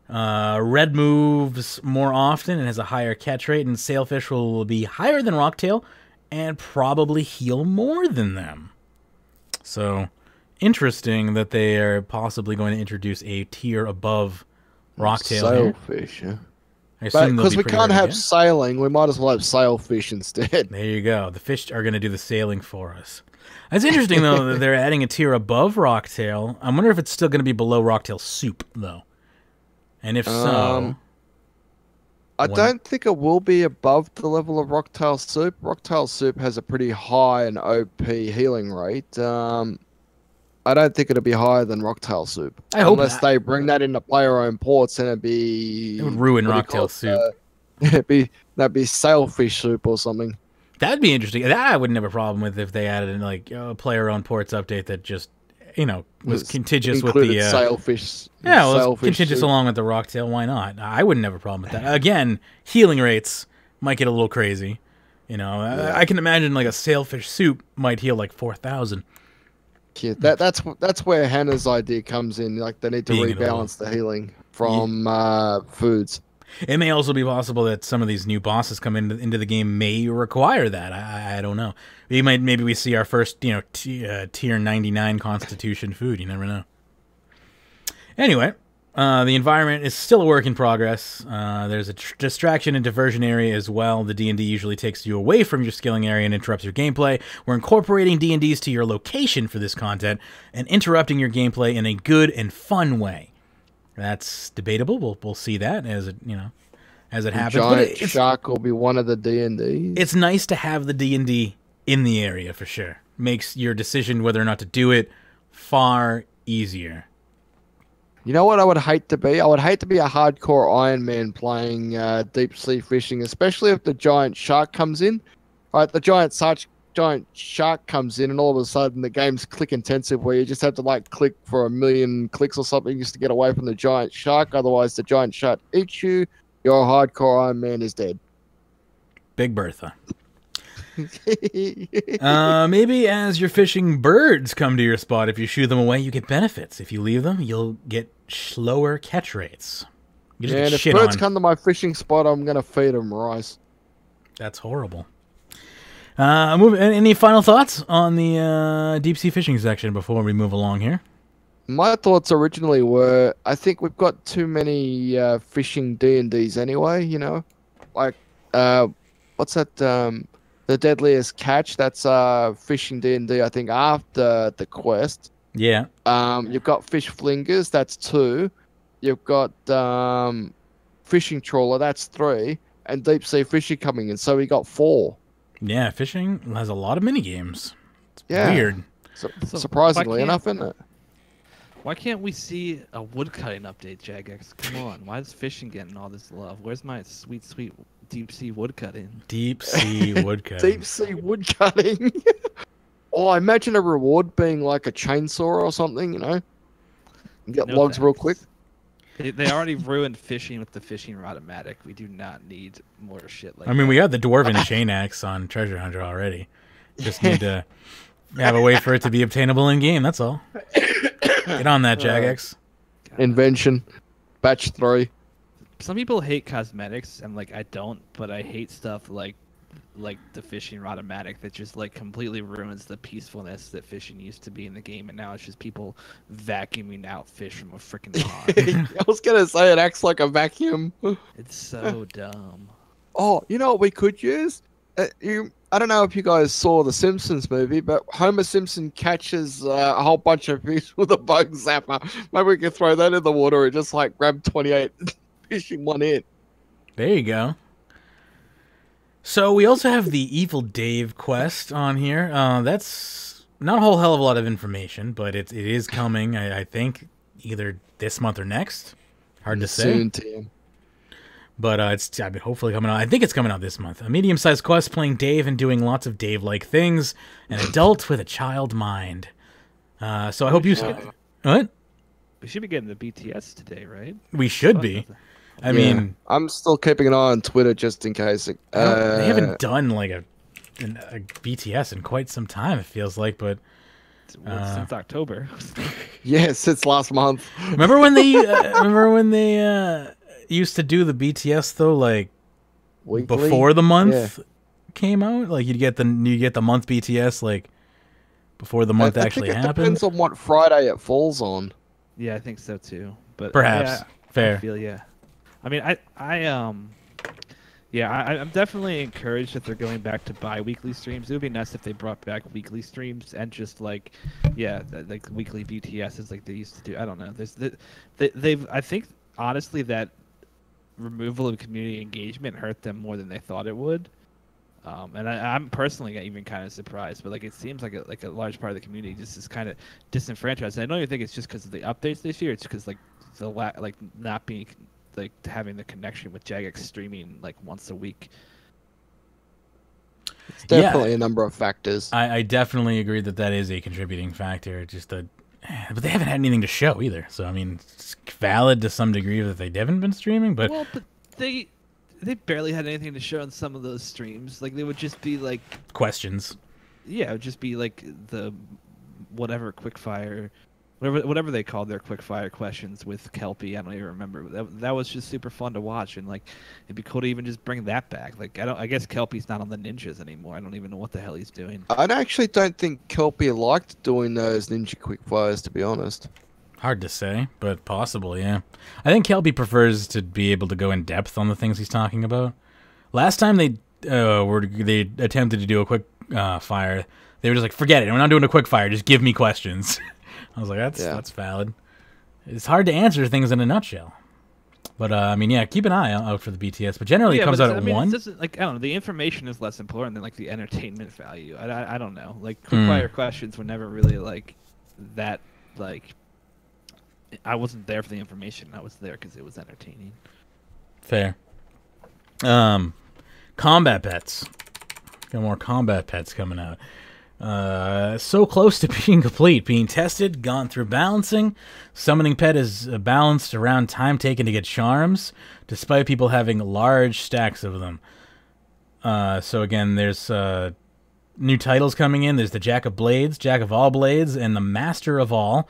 Red moves more often and has a higher catch rate, and Sailfish will be higher than Rocktail and probably heal more than them. So, interesting that they are possibly going to introduce a tier above Rocktail. Sailfish, yeah. Because we can't have sailing, we might as well have sailfish instead. There you go. The fish are going to do the sailing for us. It's interesting, though, that they're adding a tier above Rocktail. I wonder if it's still going to be below Rocktail Soup, though. And if so... I don't think it will be above the level of Rocktail Soup. Rocktail Soup has a pretty high and OP healing rate. I don't think it'll be higher than Rocktail Soup. I hope unless they bring that into player-owned ports, and it would ruin Rocktail Soup. That'd be Sailfish Soup or something. That'd be interesting. That I wouldn't have a problem with if they added like a player-owned ports update that just was contiguous with the Sailfish. Yeah, well, contiguous along with the Rocktail. Why not? I wouldn't have a problem with that. Again, healing rates might get a little crazy. I can imagine like a Sailfish Soup might heal like 4,000. Yeah, that's where Hannah's idea comes in. Like they need to rebalance the healing from foods. It may also be possible that some of these new bosses come into the game may require that. I don't know. Maybe we see our first tier 99 Constitution food. You never know. Anyway, the environment is still a work in progress. There's a distraction and diversion area as well. The D&D usually takes you away from your skilling area and interrupts your gameplay. We're incorporating D&Ds to your location for this content and interrupting your gameplay in a good and fun way. That's debatable. We'll see that as it happens. Giant shark will be one of the D&Ds. It's nice to have the D&D in the area for sure. Makes your decision whether or not to do it far easier. You know what I would hate to be? I would hate to be a hardcore RRman playing deep sea fishing, especially if the giant shark comes in. Right, the giant shark comes in, and all of a sudden the game's click intensive, where you just have to like click for 1,000,000 clicks or something just to get away from the giant shark. Otherwise, the giant shark eats you. Your hardcore RRman is dead. Big Bertha. Maybe as you're fishing, birds come to your spot. If you shoo them away, you get benefits. If you leave them, you'll get slower catch rates. And if birds come to my fishing spot, I'm going to feed them rice. That's horrible. Any final thoughts on the deep sea fishing section before we move along here? My thoughts originally were, I think we've got too many fishing D&Ds anyway, you know? Like, what's that, the Deadliest Catch? That's fishing D&D, I think, after the quest. Yeah. You've got Fish Flingers, that's 2. You've got Fishing Trawler, that's 3. And Deep Sea Fishing coming in, so we got 4. Yeah, fishing has a lot of mini games. It's Yeah. weird. So Surprisingly enough, isn't it? Why can't we see a woodcutting update, Jagex? Come on, why is fishing getting all this love? Where's my sweet, sweet deep sea woodcutting? Deep sea woodcutting. Deep sea woodcutting. Oh, I imagine a reward being like a chainsaw or something, you know? You get No logs real quick. thanks. They already ruined fishing with the fishing rod-o-matic. We do not need more shit like I mean, we got the dwarven chain axe on Treasure Hunter already. Just need to have a way for it to be obtainable in game. That's all. Get on that, Jagex. Invention. Batch 3. Some people hate cosmetics, and like I don't, but I hate stuff like the fishing rod-o-matic that just like completely ruins the peacefulness that fishing used to be in the game, and now it's just people vacuuming out fish from a freaking pond. I was going to say it acts like a vacuum. It's so dumb. Oh, you know what we could use? I don't know if you guys saw the Simpsons movie, but Homer Simpson catches a whole bunch of fish with a bug zapper. Maybe we could throw that in the water and just like grab 28 fish in one hit. There you go. So we also have the Evil Dave quest on here. That's not a whole hell of a lot of information, but it is coming, I think, either this month or next. Hard to say. Soon, Tim. But it's hopefully coming out. I think it's coming out this month. A medium-sized quest playing Dave and doing lots of Dave-like things. An adult with a child mind. So I hope you... What? We should be getting the BTS today, right? We should be. I mean... I'm still keeping an eye on Twitter just in case. They haven't done like a BTS in quite some time, it feels like, but... Since October. Yeah, since last month. Remember when they... used to do the BTS though, like Weekly? before the month came out. Like you get the month BTS like before the month actually I think it happened. depends on what Friday it falls on. Yeah, I think so too. But Perhaps fair. I feel I mean, I'm definitely encouraged that they're going back to bi-weekly streams. It would be nice if they brought back weekly streams and just like, like weekly BTSs like they used to do. I don't know. They've I think honestly that removal of community engagement hurt them more than they thought it would. And I'm personally even kind of surprised, but like it seems like a large part of the community just is kind of disenfranchised. And I don't even think it's just because of the updates this year. It's because like not being like having the connection with Jagex streaming like once a week. It's definitely a number of factors. I definitely agree that is a contributing factor. But they haven't had anything to show either. So I mean, it's valid to some degree that they haven't been streaming. But they barely had anything to show on some of those streams. Like they would just be like questions. Yeah, it would just be like the whatever quickfire, whatever they called their quickfire questions with Kelpie. I don't even remember. That was just super fun to watch, and like it'd be cool to even just bring that back. Like I guess Kelpie's not on the ninjas anymore. I don't even know what the hell he's doing. I actually don't think Kelpie liked doing those ninja quickfires, to be honest. Hard to say, but possible, yeah. I think Kelpie prefers to be able to go in depth on the things he's talking about. Last time they attempted to do a quick fire, they were just like, forget it, we're not doing a quick fire, just give me questions. I was like, that's valid. It's hard to answer things in a nutshell. But, I mean, yeah, keep an eye out for the BTS. But generally, it comes out at 1. It's just, like, I don't know, the information is less important than, like, the entertainment value. I don't know. Like, quickfire questions were never really, like, that, like... I wasn't there for the information. I was there because it was entertaining. Fair. Combat pets. Got more combat pets coming out. So close to being complete. Being tested, gone through balancing. Summoning pet is balanced around time taken to get charms, despite people having large stacks of them. So again, there's new titles coming in. There's the Jack of Blades, Jack of All Blades, and the Master of All.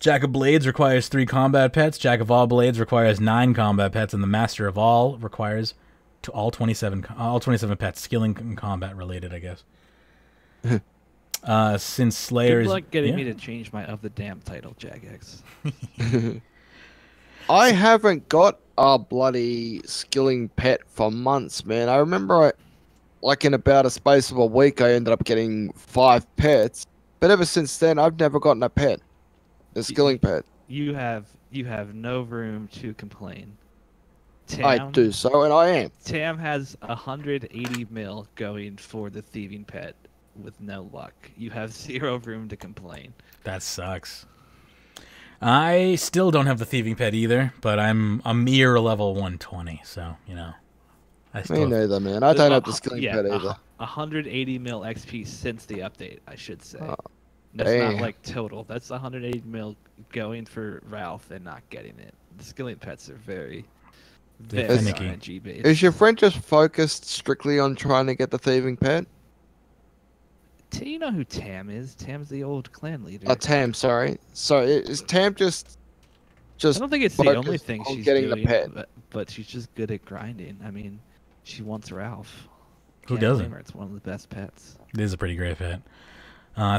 Jack of Blades requires 3 combat pets. Jack of All Blades requires 9 combat pets, and the Master of All requires to all 27 pets, skilling and combat related, I guess. Since Slayer's... Good luck getting me to change my Of the Damn title, Jagex. I haven't got a bloody skilling pet for months, man. I remember, like in about a space of a week, I ended up getting 5 pets. But ever since then, I've never gotten a pet, a skilling pet. You have no room to complain. Tam, I do so, and I am. Tam has 180 mil going for the thieving pet with no luck. You have 0 room to complain. That sucks. I still don't have the thieving pet either, but I'm a mere level 120, so, you know. Me neither, man. I don't have the skilling pet either. 180 mil XP since the update, I should say. Oh, That's damn. not like total. That's 180 mil going for Ralph and not getting it. The skilling pets are very finicky. RNG based. Is your friend just focused strictly on trying to get the thieving pet? You know who Tam is? Tam's the old clan leader. Tam, sorry. So is Tam just I don't think it's the only focused thing on she's getting doing, the pet? but she's just good at grinding. I mean, she wants Ralph. Who Can't doesn't? blame her. It's one of the best pets. It is a pretty great pet.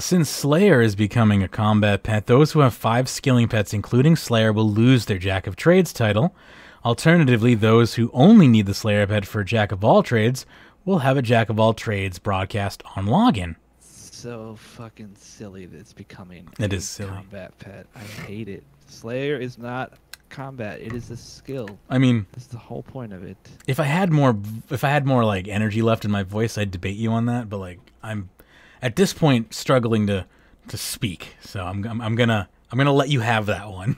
Since Slayer is becoming a combat pet, those who have 5 skilling pets, including Slayer, will lose their Jack of Trades title. Alternatively, those who only need the Slayer pet for Jack of all Trades will have a Jack of all Trades broadcast on login. So fucking silly that it's becoming It a is silly. combat pet. I hate it. Slayer is not combat. It is a skill. I mean, That's the whole point of it. if I had more like energy left in my voice, I'd debate you on that. But like, I'm at this point struggling to speak, so I'm gonna let you have that one.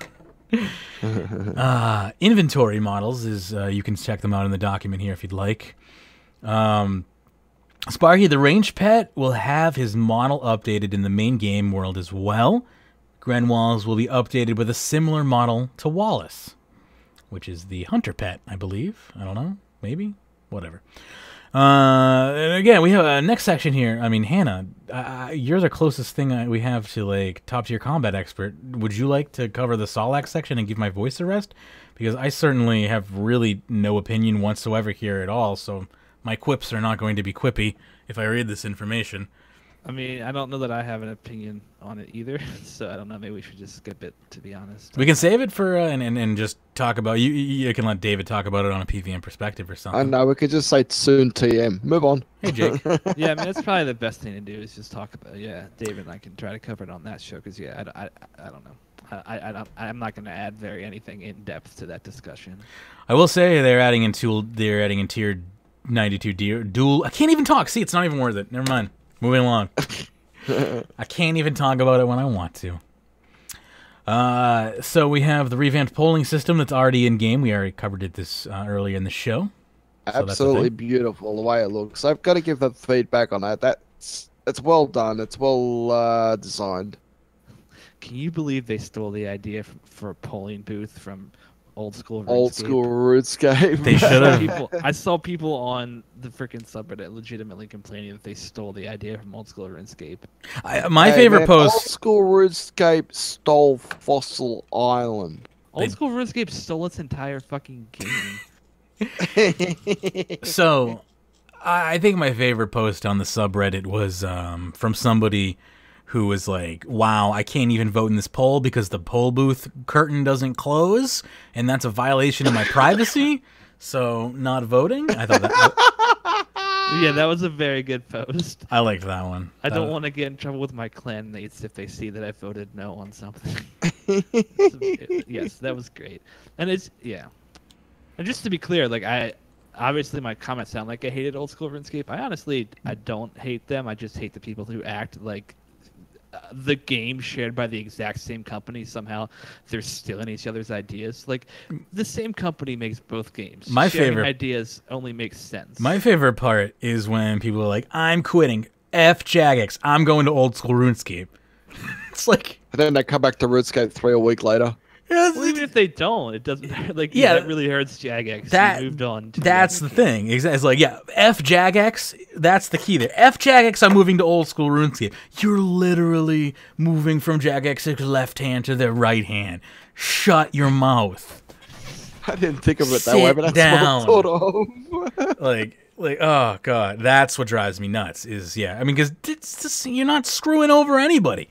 Inventory models is you can check them out in the document here if you'd like. Sparky the range pet will have his model updated in the main game world as well. Grenwalls will be updated with a similar model to Wallace, which is the hunter pet, I believe. I don't know, maybe, whatever. And again, we have a next section here. I mean, Hannah, you're the closest thing we have to like top tier combat expert. Would you like to cover the Solax section and give my voice a rest? Because I certainly have really no opinion whatsoever here at all. So my quips are not going to be quippy if I read this information. I mean, I don't know that I have an opinion on it either, so I don't know. Maybe we should just skip it, to be honest. We can save it for and just talk about you can let David talk about it on a PVM perspective or something. I know, we could just say soon TM. Move on. Hey, Jake. Yeah, I mean, that's probably the best thing to do is just talk about. Yeah, David and I can try to cover it on that show because I don't know. I'm not going to add anything in depth to that discussion. I will say they're adding in tier 92 dual. I can't even talk. See, it's not even worth it. Never mind. Moving along. I can't even talk about it when I want to. So we have the revamped polling system that's already in game. We already covered it this earlier in the show. So Absolutely beautiful the way it looks. I've got to give the feedback on that. It's well done. It's well designed. Can you believe they stole the idea for a polling booth from old school RuneScape? Old school RuneScape. They should have. I saw people on the freaking subreddit legitimately complaining that they stole the idea from old school RuneScape. My favorite post. Old school RuneScape stole Fossil Island. Old school RuneScape stole its entire fucking game. So, I think my favorite post on the subreddit was from somebody who was like, wow, I can't even vote in this poll because the poll booth curtain doesn't close, and that's a violation of my privacy, so not voting. I thought that... Yeah, that was a very good post. I liked that one. I don't want to get in trouble with my clan mates if they see that I voted no on something. Yes, that was great. And it's, yeah. And just to be clear, like, obviously my comments sound like I hated old school RuneScape. I don't hate them. I just hate the people who act like the game shared by the exact same company somehow they're stealing each other's ideas. Like, the same company makes both games. My Sharing favorite ideas only makes sense. My favorite part is when people are like, I'm quitting. F Jagex. I'm going to old school RuneScape. It's like... And then they come back to RuneScape 3 a week later. Well, even if they don't, it doesn't matter. Like, yeah, that really hurts Jagex. That He moved on. That's the thing. It's like, yeah, F Jagex. That's the key there. F Jagex. I'm moving to old school RuneScape. You're literally moving from Jagex's left hand to their right hand. Shut your mouth. I didn't think of it that way, but that's down. what I thought of. like, oh god, that's what drives me nuts. Is I mean, because you're not screwing over anybody.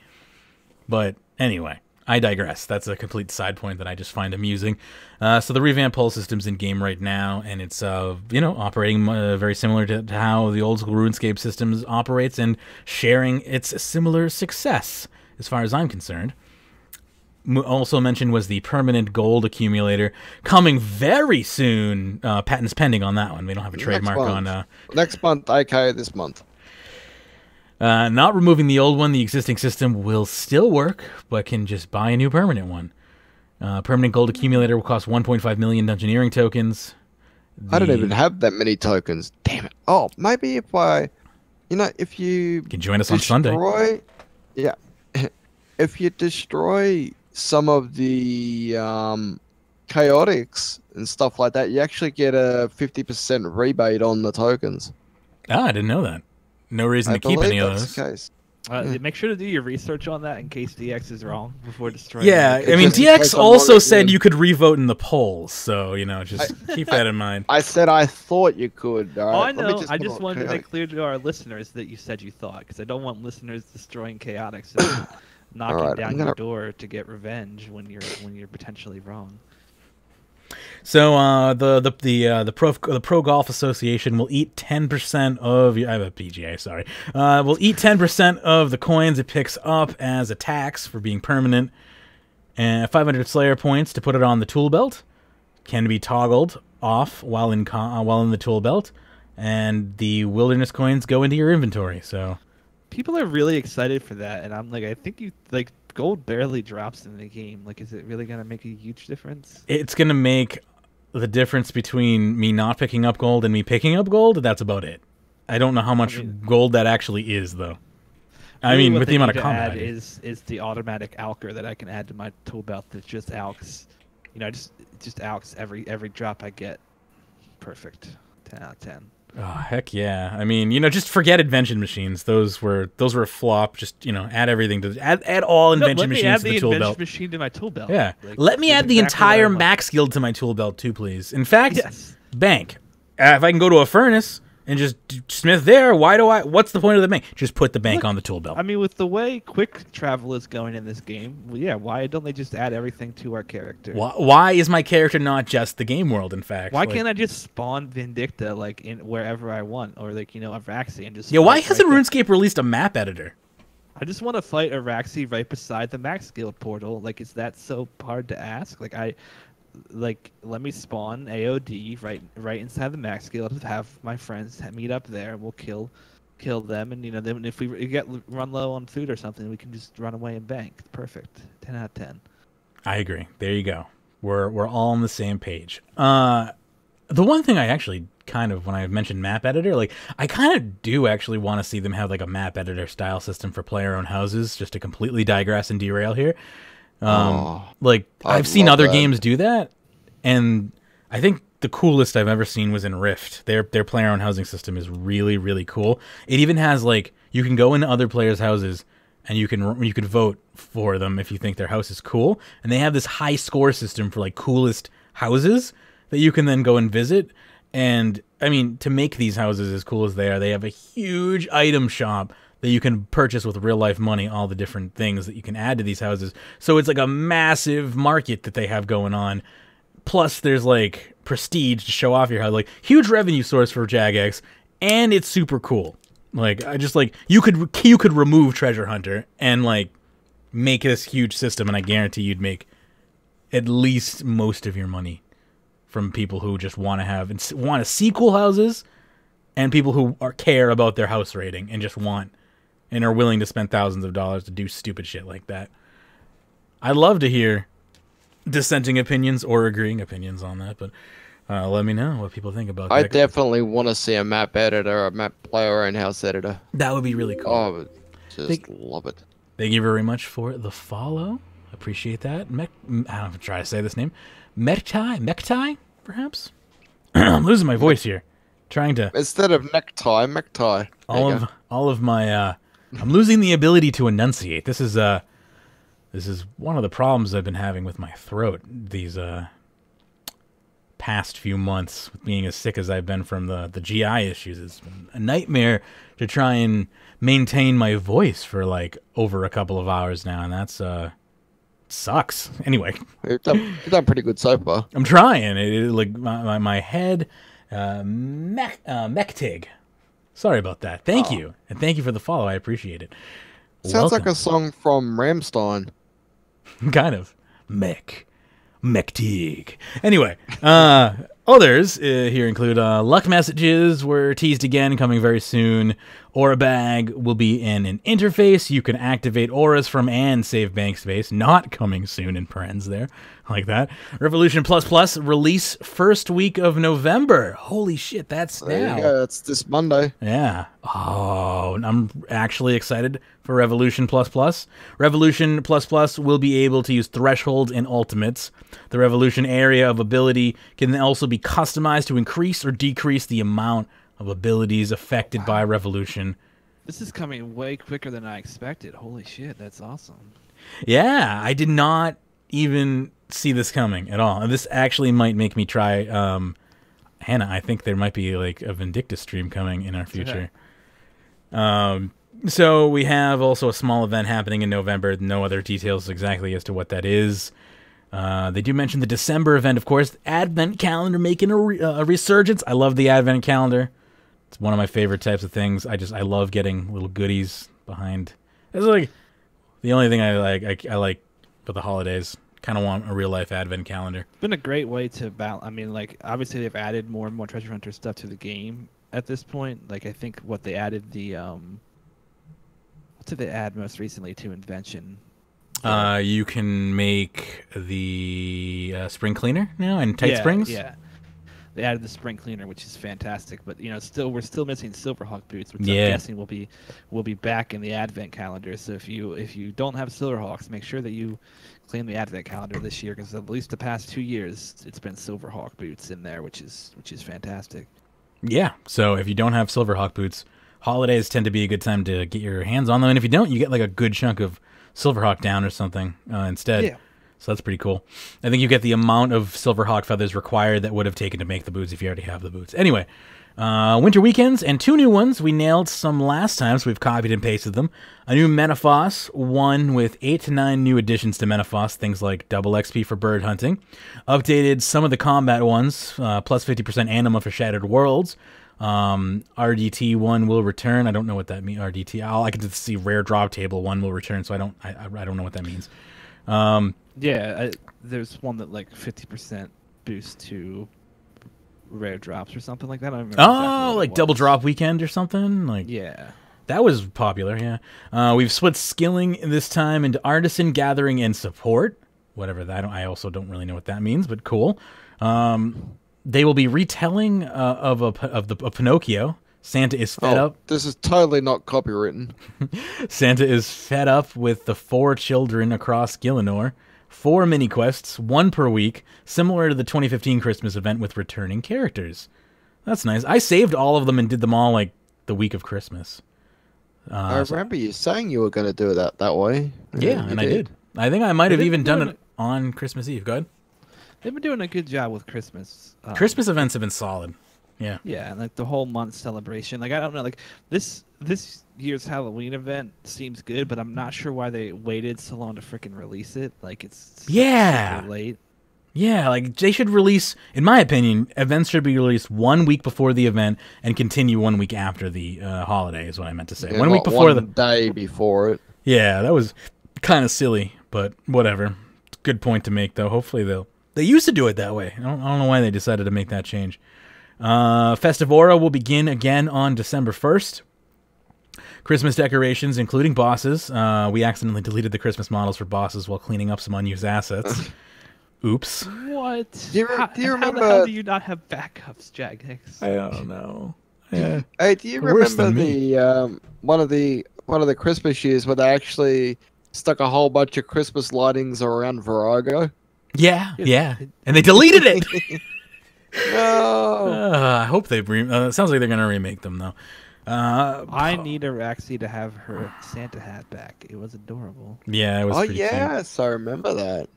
But anyway, I digress. That's a complete side point that I just find amusing. So the revamped poll system's in game right now, and it's operating very similar to how the old school RuneScape systems operates, and sharing its similar success as far as I'm concerned. Also mentioned was the permanent gold accumulator coming very soon. Patents pending on that one. We don't have a trademark on. Next month, aka this month. Not removing the old one. The existing system will still work, but can just buy a new permanent one. Permanent gold accumulator will cost 1.5 million dungeoneering tokens. I don't even have that many tokens. Damn it. Oh, maybe if if you can join us on Sunday. Yeah. If you destroy some of the chaotics and stuff like that, you actually get a 50% rebate on the tokens. I didn't know that. No reason to keep any of those. The case. Make sure to do your research on that in case DX is wrong before destroying. Yeah, I mean, DX also said you could revote in the polls, so just keep that in mind. I said I thought you could. Oh, I know. I just wanted to make clear to our listeners that you said you thought, because I don't want listeners destroying chaotics and knocking down your door to get revenge when you're potentially wrong. So the Pro Golf Association will eat 10% of I have a PGA, sorry. Will eat 10% of the coins it picks up as a tax for being permanent, and 500 Slayer points to put it on the tool belt can be toggled off while in the tool belt, and the wilderness coins go into your inventory. So people are really excited for that, and I'm like, I think gold barely drops in the game. Like, is it really gonna make a huge difference? It's gonna make the difference between me not picking up gold and me picking up gold. That's about it. I don't know how much gold that actually is, though. I mean, with the amount of combat is the automatic alker that I can add to my tool belt that just alks. Just alks every drop I get. Perfect. 10 out of 10. Oh, heck yeah. I mean, just forget invention machines. Those were a flop. Just, add everything to add all invention machines to the tool belt. Let me add the invention machine to my tool belt. Yeah. Let me add the entire max guild to my tool belt too, please. In fact, yes. Bank. If I can go to a furnace and just smith there, what's the point of the bank? Just put the bank on the tool belt. I mean, with the way quick travel is going in this game, why don't they just add everything to our character? Why is my character not just the game world, in fact? Why can't I just spawn Vindicta, in wherever I want? Or, Araxi and just... Yeah, why hasn't RuneScape released a map editor? I just want to fight Araxi right beside the Max Guild portal. Is that so hard to ask? Let me spawn AOD right inside the Max Guild, have my friends meet up there, we'll kill them, and then if we run low on food or something, we can just run away and bank. Perfect. 10 out of 10. I agree. There you go. We're all on the same page. The one thing I actually when I mentioned map editor, I kind of do actually want to see them have a map editor style system for player-owned houses, just to completely digress and derail here. I've seen other games do that, and I think the coolest I've ever seen was in Rift. Their player-owned housing system is really, really cool. It even has you can go into other players' houses and you could vote for them if you think their house is cool, and they have this high score system for coolest houses that you can then go and visit. And I mean, to make these houses as cool as they have a huge item shop that you can purchase with real-life money, all the different things that you can add to these houses. So it's a massive market that they have going on. Plus, there's, prestige to show off your house. Huge revenue source for Jagex, and it's super cool. You could remove Treasure Hunter and, make this huge system, and I guarantee you'd make at least most of your money from people who just want to see cool houses, and people who care about their house rating and just and are willing to spend thousands of dollars to do stupid shit like that. I'd love to hear dissenting opinions or agreeing opinions on that, but let me know what people think about that. I definitely want to see a map editor, a map player and house editor. That would be really cool. Oh, love it. Thank you very much for the follow. Appreciate that. I don't know if I'm trying to say this name. Mektai, perhaps? I'm losing my voice here. Trying to... Instead of necktie. All of my... I'm losing the ability to enunciate. This is one of the problems I've been having with my throat. These past few months, with being as sick as I've been from the GI issues. It's been a nightmare to try and maintain my voice for like over a couple of hours now, and that's sucks. Anyway, You've done pretty good so far. I'm trying. Like my head, Mektig. Sorry about that. Thank you, and thank you for the follow. I appreciate it. Sounds like a song from Rammstein. Kind of. Mektig. Anyway, others here include luck messages were teased again, coming very soon. Aura bag will be in an interface. You can activate auras from and save bank space. Not coming soon in parens there. Like that. Revolution Plus release first week of November. Holy shit, that's now. There you go. That's this Monday. Yeah. Oh, I'm actually excited for Revolution Plus. Revolution Plus will be able to use thresholds and ultimates. The Revolution area of ability can also be customized to increase or decrease the amount of abilities affected by Revolution. This is coming way quicker than I expected. Holy shit, that's awesome. Yeah, I did not even see this coming at all. And this actually might make me try Hannah, I think there might be like a Vindictus stream coming in our future. So we have also a small event happening in November. No other details exactly as to what that is. They do mention the December event, of course. Advent calendar making a resurgence. I love the Advent calendar. It's one of my favorite types of things. I love getting little goodies behind. It's like the only thing I like for the holidays. Kind of want a real life Advent calendar. It's been a great way to balance. I mean, like, obviously they've added more and more treasure hunter stuff to the game at this point. Like, I think what they added what did they add most recently to Invention? You can make the spring cleaner now and tight springs. Yeah, they added the spring cleaner, which is fantastic. But we're still missing Silverhawk boots, which I'm guessing will be back in the Advent calendar. So if you don't have Silverhawks, make sure that you claim the Advent calendar this year, because at least the past 2 years it's been Silverhawk boots in there, which is fantastic. Yeah. So if you don't have Silverhawk boots, holidays tend to be a good time to get your hands on them, and if you don't, you get like a good chunk of Silverhawk down or something instead. Yeah. So that's pretty cool. I think you get the amount of Silverhawk feathers required that would have taken to make the boots if you already have the boots. Anyway, winter weekends and 2 new ones. We nailed some last time, so we've copied and pasted them. A new Menaphos, one with 8 to 9 new additions to Menaphos, things like double XP for bird hunting. Updated some of the combat ones, plus 50% anima for Shattered Worlds. RDT 1 will return. I don't know what that means. RDT. I can just see rare drop table 1 will return, so I don't know what that means. There's one that like 50% boost to rare drops or something like that. I don't remember exactly like double drop weekend or something. Like that was popular. Yeah. We've split skilling this time into artisan, gathering, and support. Whatever that. I also don't really know what that means, but cool. They will be retelling of Pinocchio. Santa is fed up. This is totally not copywritten. Santa is fed up with the 4 children across Gielinor. 4 mini quests, 1 per week, similar to the 2015 Christmas event with returning characters. That's nice. I saved all of them and did them all like the week of Christmas. I remember you saying you were going to do it that way. Yeah, and I did. I think I might have even done it on Christmas Eve. Go ahead. They've been doing a good job with Christmas. Christmas events have been solid. Yeah. Yeah, and like the whole month celebration. Like I don't know, like this year's Halloween event seems good, but I'm not sure why they waited so long to freaking release it. Like it's super late. Yeah, like they should release, in my opinion, events should be released 1 week before the event and continue 1 week after the holiday is what I meant to say. Yeah, 1 week before the day before it. Yeah, that was kind of silly, but whatever. Good point to make though. Hopefully they used to do it that way. I don't know why they decided to make that change. Festive Aura will begin again on December 1st. Christmas decorations, including bosses. We accidentally deleted the Christmas models for bosses while cleaning up some unused assets. Oops. What? Do you remember? How do you not have backups, Jagex? I don't know. Yeah. Hey, do you remember the one of the Christmas years where they actually stuck a whole bunch of Christmas lightings around Virago? Yeah, and they deleted it. No. I hope they. It sounds like they're gonna remake them though. I need Araxi to have her Santa hat back. It was adorable. Yeah, it was. Oh pretty cute. yes, I remember that.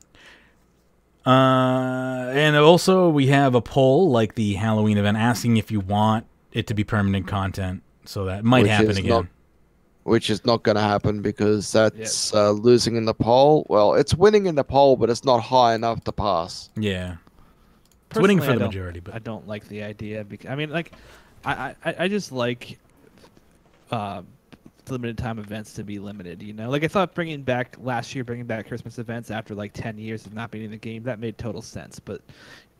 And also we have a poll like the Halloween event asking if you want it to be permanent content. So that might happen again. Which is not going to happen because that's losing in the poll. Well, it's winning in the poll, but it's not high enough to pass. Yeah. It's winning for the majority, but I don't like the idea because I mean, like, I just like limited time events to be limited. You know, like I thought bringing back Christmas events after like 10 years of not being in the game, that made total sense. But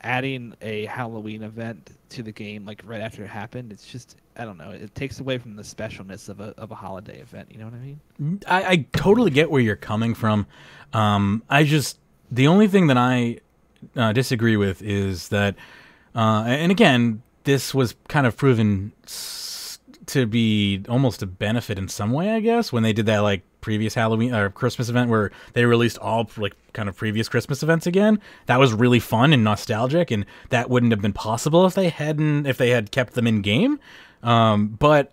adding a Halloween event to the game like right after it happened, it's just, I don't know, it takes away from the specialness of a holiday event. You know what I mean? I totally get where you're coming from. The only thing that I disagree with is that, and again, this was kind of proven to be almost a benefit in some way, I guess, when they did that like previous Halloween or Christmas event where they released all like kind of previous Christmas events again. That was really fun and nostalgic, and that wouldn't have been possible if they had kept them in game. But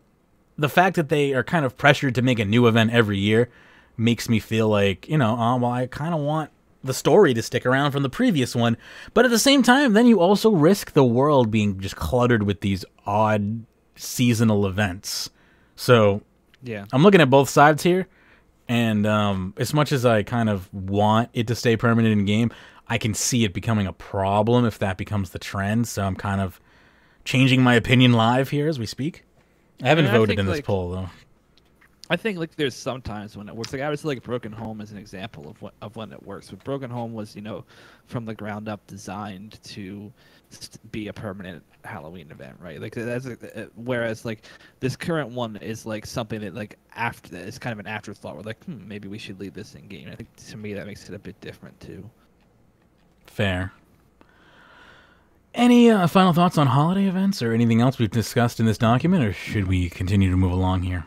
the fact that they are kind of pressured to make a new event every year makes me feel like, you know, well, I kind of want the story to stick around from the previous one. But at the same time, then you also risk the world being just cluttered with these odd seasonal events. So yeah, I'm looking at both sides here, and as much as I kind of want it to stay permanent in game, I can see it becoming a problem if that becomes the trend. So I'm kind of changing my opinion live here as we speak. I haven't voted in this poll though. I think like there's sometimes when it works. Like obviously, like Broken Home is an example of when it works. But Broken Home was, you know, from the ground up designed to be a permanent Halloween event, right? Like that's whereas like this current one is like something that like after it's kind of an afterthought. We're like, maybe we should leave this in game. I think to me that makes it a bit different too. Fair. Any final thoughts on holiday events or anything else we've discussed in this document, or should we continue to move along here?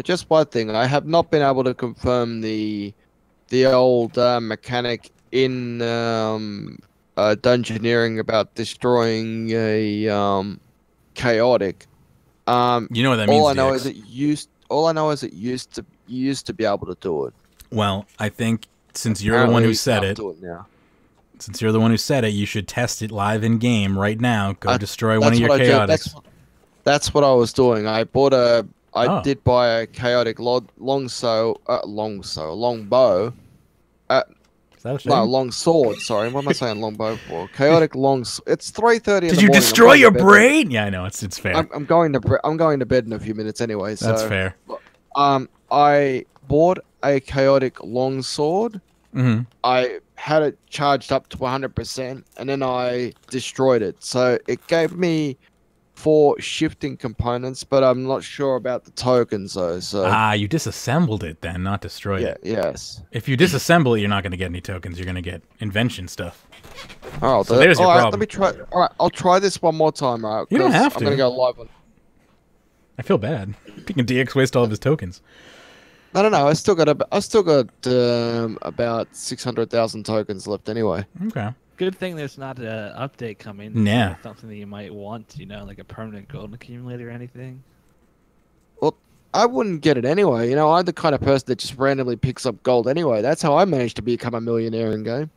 Just one thing, I have not been able to confirm the old mechanic in dungeoneering about destroying a chaotic. You know what that means? All I know is it used to be able to do it. Well, I think since you're the one who said it, since you're the one who said it, you should test it live in game right now. Go destroy one of your chaotics. That's what I was doing. I did buy a chaotic long bow. No, long sword. Sorry, what am I saying? Long bow for? Chaotic long. It's 3:30. Did you destroy your brain? Yeah, I know it's fair. I'm going to bed in a few minutes anyway. So, that's fair. I bought a chaotic long sword. Mm-hmm. I had it charged up to 100%, and then I destroyed it. So it gave me 4 shifting components, but I'm not sure about the tokens though. So you disassembled it then, not destroyed it. Yes. If you disassemble it, you're not going to get any tokens. You're going to get invention stuff. Oh, so there's your problem. Let me try. All right, I'll try this one more time. Right, you don't have to. I'm going to go live on. I feel bad. Picking DX waste all of his tokens. No. I still got about 600,000 tokens left anyway. Okay. Good thing there's not an update coming. Yeah. Something that you might want, you know, like a permanent gold accumulator or anything. Well, I wouldn't get it anyway. You know, I'm the kind of person that just randomly picks up gold anyway. That's how I managed to become a millionaire in game.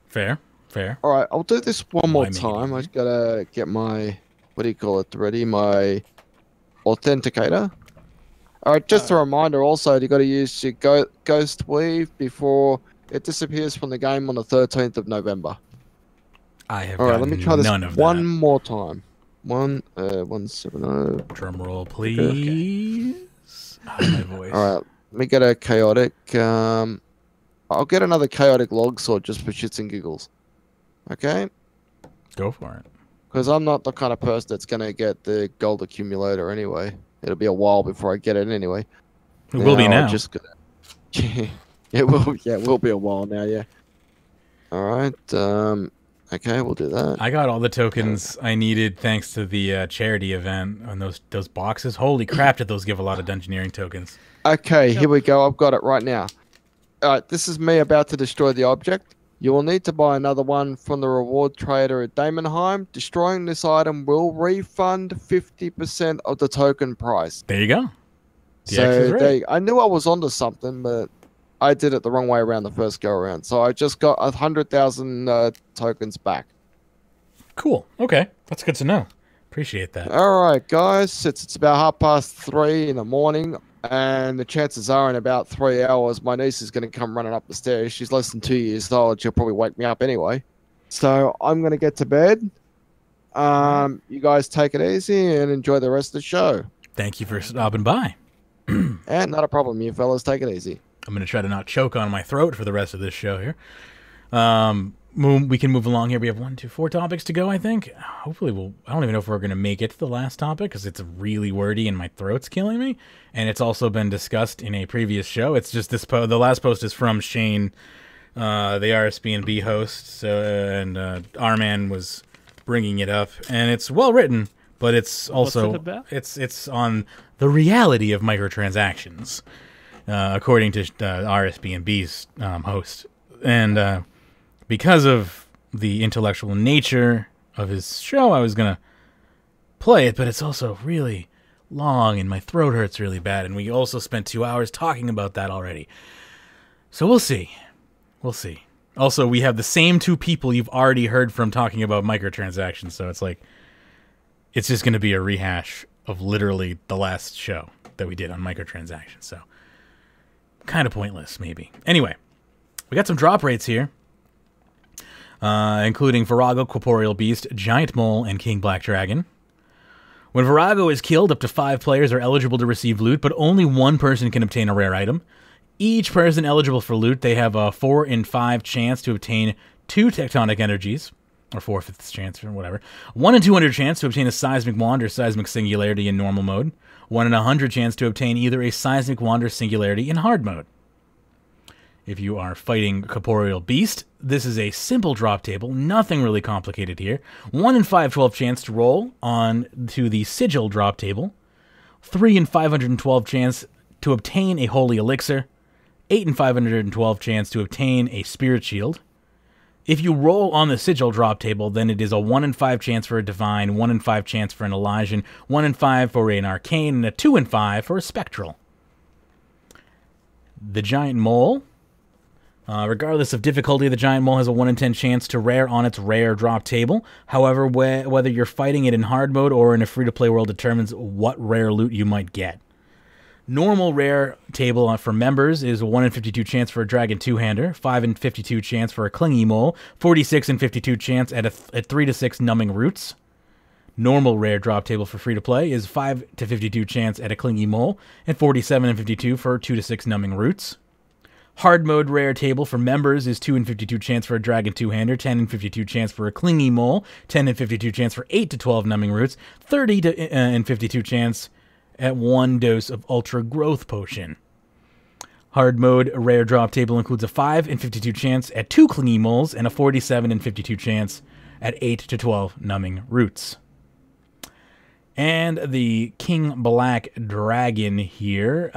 Fair. All right, I'll do this one more time. I just gotta get my, what do you call it ready? My authenticator. All right, just a reminder also, you got to use your ghost weave before it disappears from the game on the 13th of November. I have. All right, let me try this one more time. 170. Drum roll, please. Okay. My voice. All right, let me get a chaotic. I'll get another chaotic log sword just for shits and giggles. Okay. Go for it. Because I'm not the kind of person that's gonna get the gold accumulator anyway. It'll be a while before I get it anyway. It will be now. It will. Yeah, it will be a while now. Yeah. All right. Okay, we'll do that. I got all the tokens I needed thanks to the charity event on those boxes. Holy crap! Did those give a lot of dungeoneering tokens? Okay, here we go. I've got it right now. All right, this is me about to destroy the object. You will need to buy another one from the reward trader at Damonheim. Destroying this item will refund 50% of the token price. There you go. So I knew I was onto something, but I did it the wrong way around the first go around. So I just got 100,000 tokens back. Cool. Okay. That's good to know. Appreciate that. All right, guys. It's about 3:30 in the morning, and the chances are in about 3 hours, my niece is going to come running up the stairs. She's less than 2 years old. She'll probably wake me up anyway. So I'm going to get to bed. You guys take it easy and enjoy the rest of the show. Thank you for stopping by. And not a problem, you fellas. Take it easy. I'm going to try to not choke on my throat for the rest of this show here. We can move along here. We have 4 topics to go, I think. Hopefully I don't even know if we're going to make it to the last topic because it's really wordy and my throat's killing me. And it's also been discussed in a previous show. It's just this the last post is from Shane, the RSB&B host. And RRman was bringing it up. And it's well written, but it's also... What's it about? It's on the reality of microtransactions, according to RSB&B's host. And... because of the intellectual nature of his show, I was going to play it, but it's also really long and my throat hurts really bad, and we also spent 2 hours talking about that already. So we'll see. We'll see. Also, we have the same 2 people you've already heard from talking about microtransactions, so it's like, it's just going to be a rehash of literally the last show that we did on microtransactions, so kind of pointless, maybe. Anyway, we got some drop rates here. Including Virago, Corporeal Beast, Giant Mole, and King Black Dragon. When Virago is killed, up to 5 players are eligible to receive loot, but only 1 person can obtain a rare item. Each person eligible for loot, they have a 4 in 5 chance to obtain 2 Tectonic Energies, or 4/5 chance, or whatever. 1 in 200 chance to obtain a Seismic Wand or Seismic Singularity in normal mode. 1 in 100 chance to obtain either a Seismic Wand or Singularity in hard mode. If you are fighting Corporeal Beast, this is a simple drop table, nothing really complicated here. 1 in 512 chance to roll on to the Sigil drop table. 3 in 512 chance to obtain a Holy Elixir. 8 in 512 chance to obtain a Spirit Shield. If you roll on the Sigil drop table, then it is a 1 in 5 chance for a Divine, 1 in 5 chance for an Elysian, 1 in 5 for an Arcane, and a 2 in 5 for a Spectral. The Giant Mole... regardless of difficulty, the Giant Mole has a 1 in 10 chance to rare on its rare drop table. However, whether you're fighting it in hard mode or in a free-to-play world determines what rare loot you might get. Normal rare table for members is a 1 in 52 chance for a Dragon 2-hander, 5 in 52 chance for a Clingy Mole, 46 in 52 chance at 3 to 6 Numbing Roots. Normal rare drop table for free-to-play is 5 to 52 chance at a Clingy Mole, and 47 in 52 for 2 to 6 Numbing Roots. Hard mode rare table for members is 2 in 52 chance for a Dragon 2-hander, 10 in 52 chance for a Clingy Mole, 10 in 52 chance for 8 to 12 Numbing Roots, 30 in 52 chance at 1 dose of Ultra Growth Potion. Hard mode rare drop table includes a 5 in 52 chance at 2 Clingy Moles and a 47 in 52 chance at 8 to 12 Numbing Roots. And the King Black Dragon here,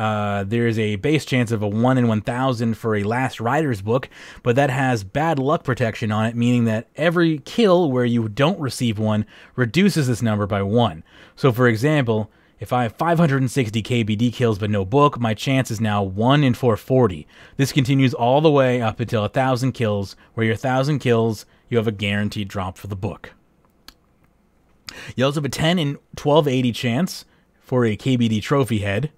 there's a base chance of a 1 in 1,000 for a Last Rider's book, but that has bad luck protection on it, meaning that every kill where you don't receive one reduces this number by 1. So for example, if I have 560 KBD kills but no book, my chance is now 1 in 440. This continues all the way up until 1,000 kills, where your 1,000 kills, you have a guaranteed drop for the book. You also have a 10 in 1280 chance for a KBD trophy head,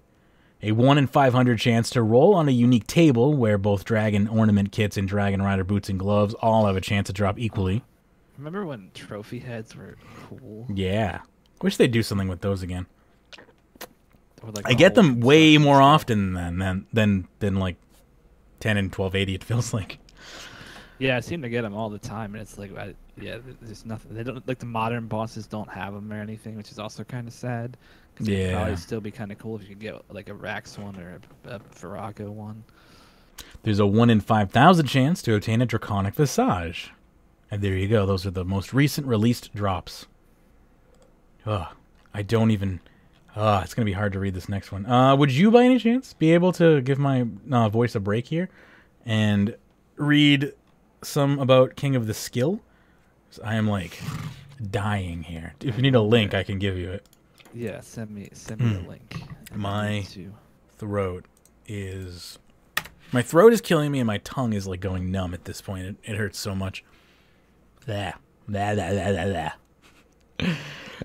a 1 in 500 chance to roll on a unique table where both Dragon Ornament kits and Dragon Rider boots and gloves all have a chance to drop equally. Remember when trophy heads were cool? Yeah. Wish they'd do something with those again. Like I get them way more often than like 10 in 1280, it feels like. Yeah, I seem to get them all the time, and it's like, there's nothing. They don't like the modern bosses don't have them or anything, which is also kind of sad. Cause yeah, it'd probably still be kind of cool if you could get like a Rax one or a Virago one. There's a 1 in 5,000 chance to obtain a Draconic Visage, and there you go. Those are the most recent released drops. I don't even. It's gonna be hard to read this next one. Would you, by any chance, be able to give my voice a break here and read some about King of the Skill? I am like dying here. If you need a link, I can give you it. Yeah, send me the link. My throat is My throat is killing me, and my tongue is like going numb at this point. It hurts so much. Blah. Blah, blah, blah, blah, blah.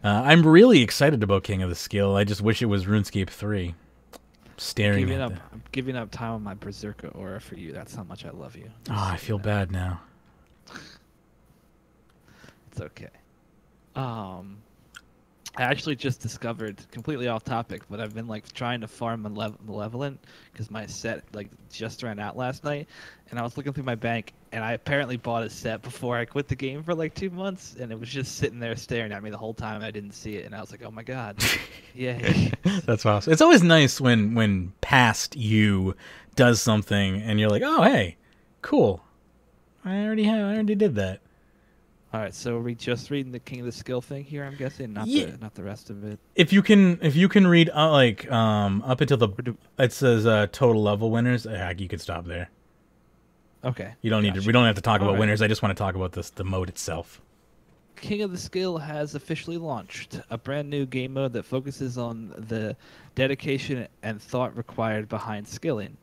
I'm really excited about King of the Skill. I just wish it was RuneScape 3. Staring at that. I'm giving up time on my Berserker aura for you. That's how much I love you. Oh, I feel bad now. It's okay. I actually just discovered, completely off topic, but I've been like trying to farm Malevolent because my set like just ran out last night, and I was looking through my bank, and I apparently bought a set before I quit the game for like 2 months, and it was just sitting there staring at me the whole time. I didn't see it, and I was like, oh my god, yay! That's awesome. It's always nice when past you does something, and you're like, oh hey, cool. I already did that. All right, so we just reading the King of the Skill thing here, I'm guessing, not the rest of it. If you can read up until it says total level winners, you could stop there. Okay. You don't need to. We don't have to talk about winners. I just want to talk about the mode itself. King of the Skill has officially launched a brand new game mode that focuses on the dedication and thought required behind skilling.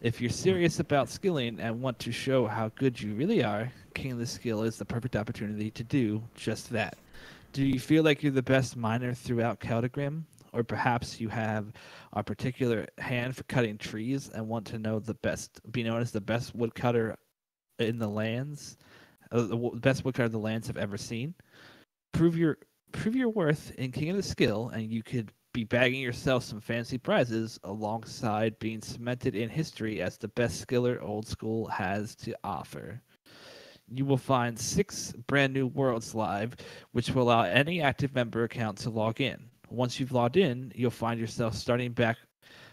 If you're serious about skilling and want to show how good you really are, King of the Skill is the perfect opportunity to do just that. Do you feel like you're the best miner throughout Keldagrim? Or perhaps you have a particular hand for cutting trees and want to know be known as the best woodcutter in the lands, the best woodcutter the lands have ever seen? Prove your worth in King of the Skill, and you could be bagging yourself some fancy prizes alongside being cemented in history as the best skiller Old School has to offer. You will find 6 brand new worlds live, which will allow any active member account to log in. Once you've logged in, you'll find yourself starting back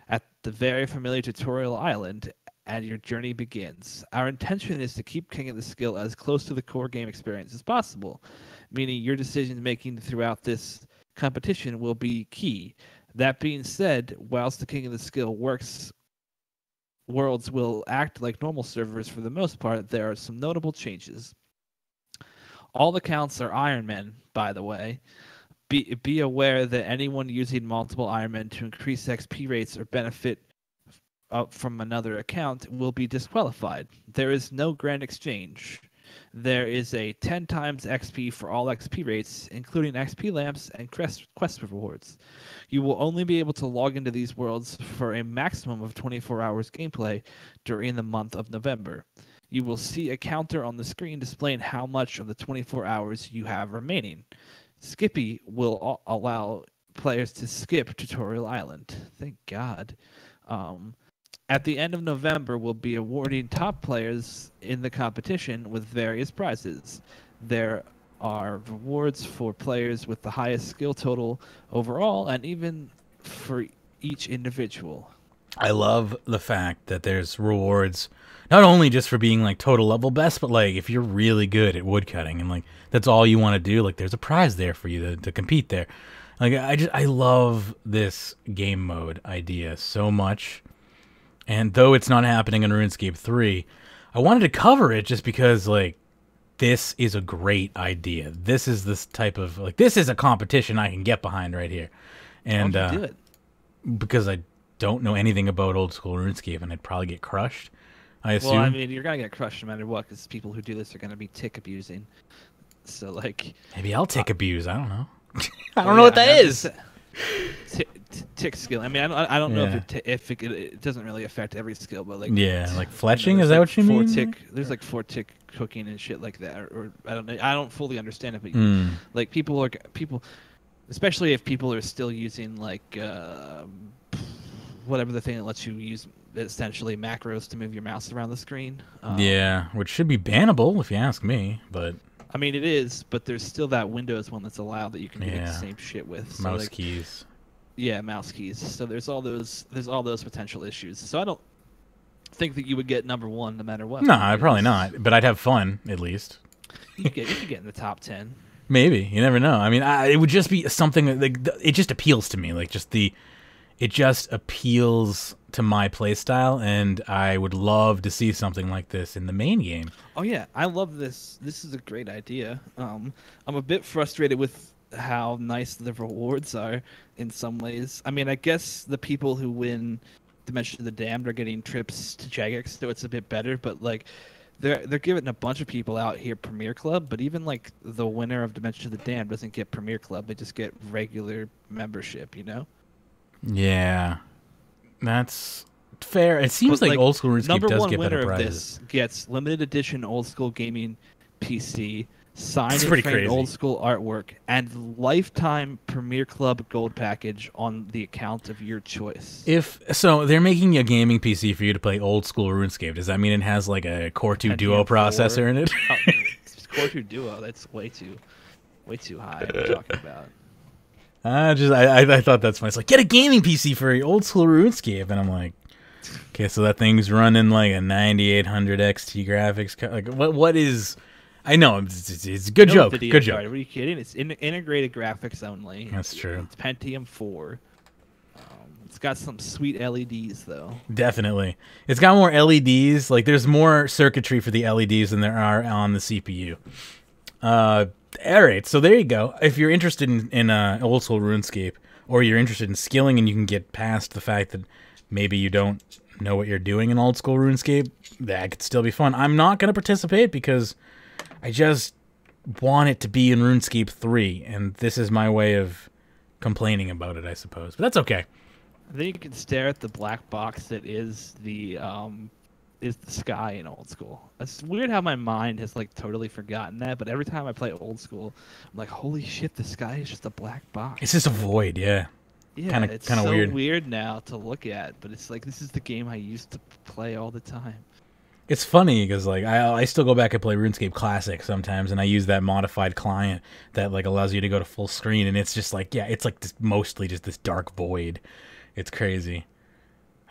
at the very familiar tutorial island, and your journey begins. Our intention is to keep King of the Skill as close to the core game experience as possible, meaning your decision making throughout this competition will be key. That being said, whilst the King of the Skill worlds will act like normal servers for the most part, there are some notable changes. All accounts are RRman, by the way. Be aware that anyone using multiple RRmen to increase XP rates or benefit from another account will be disqualified. There is no grand exchange. There is a 10 times XP for all XP rates, including XP lamps and quest rewards. You will only be able to log into these worlds for a maximum of 24 hours gameplay during the month of November. You will see a counter on the screen displaying how much of the 24 hours you have remaining. Skippy will allow players to skip Tutorial Island. Thank God. At the end of November, we'll be awarding top players in the competition with various prizes. There are rewards for players with the highest skill total overall, and even for each individual. I love the fact that there's rewards, not only just for being like total level best, but like if you're really good at woodcutting and like that's all you want to do, like there's a prize there for you to compete there. Like I love this game mode idea so much. And though it's not happening in RuneScape 3, I wanted to cover it just because, like, this is a great idea. This is this type of, like, this is a competition I can get behind right here. And How'd you do it? Because I don't know anything about old school RuneScape, and I'd probably get crushed, I assume. Well, I mean, you're going to get crushed no matter what, because people who do this are going to be tick abusing. So, like... Maybe I'll tick abuse. I don't know. I don't know what that is. Tick skill. I mean, I don't know if it doesn't really affect every skill, but like like fletching. Is that what you mean? There's like 4 tick cooking and shit like that, or I don't know. I don't fully understand it, but like people, especially if people are still using like whatever the thing that lets you use essentially macros to move your mouse around the screen. Which should be bannable if you ask me, but. I mean, it is, but there's still that Windows one that's allowed that you can do the same shit with. So mouse keys. Yeah, mouse keys. So there's all those potential issues. So I don't think that you would get number 1 no matter what. No, I'd probably not. But I'd have fun at least. You could get in the top 10. Maybe, you never know. I mean, it would just be something like it just appeals to me. Like it just appeals to my playstyle, and I would love to see something like this in the main game. Oh yeah, I love this. This is a great idea. I'm a bit frustrated with how nice the rewards are in some ways. I mean, I guess the people who win Dimension of the Damned are getting trips to Jagex, so it's a bit better. But like, they're giving a bunch of people out here Premier Club, but even like the winner of Dimension of the Damned doesn't get Premier Club; they just get regular membership. You know? Yeah, that's fair. It seems But, like old school RuneScape does get better number one winner of prizes. this gets limited edition old school gaming PC, signed That's and pretty framed crazy. old school artwork, and lifetime Premier Club gold package on the account of your choice. If so, they're making a gaming PC for you to play old school RuneScape. Does that mean it has like a Core 2 Duo Pentium 4. processor in it? Oh, it's Core 2 Duo. That's way too high. What are you talking about? I thought that's funny. It's like, get a gaming PC for old school RuneScape, and I'm like, okay, so that thing's running like a 9800 XT graphics card. Like, what is? I know it's a good No joke. video Good card. joke. Are you kidding? It's integrated graphics only. That's true. It's Pentium 4. It's got some sweet LEDs though. Definitely, it's got more LEDs. Like, there's more circuitry for the LEDs than there are on the CPU. All right, so there you go. If you're interested in old school RuneScape, or you're interested in skilling and you can get past the fact that maybe you don't know what you're doing in old school RuneScape, that could still be fun. I'm not going to participate because I just want it to be in RuneScape 3, and this is my way of complaining about it, I suppose. But that's okay. I think you can stare at the black box that is the sky in old school. It's weird how my mind has like totally forgotten that, but every time I play old school, I'm like, holy shit, the sky is just a black box. It's just a void, yeah. Yeah, it's kinda so weird. weird now to look at, but it's like this is the game I used to play all the time. It's funny because like I still go back and play RuneScape Classic sometimes, and I use that modified client that like allows you to go to full screen, and it's just like, yeah, it's like mostly just this dark void. It's crazy.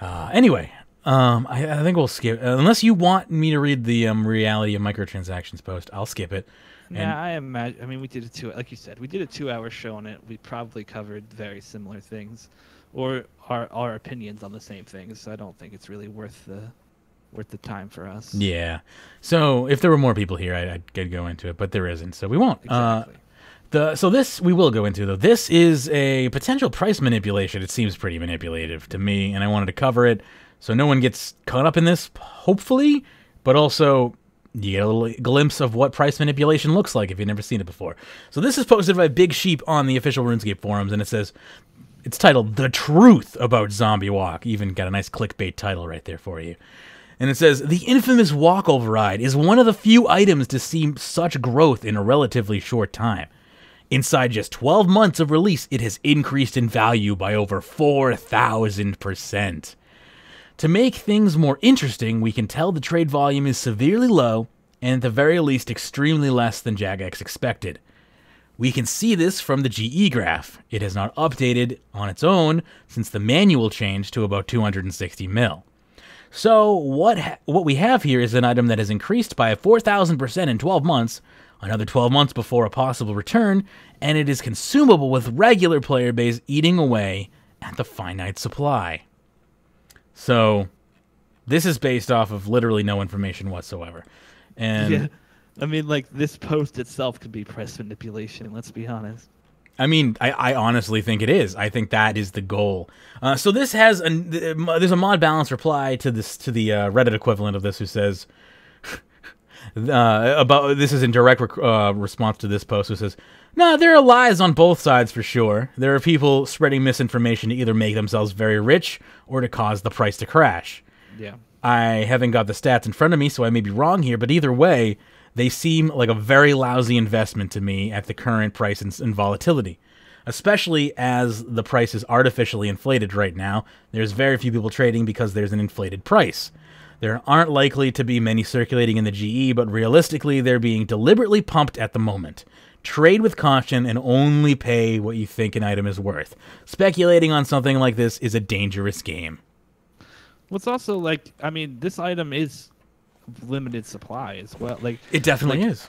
Anyway, I think we'll skip unless you want me to read the reality of microtransactions post. I'll skip it. Yeah, I imagine. I mean, we did like you said, we did a 2-hour show on it. We probably covered very similar things, or our opinions on the same things. So I don't think it's really worth the time for us. Yeah. So if there were more people here, I'd go into it, but there isn't, so we won't. Exactly. So this we will go into, though. This is a potential price manipulation. It seems pretty manipulative to me, and I wanted to cover it so no one gets caught up in this, hopefully, but also you get a little glimpse of what price manipulation looks like if you've never seen it before. So this is posted by Big Sheep on the official RuneScape forums, and it says, it's titled The Truth About Zombie Walk. Even got a nice clickbait title right there for you. And it says, the infamous walk override is one of the few items to see such growth in a relatively short time. Inside just 12 months of release, it has increased in value by over 4,000%. To make things more interesting, we can tell the trade volume is severely low, and at the very least extremely less than Jagex expected. We can see this from the GE graph. It has not updated on its own since the manual change to about 260 mil. So what we have here is an item that has increased by 4,000% in 12 months, another 12 months before a possible return, and it is consumable with regular player base eating away at the finite supply. So this is based off of literally no information whatsoever. And Yeah. I mean, like, this post itself could be price manipulation, let's be honest. I mean, I honestly think it is. I think that is the goal. So this has there's a mod balance reply to the Reddit equivalent of this, who says about this is in direct response to this post, who says, "No, there are lies on both sides for sure. There are people spreading misinformation to either make themselves very rich or to cause the price to crash. Yeah. I haven't got the stats in front of me, so I may be wrong here, but either way, they seem like a very lousy investment to me at the current price and volatility. Especially as the price is artificially inflated right now. There's very few people trading because there's an inflated price. There aren't likely to be many circulating in the GE, but realistically, they're being deliberately pumped at the moment. Trade with caution and only pay what you think an item is worth. Speculating on something like this is a dangerous game." What's also like, I mean, this item is limited supply as well. Like, It definitely is.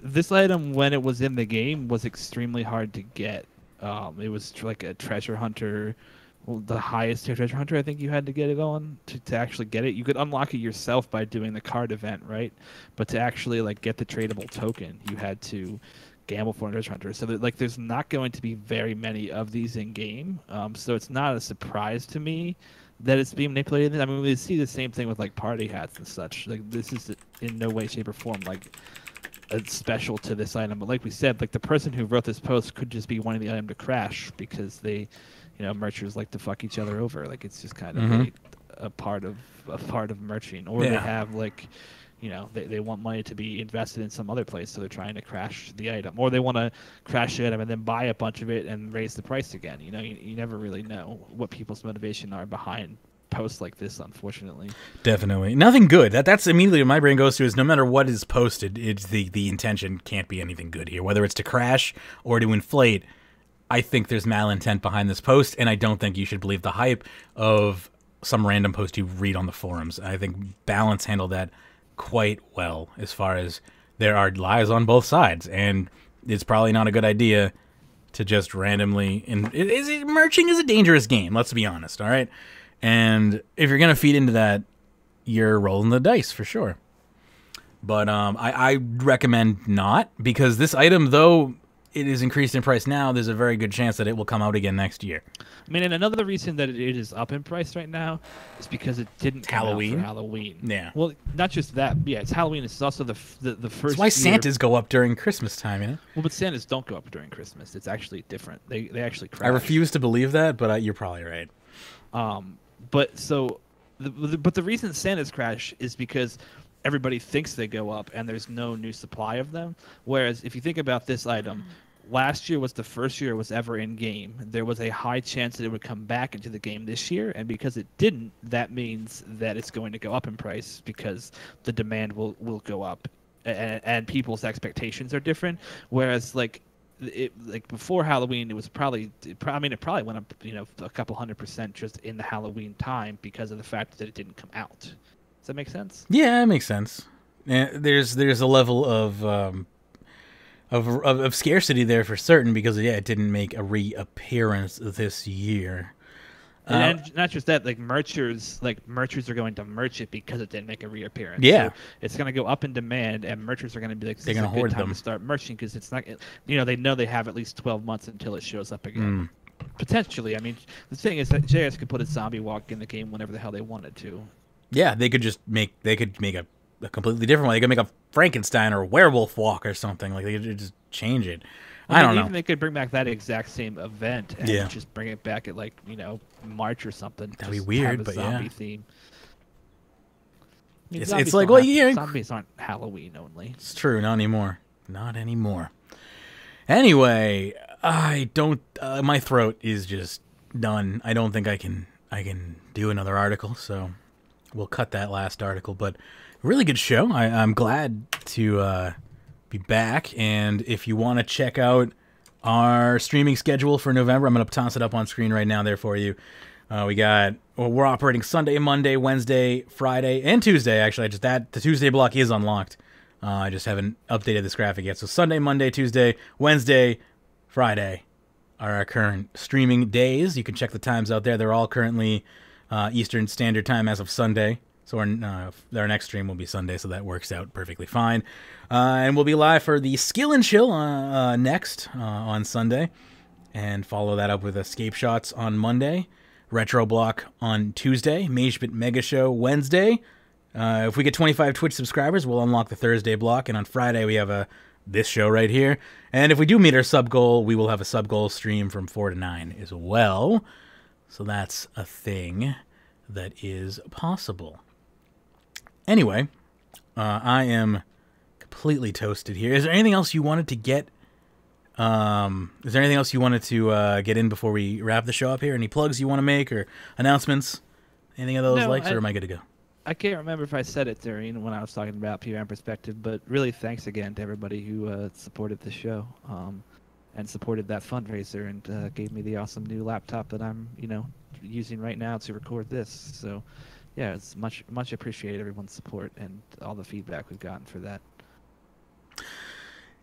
this item, when it was in the game, was extremely hard to get. It was like a treasure hunter, well, the highest tier treasure hunter I think you had to get it on to actually get it. You could unlock it yourself by doing the card event, right? But to actually like get the tradable token, you had to gamble for a treasure hunter. So that, like, there's not going to be very many of these in game. So it's not a surprise to me that it's being manipulated. I mean, we see the same thing with like party hats and such. Like this is in no way, shape, or form like special to this item. But like we said, like the person who wrote this post could just be wanting the item to crash because they, merchers like to fuck each other over. Like it's just kind of a part of merching, or they have like. They want money to be invested in some other place, so they're trying to crash the item. Or they want to crash the item and then buy a bunch of it and raise the price again. You never really know what people's motivation are behind posts like this, unfortunately. Definitely. Nothing good. That's immediately what my brain goes to is no matter what is posted, it's the intention can't be anything good here. Whether it's to crash or to inflate, I think there's malintent behind this post, and I don't think you should believe the hype of some random post you read on the forums. I think Balance handled that quite well as far as there are lies on both sides, and it's probably not a good idea to just randomly merching is a dangerous game, let's be honest, all right? And if you're gonna feed into that, you're rolling the dice for sure. But I recommend not, because this item, though it is increased in price now, there's a very good chance that it will come out again next year. I mean, and another reason that it is up in price right now is because it didn't come out for Halloween. Yeah. Well, not just that. Yeah, it's Halloween. It's also the first. That's why Santas go up during Christmas time, Well, but Santas don't go up during Christmas. It's actually different. They actually crash. I refuse to believe that, but you're probably right. But the reason Santas crash is because everybody thinks they go up and there's no new supply of them. Whereas if you think about this item, last year was the first year it was ever in game. There was a high chance that it would come back into the game this year, and because it didn't, that means that it's going to go up in price because the demand will go up, and people's expectations are different. Whereas like before Halloween, it probably went up a couple 100% just in the Halloween time because of the fact that it didn't come out. Does that make sense? Yeah, it makes sense. There's a level of scarcity there for certain because it didn't make a reappearance this year. And not just that, like merchers are going to merch it because it didn't make a reappearance. Yeah, so it's going to go up in demand, and merchers are going to be like, they're going to hoard them to start merching because it's not. They know they have at least 12 months until it shows up again. Potentially, I mean, the thing is that JS could put a zombie walk in the game whenever the hell they wanted to. Yeah, they could make a completely different one. They could make a Frankenstein or a werewolf walk or something. Like they could just change it. I don't know. Even they could bring back that exact same event and just bring it back at March or something. That'd be weird, but zombie theme. I mean, it's like, well, zombies aren't Halloween only. It's true, not anymore. Not anymore. Anyway, I don't. My throat is just done. I don't think I can do another article, so we'll cut that last article. But really good show. I'm glad to be back, and if you want to check out our streaming schedule for November, I'm going to toss it up on screen right now there for you. We're operating Sunday, Monday, Wednesday, Friday, and Tuesday. Actually, the Tuesday block is unlocked. I just haven't updated this graphic yet. So Sunday, Monday, Tuesday, Wednesday, Friday are our current streaming days. You can check the times out there. They're all currently Eastern Standard Time as of Sunday. So our next stream will be Sunday, so that works out perfectly fine. And we'll be live for the Skill and Chill next on Sunday, and follow that up with Escape Shots on Monday, Retro Block on Tuesday, Magebit Mega Show Wednesday. If we get 25 Twitch subscribers, we'll unlock the Thursday block, and on Friday we have this show right here. And if we do meet our sub goal, we will have a sub goal stream from 4 to 9 as well. So that's a thing that is possible. Anyway, I am completely toasted here. Is there anything else you wanted to get? Is there anything else you wanted to get in before we wrap the show up here? Any plugs you want to make or announcements? Anything of those or am I good to go? I can't remember if I said it during when I was talking about PRM Perspective, but really thanks again to everybody who supported the show and supported that fundraiser and gave me the awesome new laptop that I'm using right now to record this. So. Yeah, it's much appreciated, everyone's support and all the feedback we've gotten for that.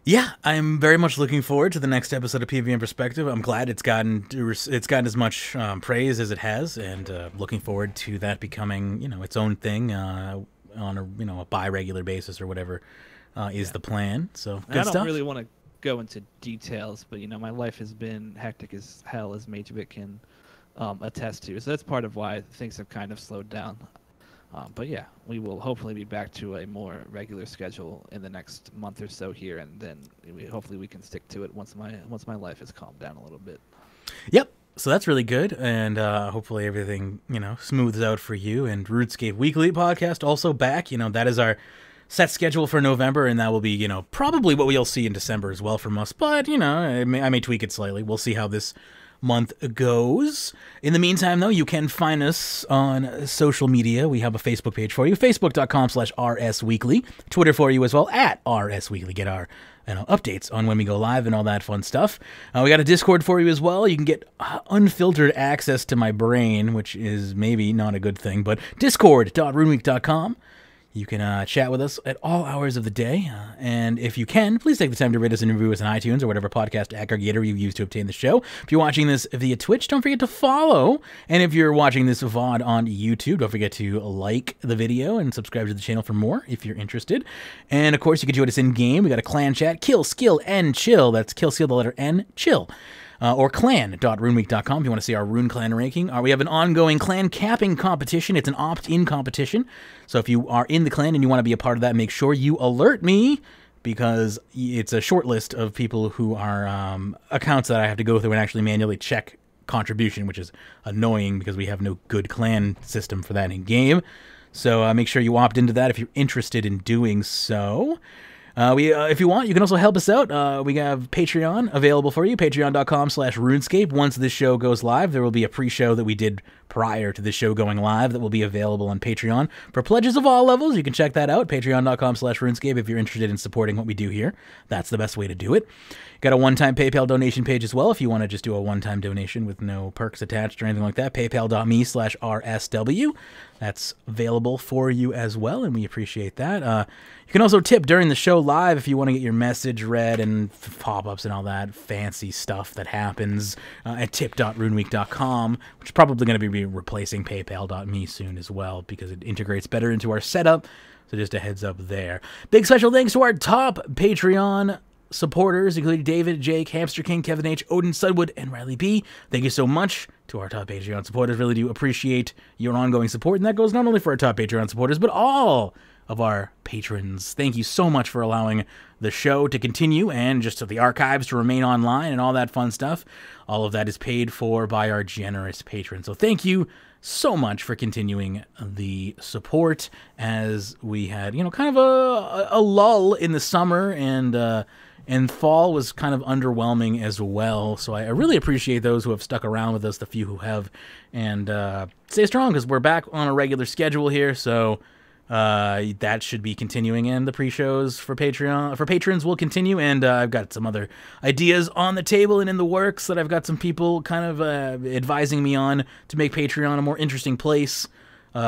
Yeah, I'm very much looking forward to the next episode of PvM Perspective. I'm glad it's gotten as much praise as it has, and looking forward to that becoming its own thing on a bi-regular basis or whatever is the plan. So good stuff. I don't really want to go into details, but my life has been hectic as hell, as Magebit can attest to. So that's part of why things have kind of slowed down. But yeah, we will hopefully be back to a more regular schedule in the next month or so here, and then hopefully we can stick to it once my life has calmed down a little bit. Yep. So that's really good, and hopefully everything smooths out for you. And RuneScape Weekly podcast also back. That is our set schedule for November, and that will be probably what we'll see in December as well from us. But I may tweak it slightly. We'll see how this month goes. In the meantime, though, you can find us on social media. We have a Facebook page for you, facebook.com/rsweekly. Twitter for you as well, @rsweekly. Get our updates on when we go live and all that fun stuff. We got a Discord for you as well. You can get unfiltered access to my brain, which is maybe not a good thing, but discord.runeweek.com. You can chat with us at all hours of the day. And if you can, please take the time to rate us and review us on iTunes or whatever podcast aggregator you use to obtain the show. If you're watching this via Twitch, don't forget to follow. And if you're watching this VOD on YouTube, don't forget to like the video and subscribe to the channel for more if you're interested. And of course, you can join us in-game. We got a clan chat, Kill, Skill, and Chill. That's Kill, Skill, the letter N, Chill. Or clan.runeweek.com if you want to see our Rune Clan ranking. We have an ongoing clan capping competition. It's an opt-in competition. So if you are in the clan and you want to be a part of that, make sure you alert me, because it's a short list of people who are accounts that I have to go through and actually manually check contribution, which is annoying because we have no good clan system for that in game. So make sure you opt into that if you're interested in doing so. If you want, you can also help us out. We have Patreon available for you, patreon.com/RuneScape. Once this show goes live, there will be a pre-show that we did prior to the show going live that will be available on Patreon. For pledges of all levels, you can check that out, patreon.com/RuneScape, if you're interested in supporting what we do here. That's the best way to do it. Got a one-time PayPal donation page as well if you want to just do a one-time donation with no perks attached or anything like that. paypal.me/RSW. That's available for you as well, and we appreciate that. You can also tip during the show live if you want to get your message read and pop-ups and all that fancy stuff that happens at tip.runeweek.com, which is probably going to be replacing paypal.me soon as well because it integrates better into our setup. So just a heads up there. Big special thanks to our top Patreon supporters, including David, Jake, Hamsterking, Kevan H, Aodyn, Sudwood, and Riley B. Thank you so much to our top Patreon supporters. Really do appreciate your ongoing support, and that goes not only for our top Patreon supporters, but all of our patrons. Thank you so much for allowing the show to continue and just to the archives to remain online and all that fun stuff. All of that is paid for by our generous patrons. So thank you so much for continuing the support as we had, kind of a lull in the summer, and fall was kind of underwhelming as well. So I really appreciate those who have stuck around with us, the few who have, and stay strong because we're back on a regular schedule here. So that should be continuing, and the pre-shows for patrons will continue, and I've got some other ideas on the table and in the works that I've got some people kind of advising me on to make Patreon a more interesting place.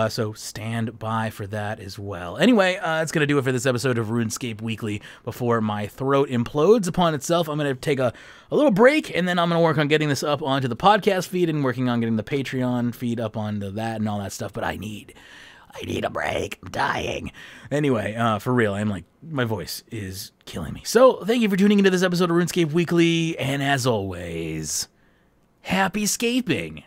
So stand by for that as well. Anyway, that's going to do it for this episode of RuneScape Weekly. Before my throat implodes upon itself, I'm going to take a little break, and then I'm going to work on getting this up onto the podcast feed and working on getting the Patreon feed up onto that and all that stuff. But I need a break. I'm dying. Anyway, for real, my voice is killing me. So thank you for tuning into this episode of RuneScape Weekly, and as always, happy scaping.